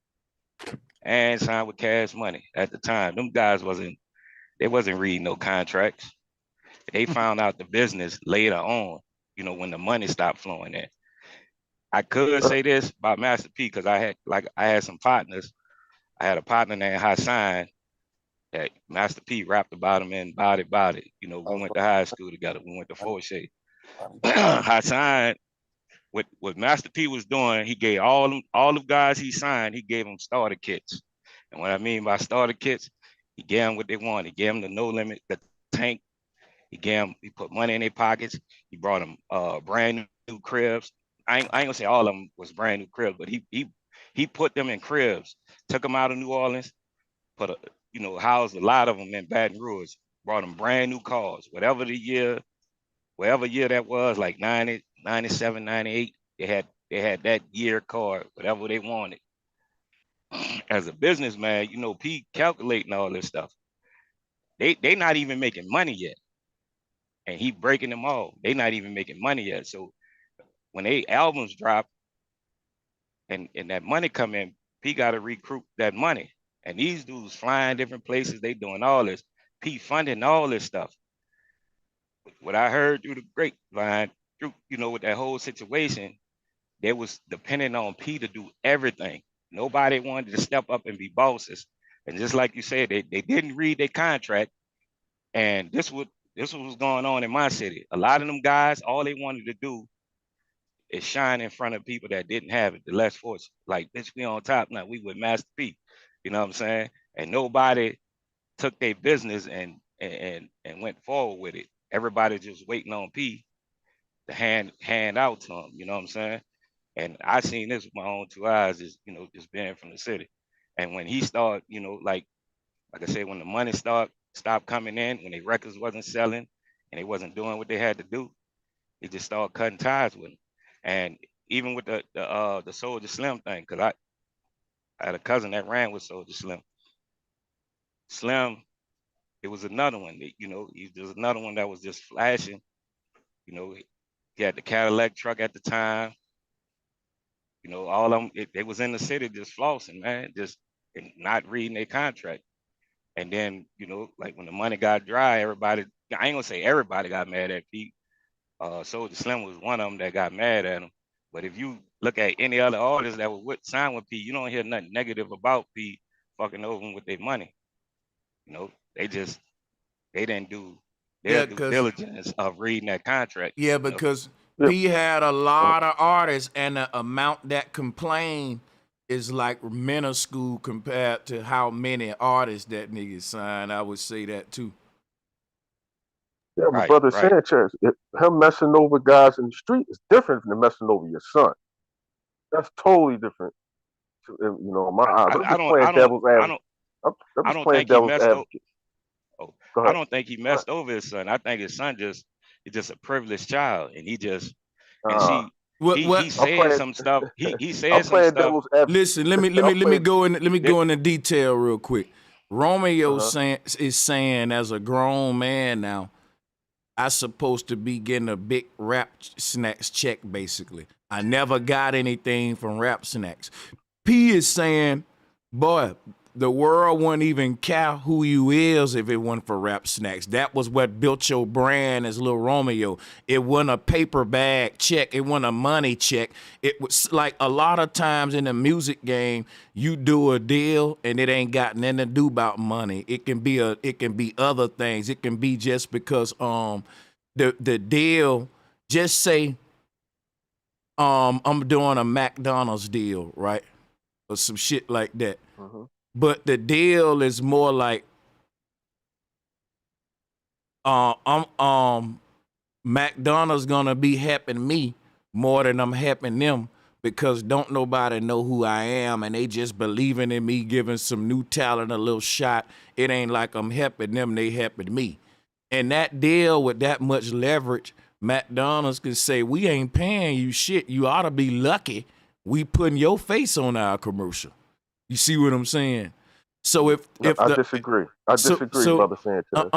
and signed with Cash Money at the time, them guys wasn't reading no contracts. They found out the business later on, when the money stopped flowing in. I could say this about Master P because I had some partners. I had a partner named Hassan that Master P rapped about him in Body. We went to high school together. We went to Forshey. Hassan, what Master P was doing, he gave all the guys he signed, he gave them starter kits. And what I mean by starter kits, he gave them what they wanted. He gave them the No Limit, the tank. He put money in their pockets. He brought them brand new cribs. I ain't gonna say all of them was brand new cribs, but he put them in cribs, took them out of New Orleans, housed a lot of them in Baton Rouge, brought them brand new cars, whatever year that was, like 90, 97, 98, they had that year car, whatever they wanted. As a businessman, P calculating all this stuff. They not even making money yet. And he breaking them all. They not even making money yet. So when they albums drop and that money come in, P got to recruit that money. And these dudes flying different places, they doing all this. P funding all this stuff. What I heard through the grapevine, with that whole situation, they was depending on P to do everything. Nobody wanted to step up and be bosses. And just like you said, they didn't read their contract. And this was going on in my city. A lot of them guys, all they wanted to do is shine in front of people that didn't have it, the less fortunate. Like, bitch, we on top now. We with Master P. You know what I'm saying? And nobody took their business and went forward with it. Everybody just waiting on P to hand out to him. You know what I'm saying? And I seen this with my own two eyes, just being from the city. And when he started, like I said, when the money stopped coming in, when their records wasn't selling and they wasn't doing what they had to do, he just started cutting ties with them. And even with the Soulja Slim thing, because I had a cousin that ran with Soulja Slim. Slim, it was another one that, there's another one that was just flashing. He had the Cadillac truck at the time. All of them, they was in the city just flossing, man. and not reading their contract. And then, you know, like when the money got dry, everybody, I ain't gonna say everybody got mad at Pete. Soulja Slim was one of them that got mad at him. But if you look at any other artists that were signed with Pete, you don't hear nothing negative about Pete fucking over them with their money. You know, they didn't do their due diligence of reading that contract. Yeah, you know? because P had a lot of artists, and the amount that complain is like minuscule compared to how many artists that nigga signed. I would say that too. Yeah, but brother Sanchez, him messing over guys in the street is different than messing over your son. That's totally different. You know, in my eyes. I'm just playing devil's advocate. I'm just playing devil's advocate. I don't think he messed over his son. I think his son is just a privileged child, and he said some stuff. He said some stuff. Listen, let me go into detail real quick. Romeo is saying as a grown man now, I supposed to be getting a big Rap Snacks check, basically. I never got anything from Rap Snacks. P is saying, boy, the world wouldn't even care who you is if it wasn't for Rap Snacks. That was what built your brand as Lil Romeo. It wasn't a paper bag check. It wasn't a money check. It was like a lot of times in the music game, you do a deal and it ain't got nothing to do about money. It can be other things. It can be just because the deal, just say I'm doing a McDonald's deal, right? Or some shit like that. But the deal is more like McDonald's gonna be helping me more than I'm helping them, because don't nobody know who I am and they just believing in me, giving some new talent a little shot. It ain't like I'm helping them, they helping me. And that deal with that much leverage, McDonald's can say, we ain't paying you shit. You ought to be lucky we putting your face on our commercial. You see what I'm saying? So I disagree. I disagree, brother Sanchez.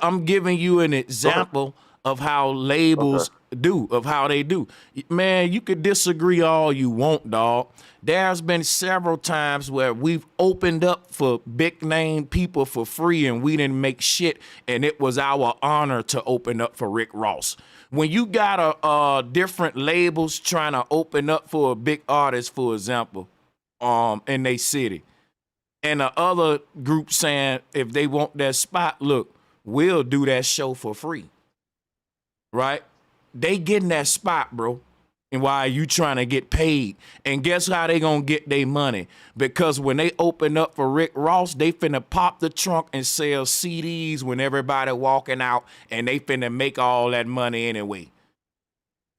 I'm giving you an example of how labels do, of how they do. Man, you could disagree all you want, dog. There's been several times where we've opened up for big name people for free and we didn't make shit, and it was our honor to open up for Rick Ross. When you got a different labels trying to open up for a big artist, for example, in they city, and the other group saying if they want that spot, look, we'll do that show for free. Right? They getting that spot, bro. And why are you trying to get paid? And guess how they gonna get their money? Because when they open up for Rick Ross, they finna pop the trunk and sell CDs when everybody walking out, and they finna make all that money anyway.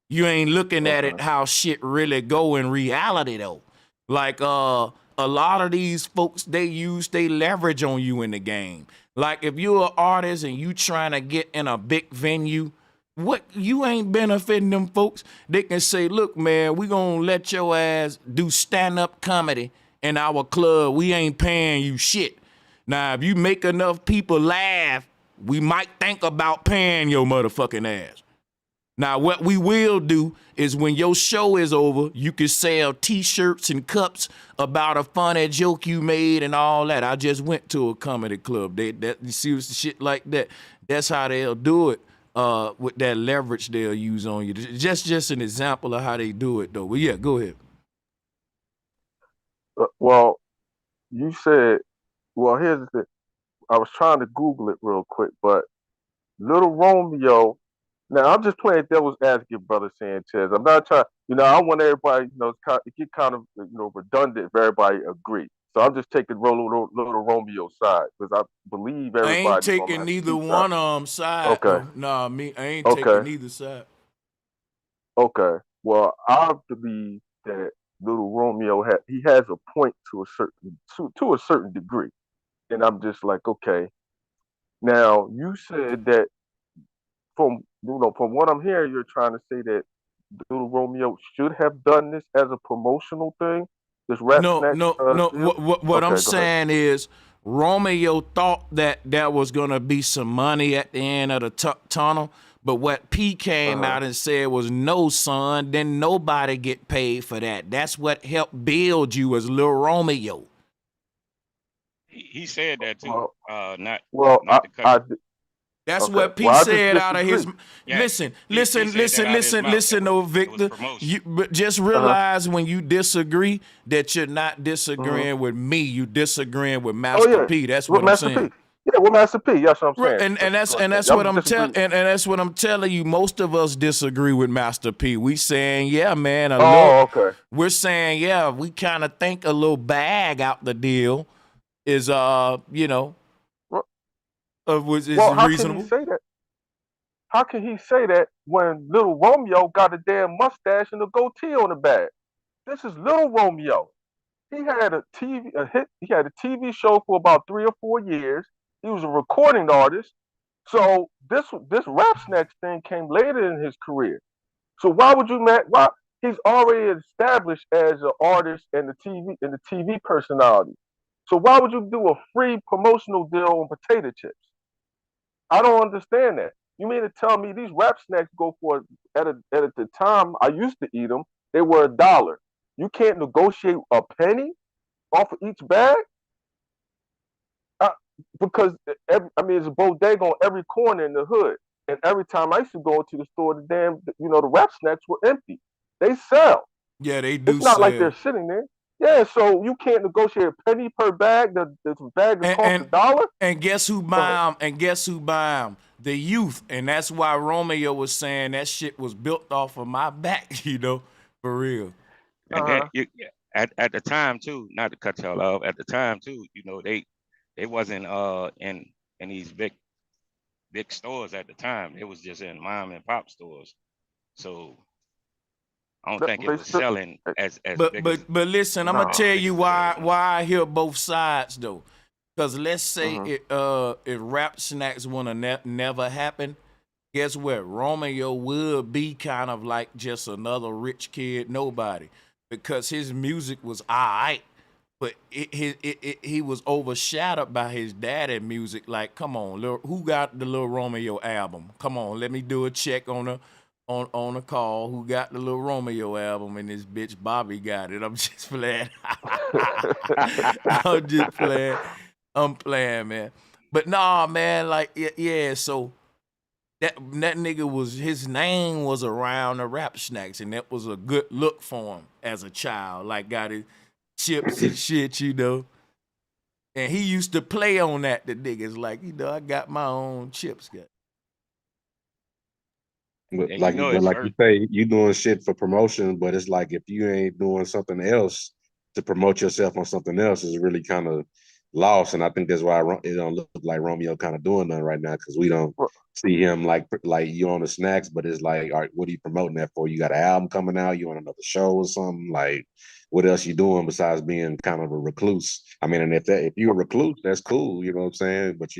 You ain't looking at it how shit really go in reality though. Like a lot of these folks, they use they leverage on you in the game. Like if you're an artist and you trying to get in a big venue, what you ain't benefiting them folks. They can say, look, man, we gonna let your ass do stand-up comedy in our club. We ain't paying you shit. Now, if you make enough people laugh, we might think about paying your motherfucking ass. Now, what we will do is when your show is over, you can sell T-shirts and cups about a funny joke you made and all that. I just went to a comedy club. You see shit like that. That's how they'll do it. With that leverage they'll use on you. Just an example of how they do it, though. But yeah, go ahead. Well, you said, well, here's the thing. I was trying to Google it real quick, but Little Romeo, now I'm just playing devil's advocate, brother Sanchez. I'm not trying, I want everybody, it get kind of, redundant if everybody agree. So I'm just taking Little Romeo's side because I believe everybody. I ain't taking neither one of them side. Okay. Nah, I ain't taking neither side. Okay. Well, I believe that Little Romeo has a point to a certain degree, and I'm just like, okay. Now you said that from what I'm hearing, you're trying to say that Little Romeo should have done this as a promotional thing. No. What I'm saying is Romeo thought that there was going to be some money at the end of the tunnel, but what P came out and said was, no, son, then nobody get paid for that. That's what helped build you as Lil Romeo. he said that too. Well, Not well, not to cut. That's okay. what P Well, I just said out of his. disagree. Yeah, Listen, he said that out of his mouth. listen, though, It was Victor. promotion. You but just realize when you disagree that you're not disagreeing with me. You disagreeing with Oh Master yeah, P. That's with what I'm Master P. saying. Yeah, with Master P. That's what I'm saying. And that's Go ahead. that's Y'all what I'm disagree. telling and that's what I'm telling you. Most of us disagree with Master P. We saying, yeah, man, a little. Oh, okay. We're saying, yeah, we kind of think a little bag out the deal is is Well, how can he reasonable. say that? How can he say that when little Romeo got a damn mustache and a goatee on the back? This is little Romeo. He had he had a TV show for about 3 or 4 years. He was a recording artist. So this rap snacks thing came later in his career. So why would you why he's already established as an artist and the TV personality. So why would you do a free promotional deal on potato chips? I don't understand that. You mean to tell me these rap snacks go for at the time I used to eat them, they were $1. You can't negotiate a penny off of each bag? Because it's a bodega on every corner in the hood. And every time I used to go to the store, the rap snacks were empty. They sell. Yeah, they do It's not like sell. they're sitting there. Yeah, so you can't negotiate a penny per bag. The bag that costs $1. And guess who buy 'em? And guess who buy 'em? The youth. And that's why Romeo was saying that shit was built off of my back, for real. And then at the time too, not to cut y'all off, at the time too, they wasn't in these big stores at the time. It was just in mom and pop stores. So I don't think it was selling as big as, but listen, I'm gonna tell you why I hear both sides though. Because let's say if rap snacks wanna never happen, guess what? Romeo would be kind of like just another rich kid, nobody. Because his music was alright, but he was overshadowed by his daddy music. Like, come on, who got the Lil Romeo album? Come on, let me do a check on a call. Who got the Lil Romeo album? And this bitch Bobby got it. I'm just playing. I'm just playing. I'm playing, man. But nah, man, like yeah. So that nigga his name was around the rap snacks, and that was a good look for him as a child. Like got his chips and shit, And he used to play on that. The niggas like, I got my own chips, guy. But like you say, you doing shit for promotion, but it's like if you ain't doing something else to promote yourself on something else, is really kind of lost. And I think that's why it don't look like Romeo kind of doing nothing right now, because we don't see him like you on the snacks, but it's like, all right, what are you promoting that for? You got an album coming out? You on another show or something? Like, what else you doing besides being kind of a recluse? I mean, and if you're a recluse, that's cool, you know what I'm saying? But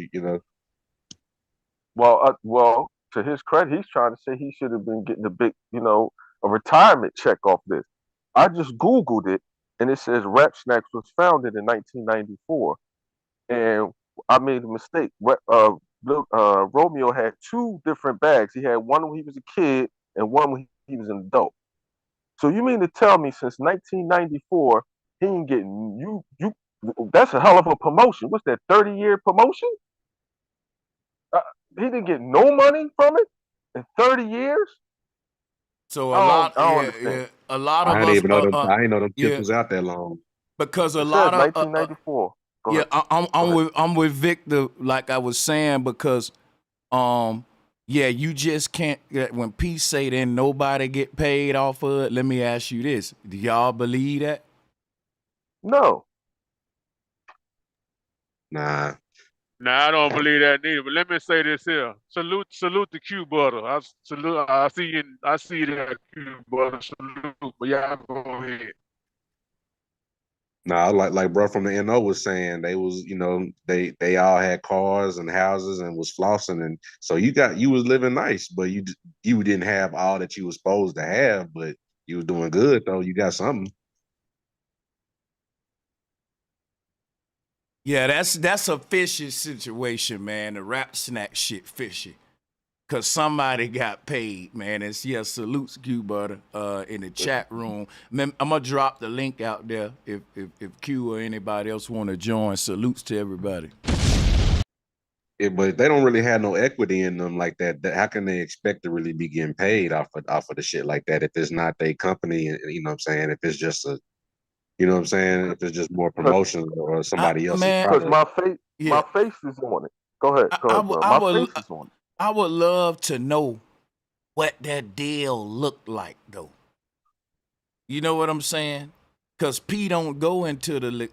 Well, to his credit, he's trying to say he should have been getting a big, a retirement check off this. I just Googled it, and it says Rap Snacks was founded in 1994. And I made a mistake. Romeo had 2 different bags. He had one when he was a kid and one when he was an adult. So you mean to tell me since 1994, he ain't getting you? That's a hell of a promotion. What's that, 30-year promotion? He didn't get no money from it in 30 years. So I don't understand. a lot of I us. didn't even know them. I didn't know them chips was out that long. Because a lot of 1994. I'm with Victor, like I was saying, because you just can't. When P say then nobody get paid off of it. Let me ask you this: do y'all believe that? No. Nah. Nah, I don't believe that neither. But let me say this here: salute the Q brother. I see that Q brother. Salute, but y'all go ahead. Nah, like bro from the NO was saying, they was, they all had cars and houses and was flossing, and so you was living nice, but you didn't have all that you was supposed to have, but you was doing good though. You got something. Yeah, that's a fishy situation, man. The rap snack shit fishy. Cause somebody got paid, man. And yeah, salutes Q Butter in the chat room. I'm gonna drop the link out there if Q or anybody else want to join. Salutes to everybody. Yeah, but if they don't really have no equity in them like that, how can they expect to really be getting paid off of the shit like that if it's not their company? You know what I'm saying? If it's just a, you know what I'm saying? If it's just more promotions or somebody else's Because product. my face is on it. Go ahead, bro. My face is on it. I would love to know what that deal looked like, though. You know what I'm saying? Cause P don't go into the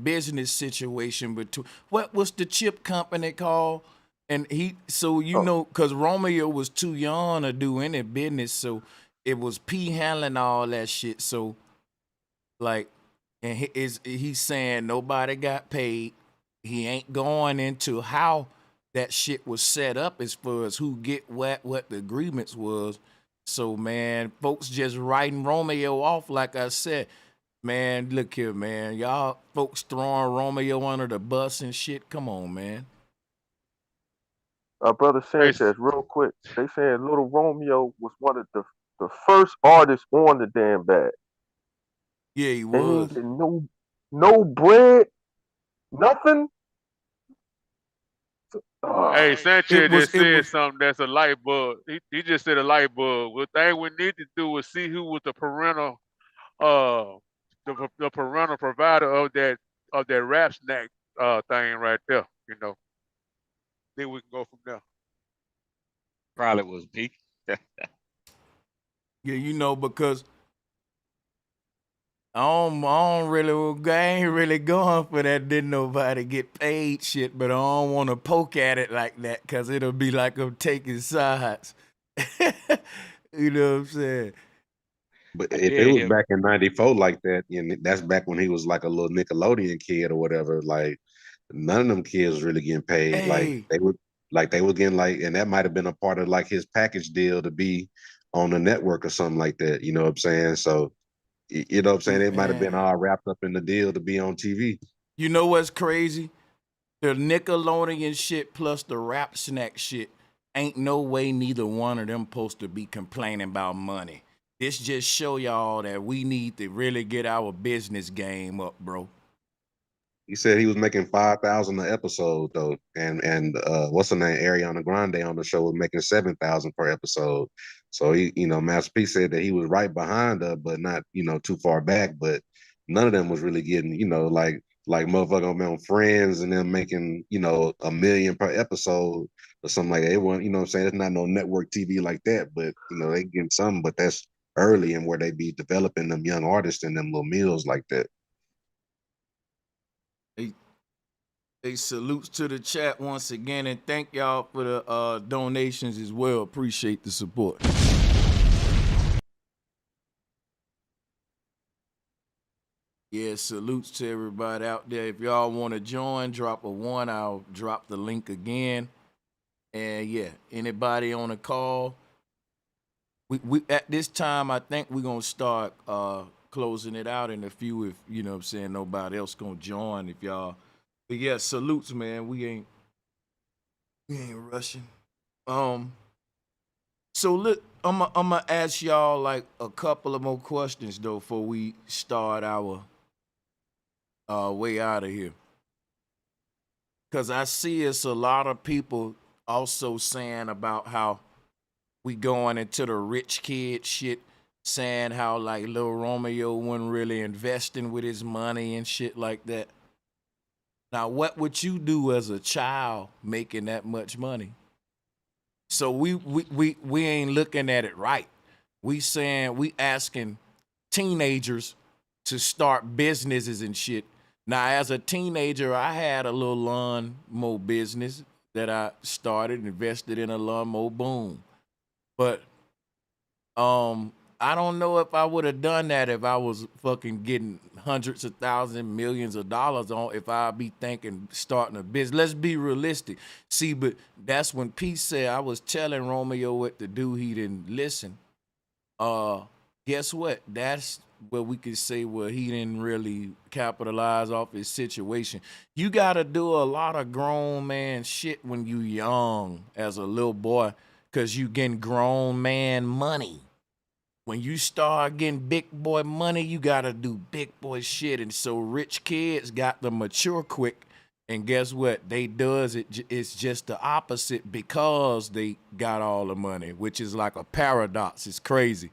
business situation between what was the chip company called, and cause Romeo was too young to do any business, so it was P handling all that shit. So like, and he's saying nobody got paid. He ain't going into how that shit was set up as far as who get what the agreements was. So, man, folks just writing Romeo off, like I said. Man, look here, man. Y'all folks throwing Romeo under the bus and shit. Come on, man. Brother Sanchez, real quick. They saying Little Romeo was one of the first artists on the damn bag. Yeah, he And was. he ain't getting no bread, nothing. Hey, Sanchez just said something that's a light bulb. He just said a light bulb. The thing we need to do is see who was the parental the parental provider of that rap snack thing right there, you know. Then we can go from there. Probably was P. Yeah, you know, because I ain't really going for that. Didn't nobody get paid shit, but I don't want to poke at it like that because it'll be like I'm taking sides. You know what I'm saying? But if it was back in '94 like that, and that's back when he was like a little Nickelodeon kid or whatever, like none of them kids was really getting paid. Hey. They were getting like, and that might have been a part of like his package deal to be on the network or something like that. You know what I'm saying? So, you know what I'm saying? It might have been all wrapped up in the deal to be on TV. You know what's crazy? The Nickelodeon shit plus the rap snack shit, ain't no way neither one of them supposed to be complaining about money. This just show y'all that we need to really get our business game up, bro. He said he was making $5,000 an episode though, and what's her name, Ariana Grande on the show was making $7,000 per episode. So he, you know, Master P said that he was right behind her, but not, you know, too far back. But none of them was really getting, you know, like motherfucking on Friends and them making, you know, $1 million per episode or something like that. It wasn't, you know what I'm saying? It's not no network TV like that, but you know, they getting some, but that's early and where they be developing them young artists in them little meals like that. Hey, salutes to the chat once again, and thank y'all for the donations as well. Appreciate the support. Yeah, salutes to everybody out there. If y'all want to join, drop a 1. I'll drop the link again. And yeah, anybody on the call, we at this time, I think we're gonna start closing it out in a few. If you know what I'm saying, nobody else gonna join. If y'all. But yeah, salutes, man. We ain't rushing. So look, I'm gonna ask y'all like a couple of more questions though before we start our way out of here. Cause I see it's a lot of people also saying about how we going into the rich kid shit, saying how like Lil Romeo wasn't really investing with his money and shit like that. Now, what would you do as a child making that much money? So we ain't looking at it right. We asking teenagers to start businesses and shit. Now, as a teenager, I had a little lawnmower business that I started, invested in a lawnmower boom. But I don't know if I would have done that if I was fucking getting hundreds of thousands, millions of dollars on, if I'd be thinking starting a business. Let's be realistic. See, but that's when Pete said I was telling Romeo what to do. He didn't listen. Guess what? That's well, we could say, well, he didn't really capitalize off his situation. You gotta do a lot of grown man shit when you young as a little boy, cause you getting grown man money. When you start getting big boy money, you gotta do big boy shit. And so rich kids got to mature quick. And guess what? They does it. It's just the opposite because they got all the money, which is like a paradox. It's crazy.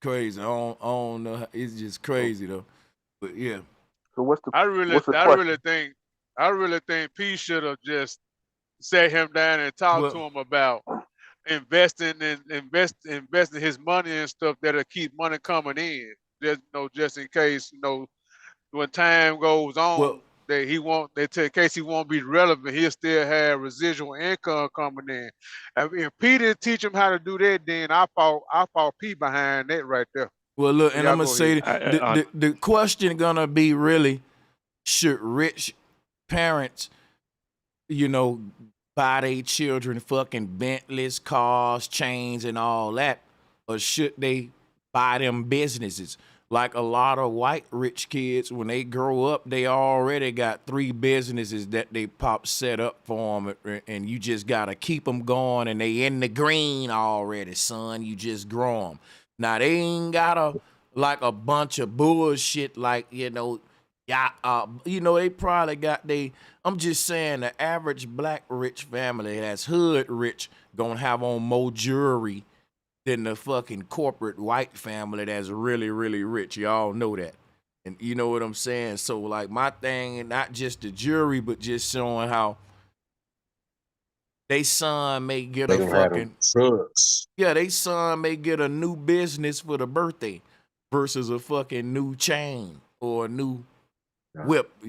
Crazy. I don't know. It's just crazy though. But yeah. So what's the I really think P should have just sat him down and talked to him about investing his money and stuff that'll keep money coming in. Just in case, when time goes on, that in case he won't be relevant, he'll still have residual income coming in. I mean, if P didn't teach him how to do that, then I fought P behind that right there. Well, look, So and y'all I'm gonna go say ahead. the question gonna be really, should rich parents, buy their children fucking Bentleys, cars, chains, and all that, or should they buy them businesses? Like a lot of white rich kids, when they grow up, they already got 3 businesses that they pop set up for them, and you just gotta keep them going, and they in the green already, son. You just grow them. Now they ain't got a bunch of bullshit like they probably got I'm just saying the average black rich family that's hood rich gonna have on more jewelry than the fucking corporate white family that's really, really rich. Y'all know that. And you know what I'm saying? So like my thing, not just the jewelry, but just showing how they son may get They a gonna have them fucking trucks. yeah, they son may get a new business for the birthday versus a fucking new chain or a new whip, I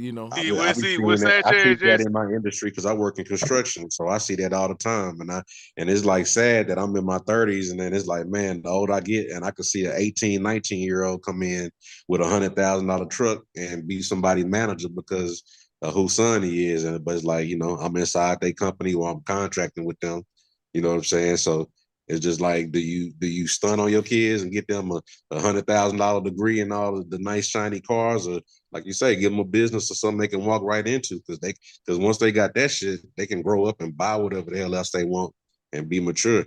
see that in my industry because I work in construction, so I see that all the time, and it's like sad that I'm in my 30s, and then it's like, man, the older I get, and I could see an 18, 19-year-old come in with $100,000 truck and be somebody's manager because of whose son he is, but it's like, I'm inside their company or I'm contracting with them, you know what I'm saying? So it's just like, do you stun on your kids and get them a $100,000 degree and all of the nice shiny cars, or like you say, give them a business or something they can walk right into, because once they got that shit, they can grow up and buy whatever the hell else they want and be mature.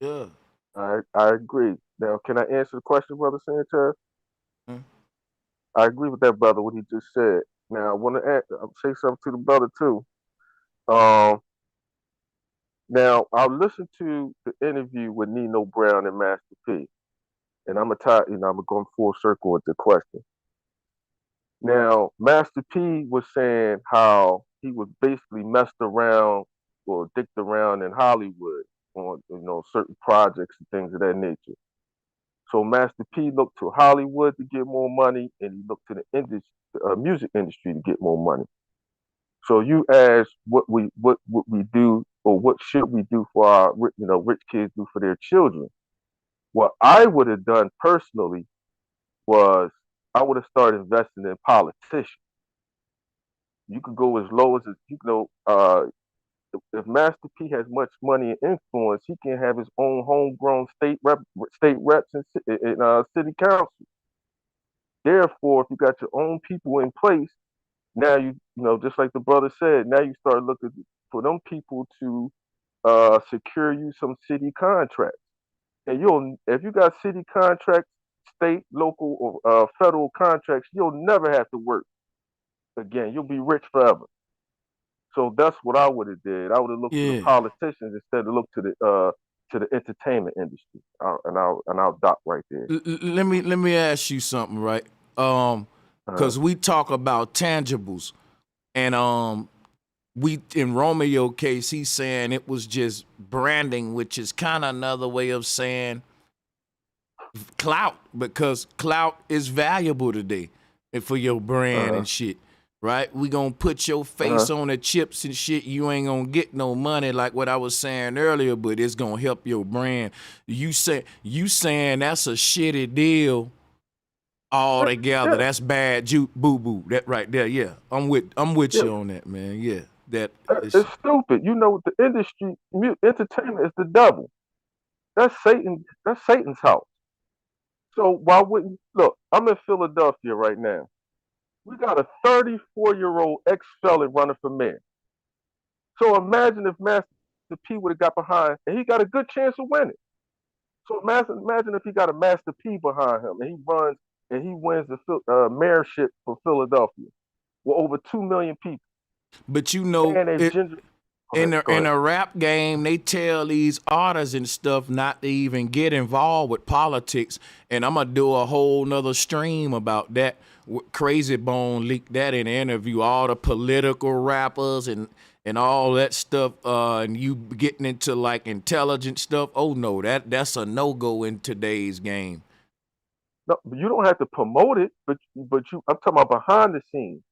Yeah. I agree. Now, can I answer the question, Brother Sanchez? I agree with that brother, what he just said. Now, I want to say something to the brother, too. Now, I listened to the interview with Nino Brown and Master P, and I'm going full circle with the question. Now, Master P was saying how he was basically messed around or dicked around in Hollywood on certain projects and things of that nature. So Master P looked to Hollywood to get more money, and he looked to the music industry to get more money. So you asked what we do, or what should we do for our rich kids do for their children. What I would have done personally was I would have started investing in politicians. You could go as low as if Master P has much money and influence, he can have his own homegrown state reps and city council. Therefore, if you got your own people in place, now just like the brother said, now you start looking for them people to secure you some city contracts. And if you got city contracts, state, local, or federal contracts, you'll never have to work again. You'll be rich forever. So that's what I would have did. I would have looked to the politicians instead of look to the entertainment industry. And I'll dock right there. Let me ask you something, right? Because we talk about tangibles, and we in Romeo case, he's saying it was just branding, which is kind of another way of saying clout, because clout is valuable today and for your brand and shit. Right? We gonna put your face on the chips and shit. You ain't gonna get no money like what I was saying earlier, but it's gonna help your brand. You saying that's a shitty deal altogether. That's bad boo boo. That right there. Yeah. I'm with you on that, man. Yeah. That it's stupid. The industry, entertainment is the devil. That's Satan. That's Satan's house. So why wouldn't look? I'm in Philadelphia right now. We got a 34-year-old ex-felon running for mayor. So imagine if Master P would have got behind, and he got a good chance of winning. So imagine if he got a Master P behind him, and he runs and he wins the mayorship for Philadelphia with over 2 million people. But you know, And they ginger. in a rap game, they tell these artists and stuff not to even get involved with politics. And I'm gonna do a whole nother stream about that. Crazy Bone leaked that in an interview. All the political rappers and all that stuff, and you getting into like intelligent stuff. Oh no, that's a no-go in today's game. No, you don't have to promote it, but I'm talking about behind the scenes.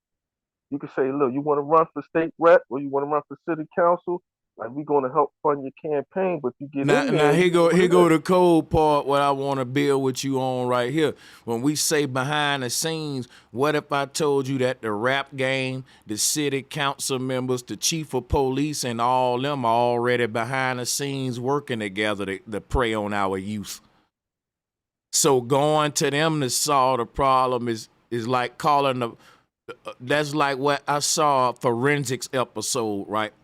You can say, look, you want to run for state rep or you want to run for city council? Like, we're going to help fund your campaign, but you get now, in there. Now here go the cold part. What I want to build with you on right here. When we say behind the scenes, what if I told you that the rap game, the city council members, the chief of police, and all them are already behind the scenes working together to prey on our youth? So going to them to solve the problem is like calling the. That's like what I saw a forensics episode, right?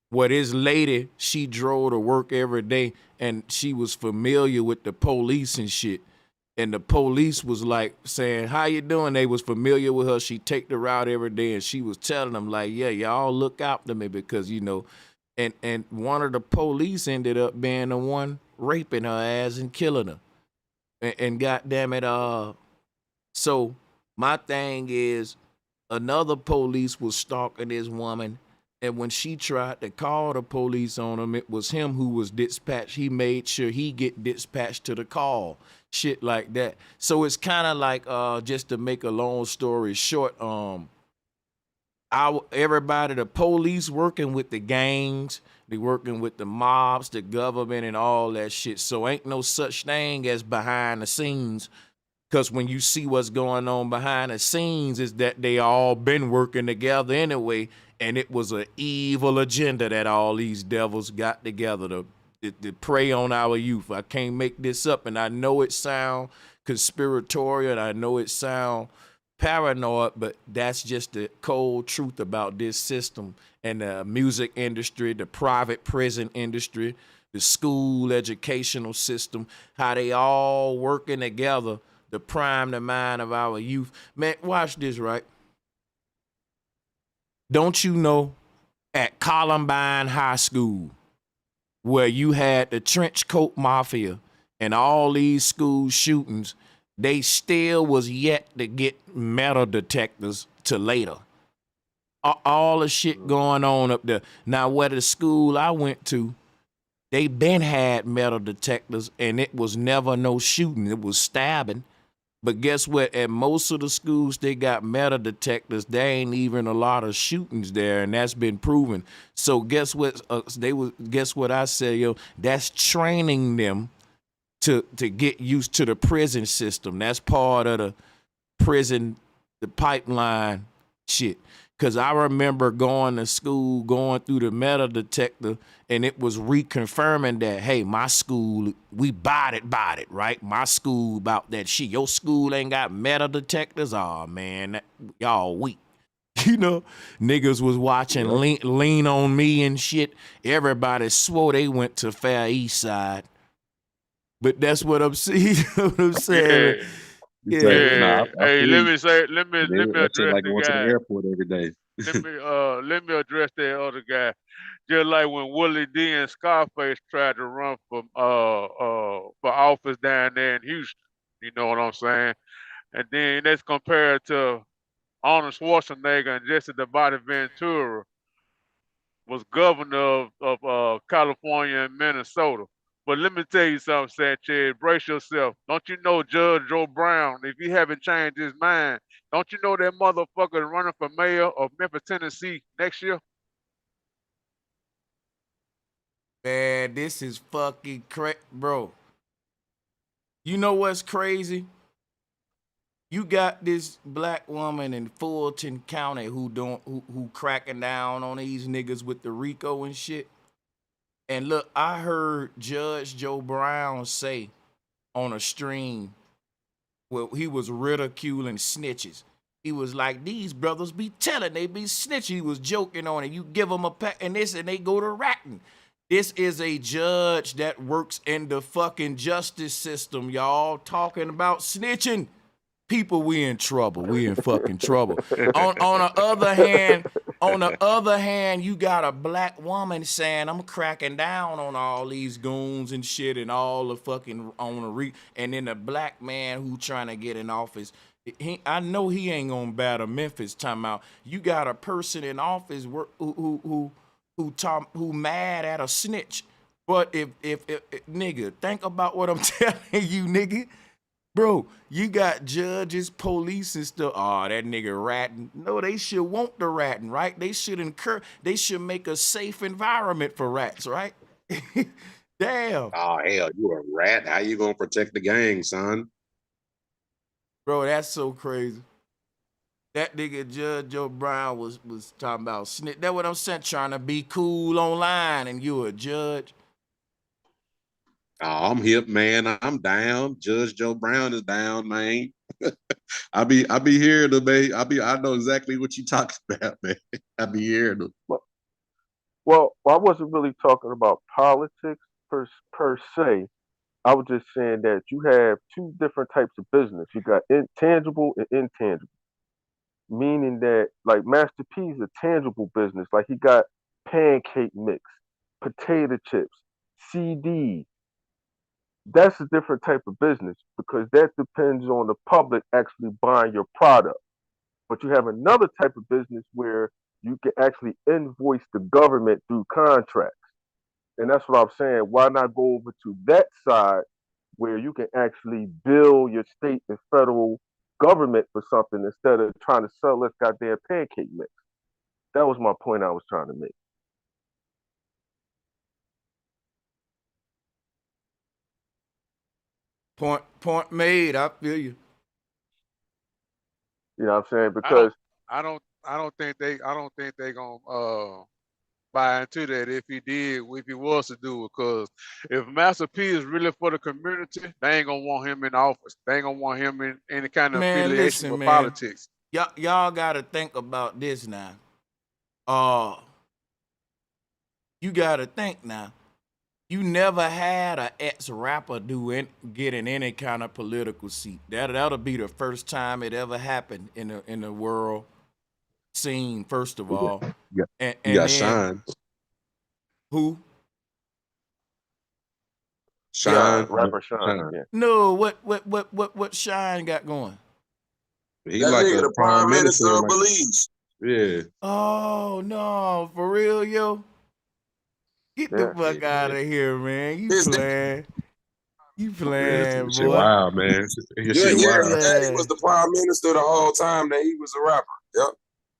Where this lady, she drove to work every day and she was familiar with the police and shit. And the police was like saying, how you doing? They was familiar with her. She take the route every day and she was telling them like, yeah, y'all look out to me because, you know, and one of the police ended up being the one raping her ass and killing her. And goddamn it, so my thing is, another police was stalking this woman, and when she tried to call the police on him, it was him who was dispatched. He made sure he get dispatched to the call, shit like that. So it's kind of like, just to make a long story short, everybody, the police working with the gangs, they working with the mobs, the government, and all that shit. So ain't no such thing as behind the scenes. Because when you see what's going on behind the scenes is that they all been working together anyway, and it was an evil agenda that all these devils got together to prey on our youth. I can't make this up, and I know it sound conspiratorial, and I know it sound paranoid, but that's just the cold truth about this system and the music industry, the private prison industry, the school educational system, how they all working together to prime the mind of our youth. Man, watch this, right? Don't you know at Columbine High School, where you had the trench coat mafia and all these school shootings, they still was yet to get metal detectors to later. All the shit going on up there. Now, where the school I went to, they been had metal detectors and it was never no shooting. It was stabbing. But guess what? At most of the schools, they got metal detectors. There ain't even a lot of shootings there, and that's been proven. So guess what? Guess what I say, yo? That's training them to get used to the prison system. That's part of the prison, the pipeline shit. Because I remember going to school, going through the metal detector, and it was reconfirming that, hey, my school, we bought it, right? My school about that shit. Your school ain't got metal detectors? Oh, man, y'all weak. You know, niggas was watching Lean on Me and shit. Everybody swore they went to Fair East Side. But that's what I'm saying. What I'm saying. Yeah. Hey, let me address like the going to the guy. airport every day. Let me address that other guy. Just like when Willie D and Scarface tried to run for office down there in Houston. You know what I'm saying? And then let's compare it to Arnold Schwarzenegger and Jesse the Body Ventura was governor of California and Minnesota. But let me tell you something, Sanchez. Brace yourself. Don't you know Judge Joe Brown, if he haven't changed his mind, don't you know that motherfucker is running for mayor of Memphis, Tennessee next year? Man, this is fucking bro. You know what's crazy? You got this black woman in Fulton County who cracking down on these niggas with the RICO and shit. And look, I heard Judge Joe Brown say on a stream where he was ridiculing snitches. He was like, these brothers be telling, they be snitching. He was joking on it. You give them a pack and this, and they go to ratting. This is a judge that works in the fucking justice system, y'all. Talking about snitching. People, we in trouble. We in fucking trouble. On the other hand, you got a black woman saying, I'm cracking down on all these goons and shit and all the fucking and then the black man who trying to get in office. I know he ain't gonna batter Memphis. Talking about you got a person in office who mad at a snitch. But if nigga, think about what I'm telling you, nigga. Bro, you got judges, police, and stuff. Oh, that nigga ratting. No, they should want the ratting, right? They should make a safe environment for rats, right? Damn. Oh hell, you a rat. How you gonna protect the gang, son? Bro, that's so crazy. That nigga Judge Joe Brown was talking about snitch. That's what I'm saying, trying to be cool online, and you a judge. Oh, I'm hip, man. I'm down. Judge Joe Brown is down, man. I be here to be. I know exactly what you talking about, man. I be here to. Well, I wasn't really talking about politics per se. I was just saying that you have two different types of business. You got intangible and intangible, meaning that like Master P is a tangible business. Like he got pancake mix, potato chips, CD. That's a different type of business because that depends on the public actually buying your product. But you have another type of business where you can actually invoice the government through contracts. And that's what I'm saying. Why not go over to that side where you can actually bill your state and federal government for something instead of trying to sell this goddamn pancake mix? That was my point I was trying to make. Point made. I feel you. You know what I'm saying? Because I don't think they gonna buy into that if he was to do it. Because if Master P is really for the community, they ain't gonna want him in office. They ain't gonna want him in any kind of affiliation with politics. Y'all gotta think about this now. You gotta think now. You never had an ex-rapper get in any kind of political seat. That'll be the first time it ever happened in the world scene. First of all, Yeah. and You got then, Shine. Who? Shine. Rapper Shine. Yeah. No, what Shine got going? He That like nigga, a the prime minister of like, Belize. Yeah. Oh no, for real, yo. Get the fuck out of here, man. You playing. You playing, Shit boy. wild, man. Yeah, Shit wild. that he was the prime minister the whole time that he was a rapper. Yep.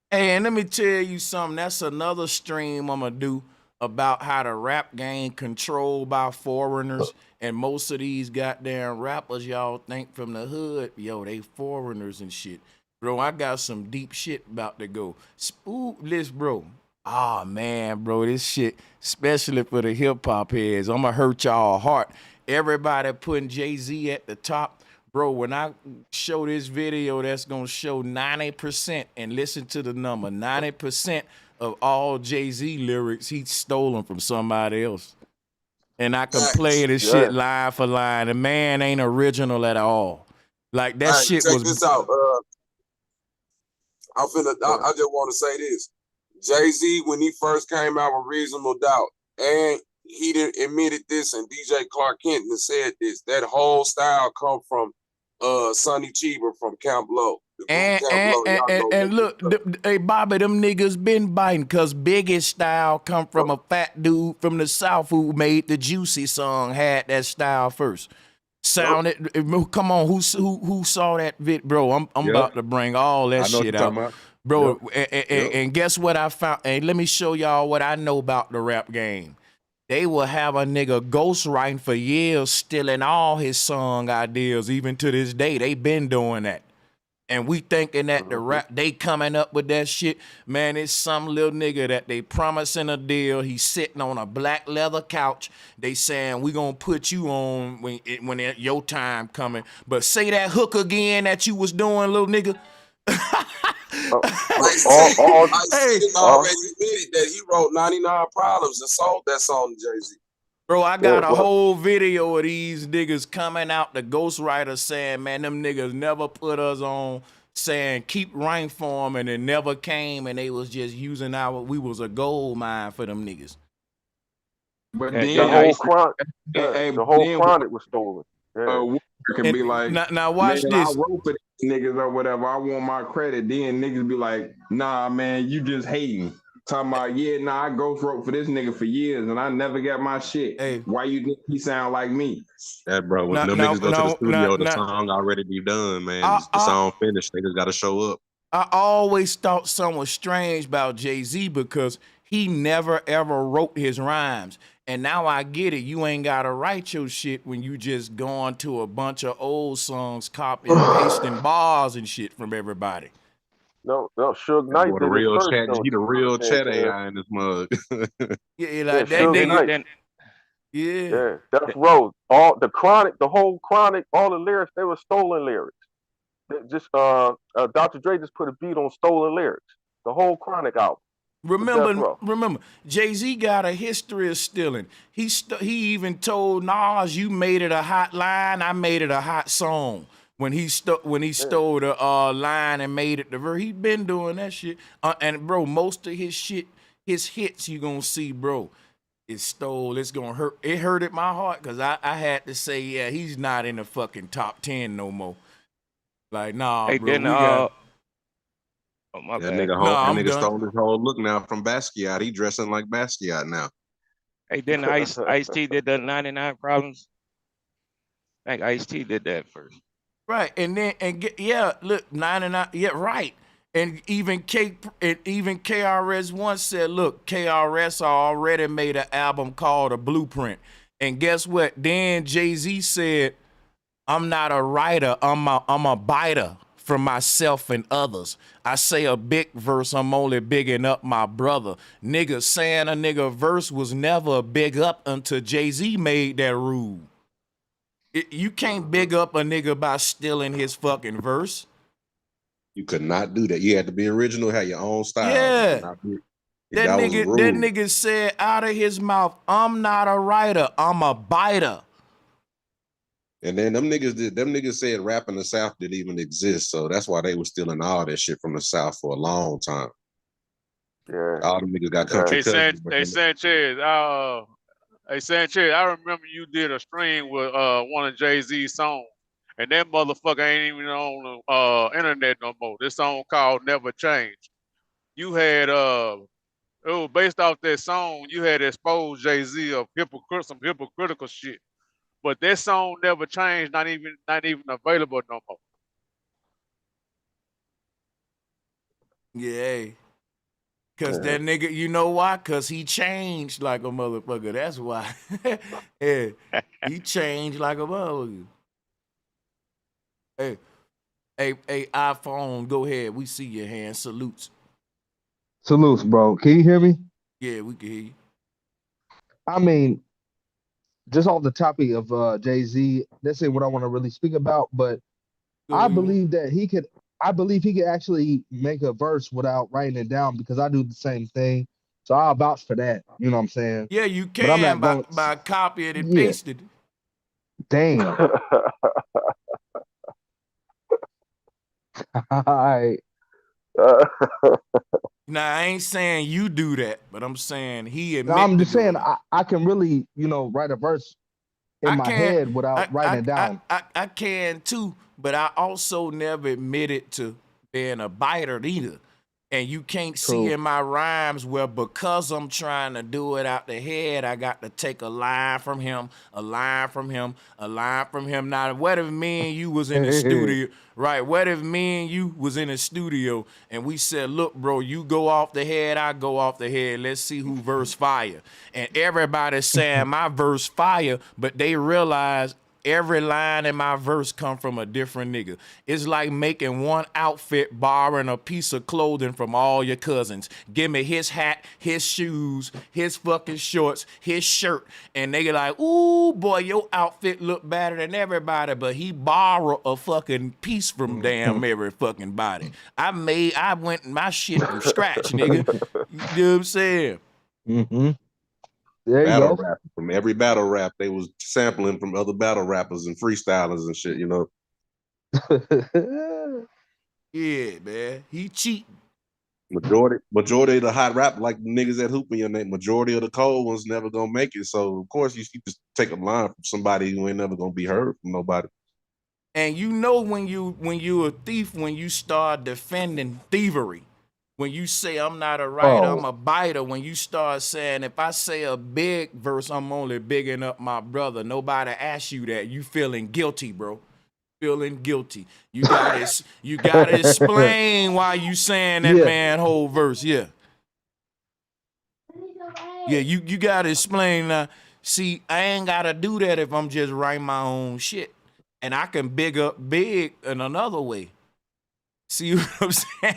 Hey, and let me tell you something. That's another stream I'm going to do about how the rap game controlled by foreigners. And most of these goddamn rappers y'all think from the hood, yo, they foreigners and shit. Bro, I got some deep shit about to go. Listen, bro. Oh, man, bro, this shit, especially for the hip-hop heads, I'm going to hurt y'all heart. Everybody putting Jay-Z at the top. Bro, when I show this video, that's going to show 90%, and listen to the number, 90% of all Jay-Z lyrics, he's stolen from somebody else. And I can play this shit line for line. The man ain't original at all. Like, that shit check was... this out. I just want to say this. Jay-Z, when he first came out with Reasonable Doubt, and he didn't admitted this, and DJ Clark Kent said this, that whole style come from Sonny Cheever from Camp Low. And look, hey Bobby, them niggas been biting because Biggie's style come from a fat dude from the South who made the Juicy song, had that style first. Sounded, come on, who saw that vid, bro? I'm about to bring all that shit out. Bro, and guess what I found? And let me show y'all what I know about the rap game. They will have a nigga ghostwriting for years, stealing all his song ideas, even to this day. They been doing that. And we thinking that the rap, they coming up with that shit. Man, it's some little nigga that they promising a deal. He's sitting on a black leather couch. They saying, we gonna put you on when your time coming. But say that hook again that you was doing, little nigga. Ice-T already admitted that he wrote 99 Problems and sold that song to Jay-Z. Bro, I got a whole video of these niggas coming out, the ghostwriter saying, man, them niggas never put us on, saying keep rank for them, and it never came, and they was just using we was a gold mine for them niggas. But the then whole chronic, the whole chronic was stolen. Can be like, now watch man, this. I wrote for these niggas or whatever. I want my credit. Then niggas be like, nah, man, you just hating. Talking about, yeah, nah, I ghost wrote for this nigga for years and I never got my shit. Hey. Why you think he sound like me? That bro, when them niggas go to the studio, the song already be done, man. The song finished. Niggas gotta show up. I always thought something was strange about Jay-Z because he never ever wrote his rhymes. And now I get it. You ain't gotta write your shit when you just going to a bunch of old songs, copying and pasting bars and shit from everybody. No, Suge Knight did the real it first. chat, he the real chat AI in this mug. Yeah, like that nigga. Yeah, Death Row. All the chronic, the whole chronic, all the lyrics, they were stolen lyrics. Just Dr. Dre just put a beat on stolen lyrics. The whole chronic album. Remember, Jay-Z got a history of stealing. He even told Nas, "You made it a hot line, I made it a hot song." When he stole the line and made it the verse, he been doing that shit. And bro, most of his shit, his hits, you gonna see, bro, it's stole. It's gonna hurt. It hurted my heart because I had to say, yeah, he's not in the fucking top 10 no more. Like, nah, hey, bro, then, we got. Oh, my that bad. nigga, stole his whole look now from Basquiat. He dressing like Basquiat now. Hey, then Ice-T did the 99 Problems. I think Ice-T did that first. Right, and then look, 99, yeah, right. And even KRS once said, look, KRS already made an album called A Blueprint. And guess what? Then Jay-Z said, I'm not a writer, I'm a biter for myself and others. I say a big verse, I'm only bigging up my brother. Nigga saying a nigga verse was never a big up until Jay-Z made that rule. You can't big up a nigga by stealing his fucking verse. You could not do that. You had to be original, have your own style. Yeah. That nigga said out of his mouth, I'm not a writer, I'm a biter. And then them niggas said rap in the South didn't even exist. So that's why they were stealing all that shit from the South for a long time. Yeah. All them niggas got country cousins. Hey Sanchez, I remember you did a stream with one of Jay-Z's songs, and that motherfucker ain't even on the internet no more. This song called Never Change. You had based off that song, you had exposed Jay-Z of some hypocritical shit. But that song Never Changed, not even available no more. Yeah. Cause that nigga, you know why? Cause he changed like a motherfucker. That's why. Yeah, he changed like a motherfucker. Hey, iPhone, go ahead. We see your hand. Salutes. Salutes, bro. Can you hear me? Yeah, we can hear you. I mean, just off the topic of Jay-Z, this ain't what I want to really speak about, but I believe that he could actually make a verse without writing it down because I do the same thing. So I'll vouch for that. You know what I'm saying? Yeah, you can by copying and pasting. Damn. All right. Now, I ain't saying you do that, but I'm saying he admit. I'm just saying I can really, write a verse in my head without writing it down. I can too, but I also never admitted to being a biter either. And you can't see in my rhymes where because I'm trying to do it out the head, I got to take a line from him, a line from him, a line from him. Now, what if me and you was in the studio, right? What if me and you was in the studio and we said, look, bro, you go off the head, I go off the head. Let's see who verse fire. And everybody's saying my verse fire, but they realize every line in my verse come from a different nigga. It's like making one outfit, borrowing a piece of clothing from all your cousins. Give me his hat, his shoes, his fucking shorts, his shirt, and they like, ooh, boy, your outfit look better than everybody, but he borrowed a fucking piece from damn every fucking body. I went my shit from scratch, nigga. You know what I'm saying? Mm-hmm. There you Battle go. rap. From every battle rap, they was sampling from other battle rappers and freestylers and shit, you know. Yeah, man. He cheating. Majority of the hot rap, like the niggas that hoop in your name, majority of the cold ones never gonna make it. So of course you just take a line from somebody who ain't never gonna be heard from nobody. And you know when you a thief when you start defending thievery. When you say I'm not a writer, I'm a biter. When you start saying if I say a big verse, I'm only bigging up my brother. Nobody asks you that. You feeling guilty, bro. Feeling guilty. You gotta explain why you saying that man whole verse. Yeah. Yeah, you gotta explain. See, I ain't gotta do that if I'm just writing my own shit. And I can big up big in another way. See what I'm saying?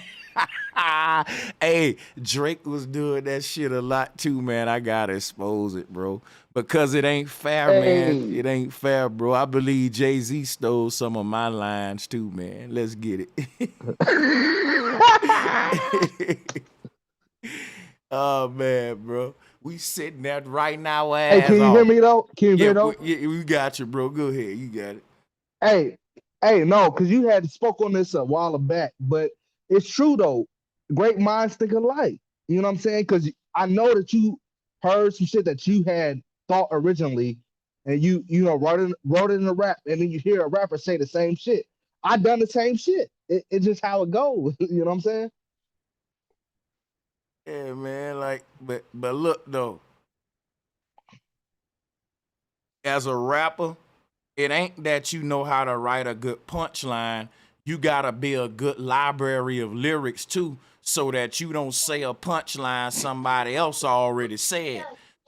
Hey, Drake was doing that shit a lot too, man. I gotta expose it, bro. Because it ain't fair, man. It ain't fair, bro. I believe Jay-Z stole some of my lines too, man. Let's get it. Oh, man, bro. We sitting there right now, ass Hey, can you hear me though? Can you hear though? We got you, bro. Go ahead. You got Hey, it. no, because you had spoke on this a while back, but it's true though. Great minds think alike. You know what I'm saying? Because I know that you heard some shit that you had thought originally, and you know wrote it in a rap, and then you hear a rapper say the same shit. I done the same shit. It's just how it goes. You know what I'm saying? Yeah, man. Like, but look though. As a rapper, it ain't that you know how to write a good punchline. You gotta be a good library of lyrics too, so that you don't say a punchline somebody else already said.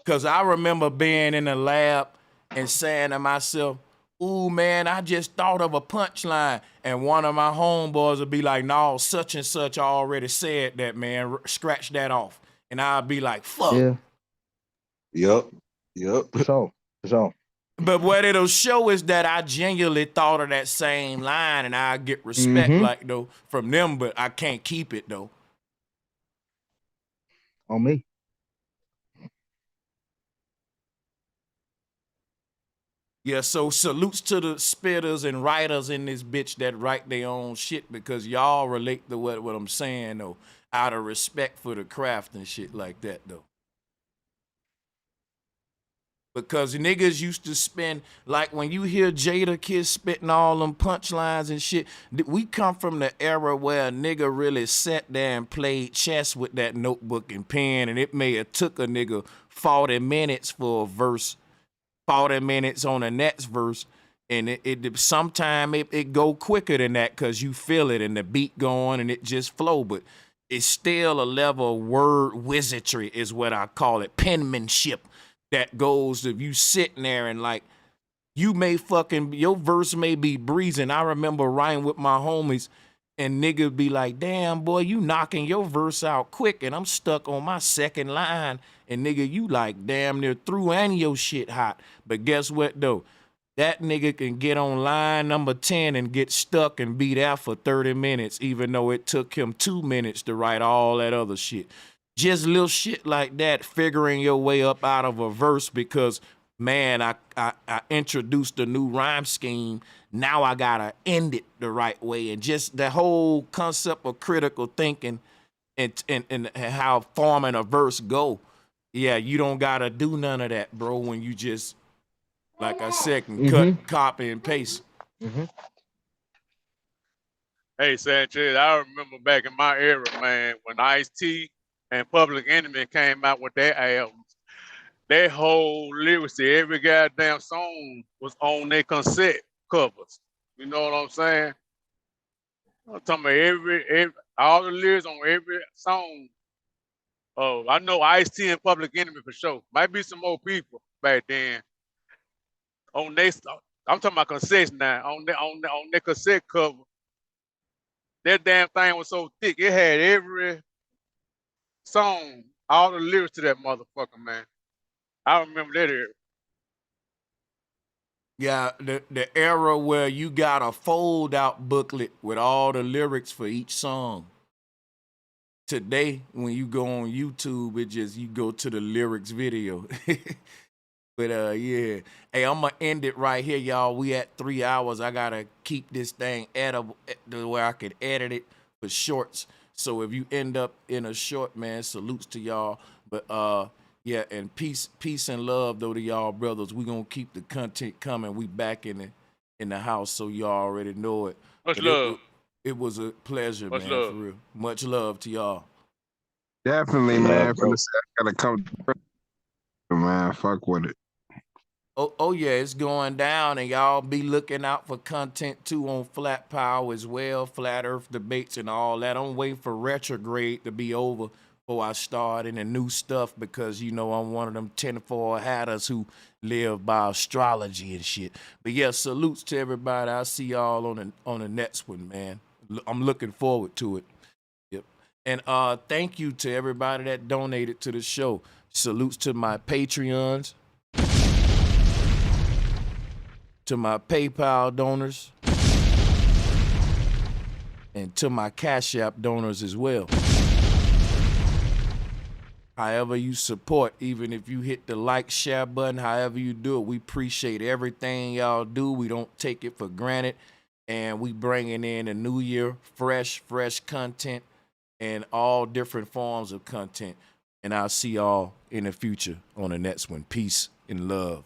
Cause I remember being in the lab and saying to myself, ooh man, I just thought of a punchline. And one of my homeboys would be like, no, such and such already said that, man. Scratch that off. And I'd be like, fuck. Yeah. Yep. For sure. But what it'll show is that I genuinely thought of that same line, and I get respect like though from them, but I can't keep it though. On me. Yeah, so salutes to the spitters and writers in this bitch that write their own shit, because y'all relate to what I'm saying though, out of respect for the craft and shit like that though. Because niggas used to spend, like when you hear Jada Kiss spitting all them punchlines and shit, we come from the era where a nigga really sat there and played chess with that notebook and pen, and it may have took a nigga 40 minutes for a verse, 40 minutes on the next verse, and it sometime it go quicker than that because you feel it and the beat going and it just flow, but it's still a level of word wizardry is what I call it, penmanship. That goes if you sitting there and like you may fucking your verse may be breezing. I remember writing with my homies and niggas be like, damn boy, you knocking your verse out quick and I'm stuck on my second line. And nigga, you like damn near through and your shit hot. But guess what though? That nigga can get on line number 10 and get stuck and be there for 30 minutes, even though it took him 2 minutes to write all that other shit. Just little shit like that, figuring your way up out of a verse because, man, I introduced a new rhyme scheme. Now I gotta end it the right way. And just the whole concept of critical thinking and how forming a verse go. Yeah, you don't gotta do none of that, bro, when you just, like I said, can cut, copy, and paste. Hey, Sanchez, I remember back in my era, man, when Ice-T and Public Enemy came out with their albums, their whole lyrics to every goddamn song was on their cassette covers. You know what I'm saying? I'm talking about every all the lyrics on every song. Oh, I know Ice-T and Public Enemy for sure. Might be some more people back then. On they I'm talking about cassettes now. On the cassette cover, that damn thing was so thick. It had every song, all the lyrics to that motherfucker, man. I remember that era. Yeah, the era where you got a fold out booklet with all the lyrics for each song. Today, when you go on YouTube, it just you go to the lyrics video. But yeah. Hey, I'm gonna end it right here, y'all. We at 3 hours. I gotta keep this thing editable the way I can edit it for shorts. So if you end up in a short, man, salutes to y'all. But yeah, and peace and love though to y'all brothers. We gonna keep the content coming. We back in the house, so y'all already know it. Much love. It was a pleasure, Much man, love. for real. Much love to y'all. Definitely, man. From the set, gotta come. Man, fuck with it. Oh yeah, it's going down, and y'all be looking out for content too on Flat Power as well, Flat Earth debates and all that. I'm waiting for retrograde to be over before I start in the new stuff because you know I'm one of them 10-4 hatters who live by astrology and shit. But yeah, salutes to everybody. I'll see y'all on the next one, man. I'm looking forward to it. Yep. And thank you to everybody that donated to the show. Salutes to my Patreons, to my PayPal donors, and to my Cash App donors as well. However you support, even if you hit the like, share button, however you do it, we appreciate everything y'all do. We don't take it for granted. And we bringing in a new year, fresh content and all different forms of content. And I'll see y'all in the future on the next one. Peace and love.